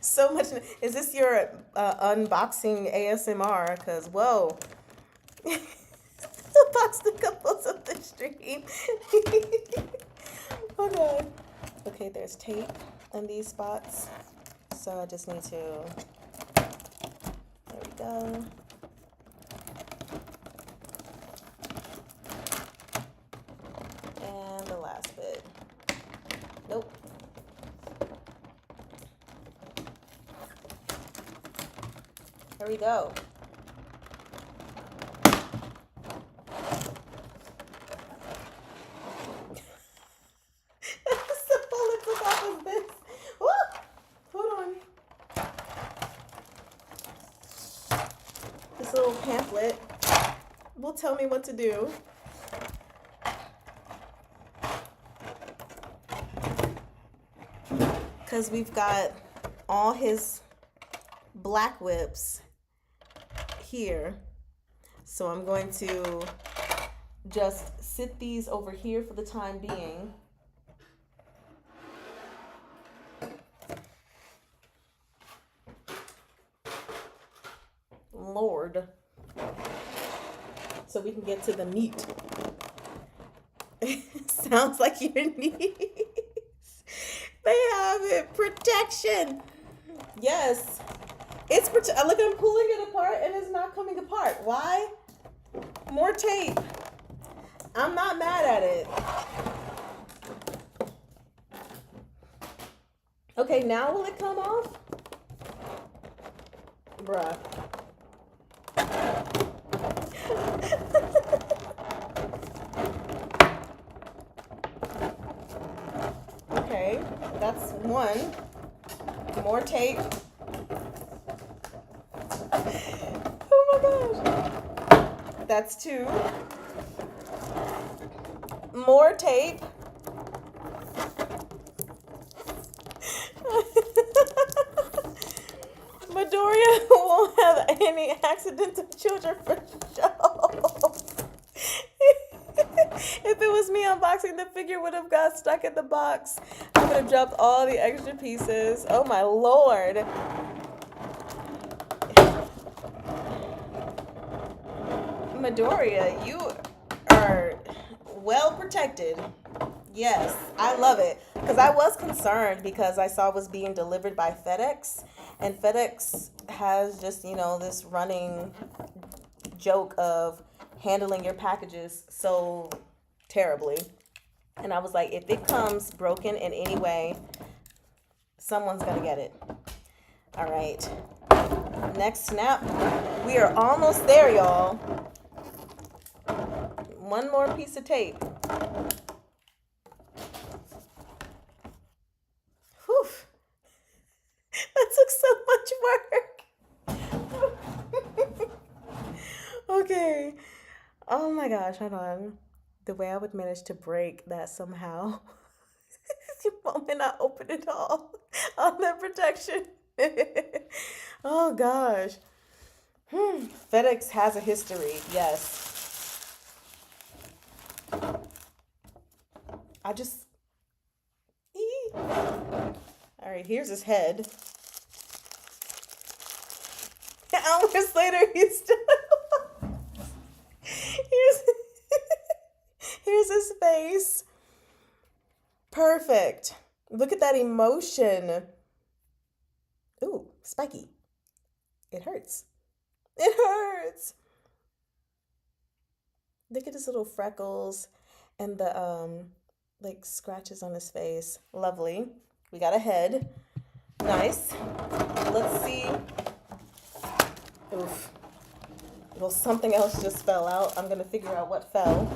So much. Is this your unboxing ASMR? Because, whoa. Unboxed a couple of this extreme. Oh god. Okay, there's tape in these spots. So I just need to, there we go. And the last bit. Nope. There we go. This little pamphlet will tell me what to do. Because we've got all his black whips here. So I'm going to just sit these over here for the time being. Lord. So we can get to the meat. Sounds like your knees. They have it. Protection. Yes. It's look, I'm pulling it apart and it's not coming apart. Why? More tape. I'm not mad at it. Okay, now will it come off? Bruh. Okay, that's one. More tape. Oh my gosh. That's two. More tape. Midoriya won't have any accidental children for sure. If it was me unboxing, the figure would have got stuck in the box. I would have dropped all the extra pieces. Oh my lord. Midoriya, you are well protected. Yes, I love it. Because I was concerned because I saw it was being delivered by FedEx. And FedEx has just, this running joke of handling your packages so terribly. And I was like, if it comes broken in any way, someone's going to get it. All right. Next snap. We are almost there, y'all. One more piece of tape. Whew. That took so much work. Okay. Oh my gosh, hold on. The way I would manage to break that somehow. The moment I open it all on the protection. Oh gosh. FedEx has a history, yes. All right, here's his head. Hours later, he's still. Here's his face. Perfect. Look at that emotion. Ooh, spiky. It hurts. It hurts. Look at his little freckles and the scratches on his face. Lovely. We got a head. Nice. Let's see. Oof. Well, something else just fell out. I'm going to figure out what fell.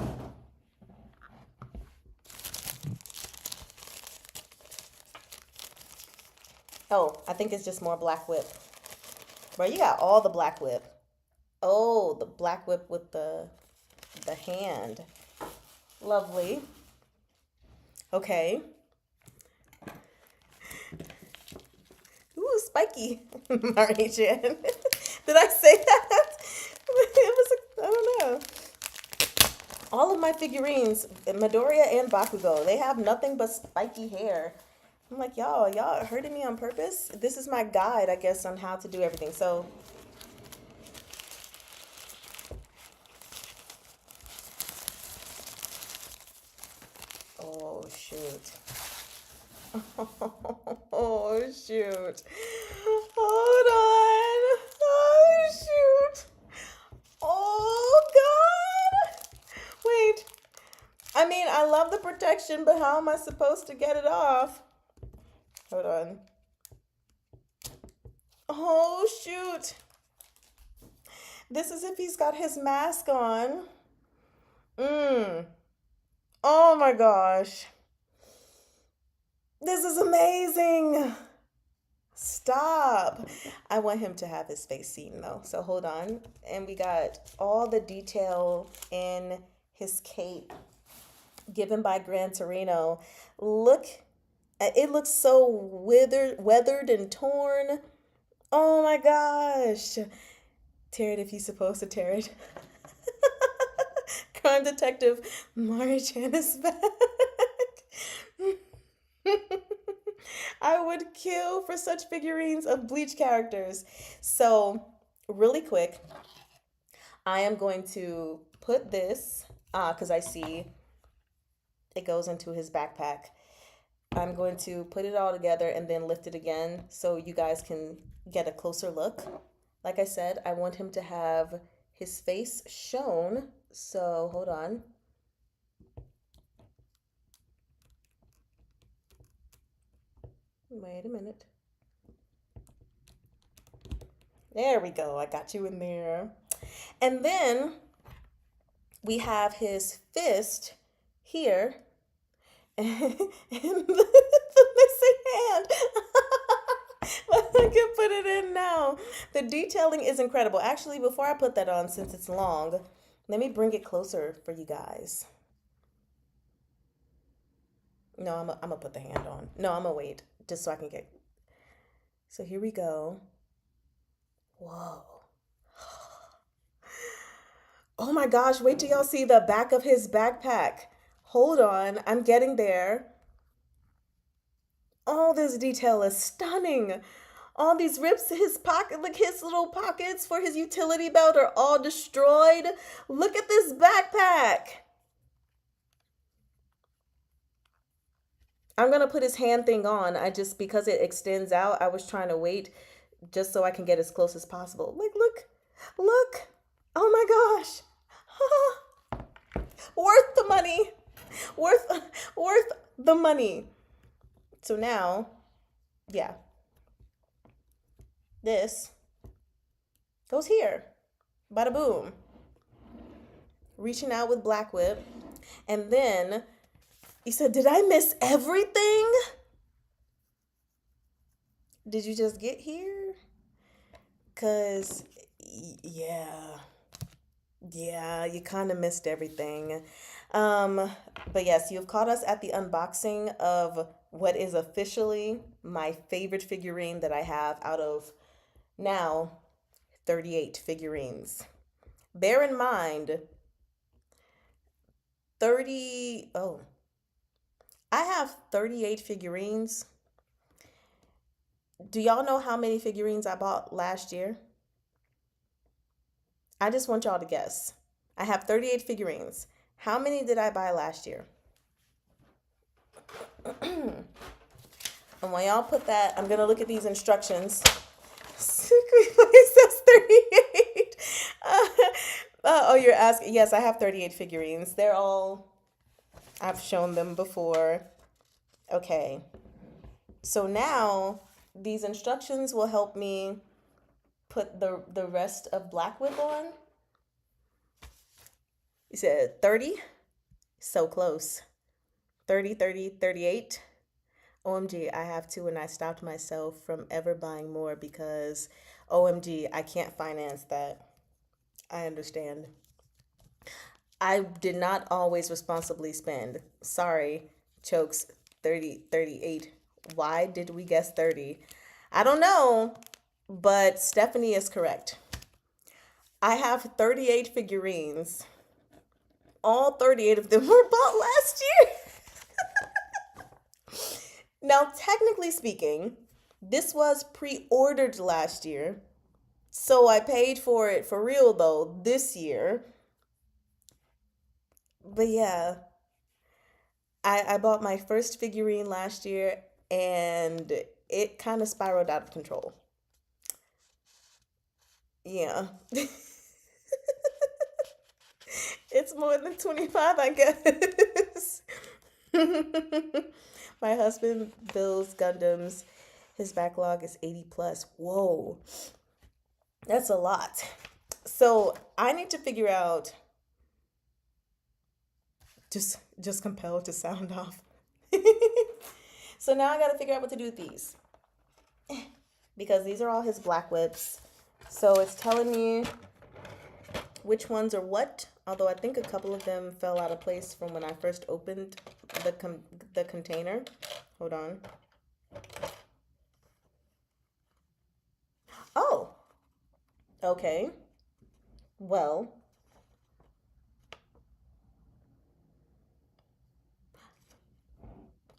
Oh, I think it's just more black whip. Bro, you got all the black whip. Oh, the black whip with the hand. Lovely. Okay. Ooh, spiky. Marie-chan. Did I say that? It was, I don't know. All of my figurines, Midoriya and Bakugo, they have nothing but spiky hair. I'm like, y'all hurting me on purpose? This is my guide, I guess, on how to do everything. So, Oh, shoot. Oh, shoot. Hold on. Oh, shoot. Oh, God. Wait. I mean, I love the protection, but how am I supposed to get it off? Hold on. Oh, shoot. This is if he's got his mask on. Oh my gosh. This is amazing. Stop. I want him to have his face seen though. So hold on. And we got all the detail in his cape given by Gran Torino. Look, it looks so weathered and torn. Oh my gosh. Tear it if he's supposed to tear it. Crime Detective Mari-chan is back. I would kill for such figurines of Bleach characters. So, really quick, I am going to put this, because I see it goes into his backpack. I'm going to put it all together and then lift it again so you guys can get a closer look. Like I said, I want him to have his face shown. So, hold on. Wait a minute. There we go. I got you in there. And then we have his fist here and the missing hand. But I can put it in now. The detailing is incredible. Actually, before I put that on, since it's long, let me bring it closer for you guys. No, I'm gonna put the hand on. No, I'm gonna wait just so I can get. So here we go. Whoa. Oh my gosh, wait till y'all see the back of his backpack. Hold on, I'm getting there. All this detail is stunning. All these rips, his pocket, like his little pockets for his utility belt are all destroyed. Look at this backpack. I'm gonna put his hand thing on. Because it extends out, I was trying to wait just so I can get as close as possible. Like, look. Oh my gosh. Worth the money. Worth the money. So now, yeah. This goes here. Bada boom. Reaching out with Black Whip. And then you said, did I miss everything? Did you just get here? Because, yeah, you kind of missed everything. But yes, you've caught us at the unboxing of what is officially my favorite figurine that I have out of now 38 figurines. Bear in mind, I have 38 figurines. Do y'all know how many figurines I bought last year? I just want y'all to guess. I have 38 figurines. How many did I buy last year? And when y'all put that, I'm going to look at these instructions. Secret place says 38. Oh, you're asking. Yes, I have 38 figurines. I've shown them before. Okay. So now these instructions will help me put the rest of Black Whip on. You said 30? So close. 30, 30, 38. OMG, I have to, and I stopped myself from ever buying more because OMG, I can't finance that. I understand. I did not always responsibly spend. Sorry, Chokes, 30, 38. Why did we guess 30? I don't know, but Stephanie is correct. I have 38 figurines. All 38 of them were bought last year. Now, technically speaking, this was pre-ordered last year. So I paid for it for real though this year. But yeah, I bought my first figurine last year and it kind of spiraled out of control. Yeah. It's more than 25, I guess. My husband builds Gundams. His backlog is 80 plus. Whoa. That's a lot. So I need to figure out just compelled to sound off. So now I gotta figure out what to do with these. Because these are all his black whips. So it's telling me which ones are what. Although I think a couple of them fell out of place from when I first opened the container. Hold on. Oh, okay. Well,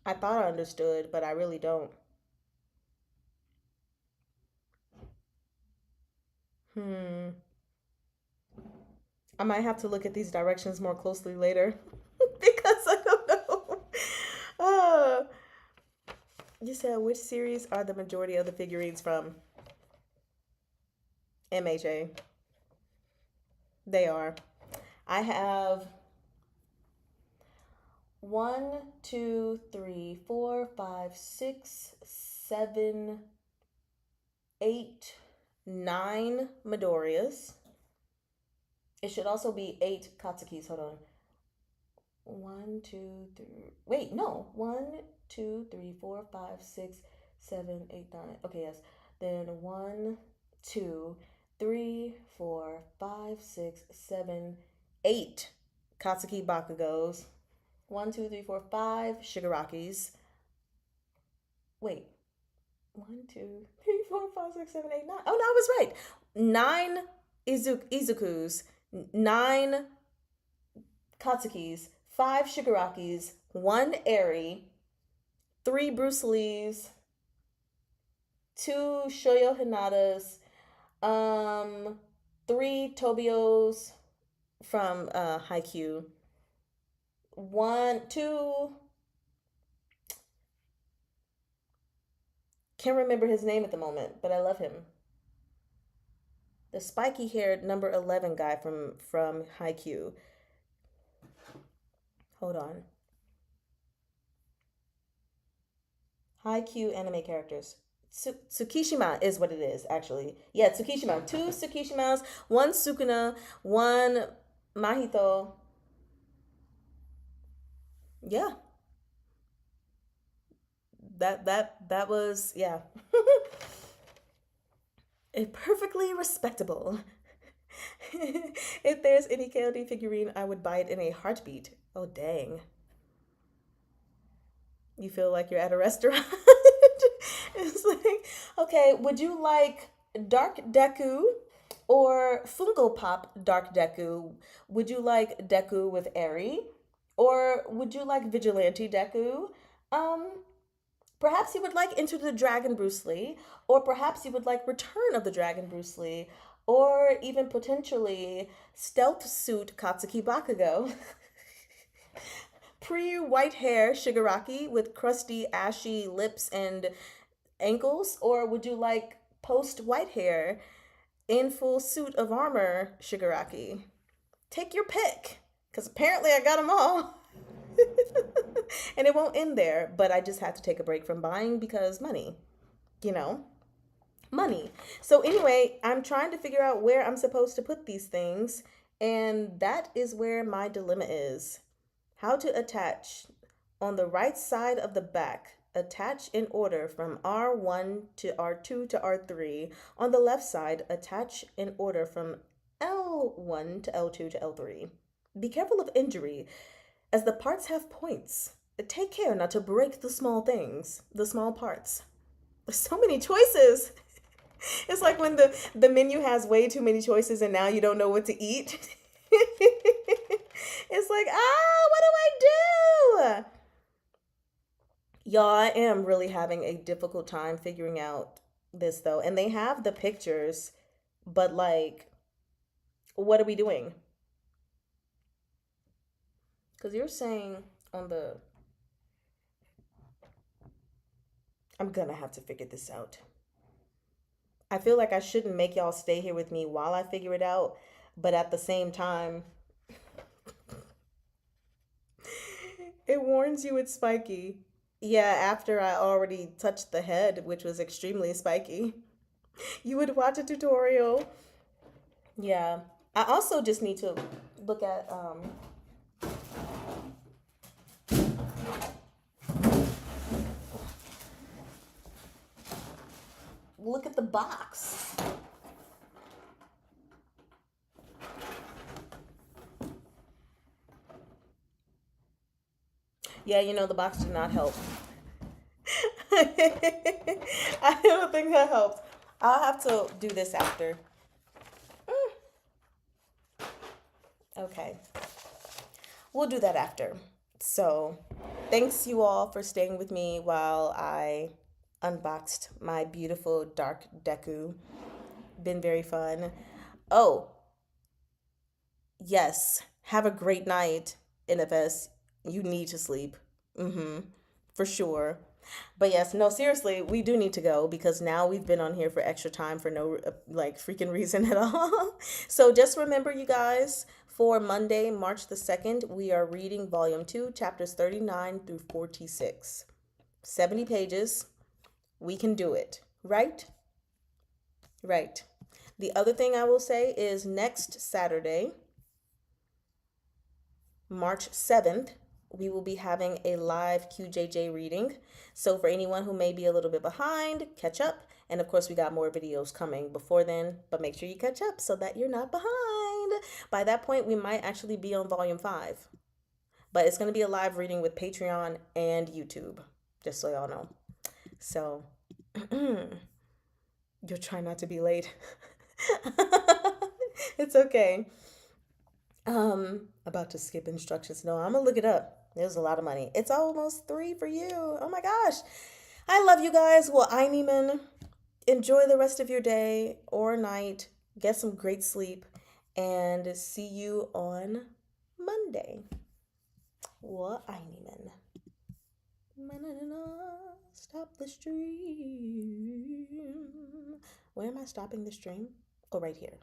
I thought I understood, but I really don't. Hmm. I might have to look at these directions more closely later because I don't know. Uh, you said which series are the majority of the figurines from? MHA. They are. I have one, two, three, four, five, six, seven, eight, nine Midorias. It should also be eight Katsukis. Hold on. One, two, three. Wait, no. One, two, three, four, five, six, seven, eight, nine. Okay, yes. Then one, two, three, four, five, six, seven, eight Katsuki Bakugos. One, two, three, four, five Shigarakis. Wait. One, two, three, four, five, six, seven, eight, nine. Oh, no, I was right. Nine Izukus. Nine Katsukis, five Shigarakis, one Eri, three Bruce Lees, two Shoyo Hinatas, um, three Tobios from Haikyuu, one, two, can't remember his name at the moment, but I love him. The spiky haired number 11 guy from Haikyuu. Hold on. Haikyuu anime characters. Tsukishima is what it is, actually. Yeah, Tsukishima. Two Tsukishimas, one Sukuna, one Mahito. Yeah, that was yeah. It perfectly respectable. If there's any KLD figurine, I would buy it in a heartbeat. Oh dang. You feel like you're at a restaurant. It's like, okay, would you like dark Deku or Funko Pop dark Deku? Would you like Deku with Eri? Or would you like Vigilante Deku? Um, Perhaps you would like Enter the Dragon Bruce Lee, or perhaps you would like Return of the Dragon Bruce Lee, or even potentially Stealth Suit Katsuki Bakugo. Pre white hair Shigaraki with crusty, ashy lips and ankles, or would you like post white hair in full suit of armor Shigaraki? Take your pick, because apparently I got them all. And it won't end there, but I just had to take a break from buying because money, you know, money. So, anyway, I'm trying to figure out where I'm supposed to put these things, and that is where my dilemma is. How to attach on the right side of the back, attach in order from R1 to R2 to R3. On the left side, attach in order from L1 to L2 to L3. Be careful of injury, as the parts have points. Take care not to break the small things, the small parts. There's so many choices. It's like when the menu has way too many choices and now you don't know what to eat. It's like, what do I do? Y'all, I am really having a difficult time figuring out this though. And they have the pictures, but like, what are we doing? Because you're saying on the I'm gonna have to figure this out. I feel like I shouldn't make y'all stay here with me while I figure it out, but at the same time, it warns you it's spiky. Yeah, after I already touched the head, which was extremely spiky. You would watch a tutorial. Yeah. I also just need to look at look at the box. Yeah, the box did not help. I don't think that helped. I'll have to do this after. Okay. We'll do that after. So, thanks you all for staying with me while I unboxed my beautiful dark Deku. Been very fun. Oh, yes. Have a great night, NFS. You need to sleep. Mm-hmm. For sure. But yes, no, seriously, we do need to go because now we've been on here for extra time for no like freaking reason at all. So just remember, you guys, for Monday, March the 2nd, we are reading volume 2, chapters 39 through 46. 70 pages. We can do it, right? Right. The other thing I will say is next Saturday, March 7th, we will be having a live QJJ reading. So for anyone who may be a little bit behind, catch up. And of course, we got more videos coming before then, but make sure you catch up so that you're not behind. By that point, we might actually be on volume 5. But it's going to be a live reading with Patreon and YouTube, just so y'all know. So you're trying not to be late. It's okay. About to skip instructions. No, I'm gonna look it up. There's a lot of money. It's almost 3 for you. Oh my gosh. I love you guys. Well, Eineman, enjoy the rest of your day or night. Get some great sleep and see you on Monday. Well, Eineman. Stop the stream. Where am I stopping the stream? Oh, right here.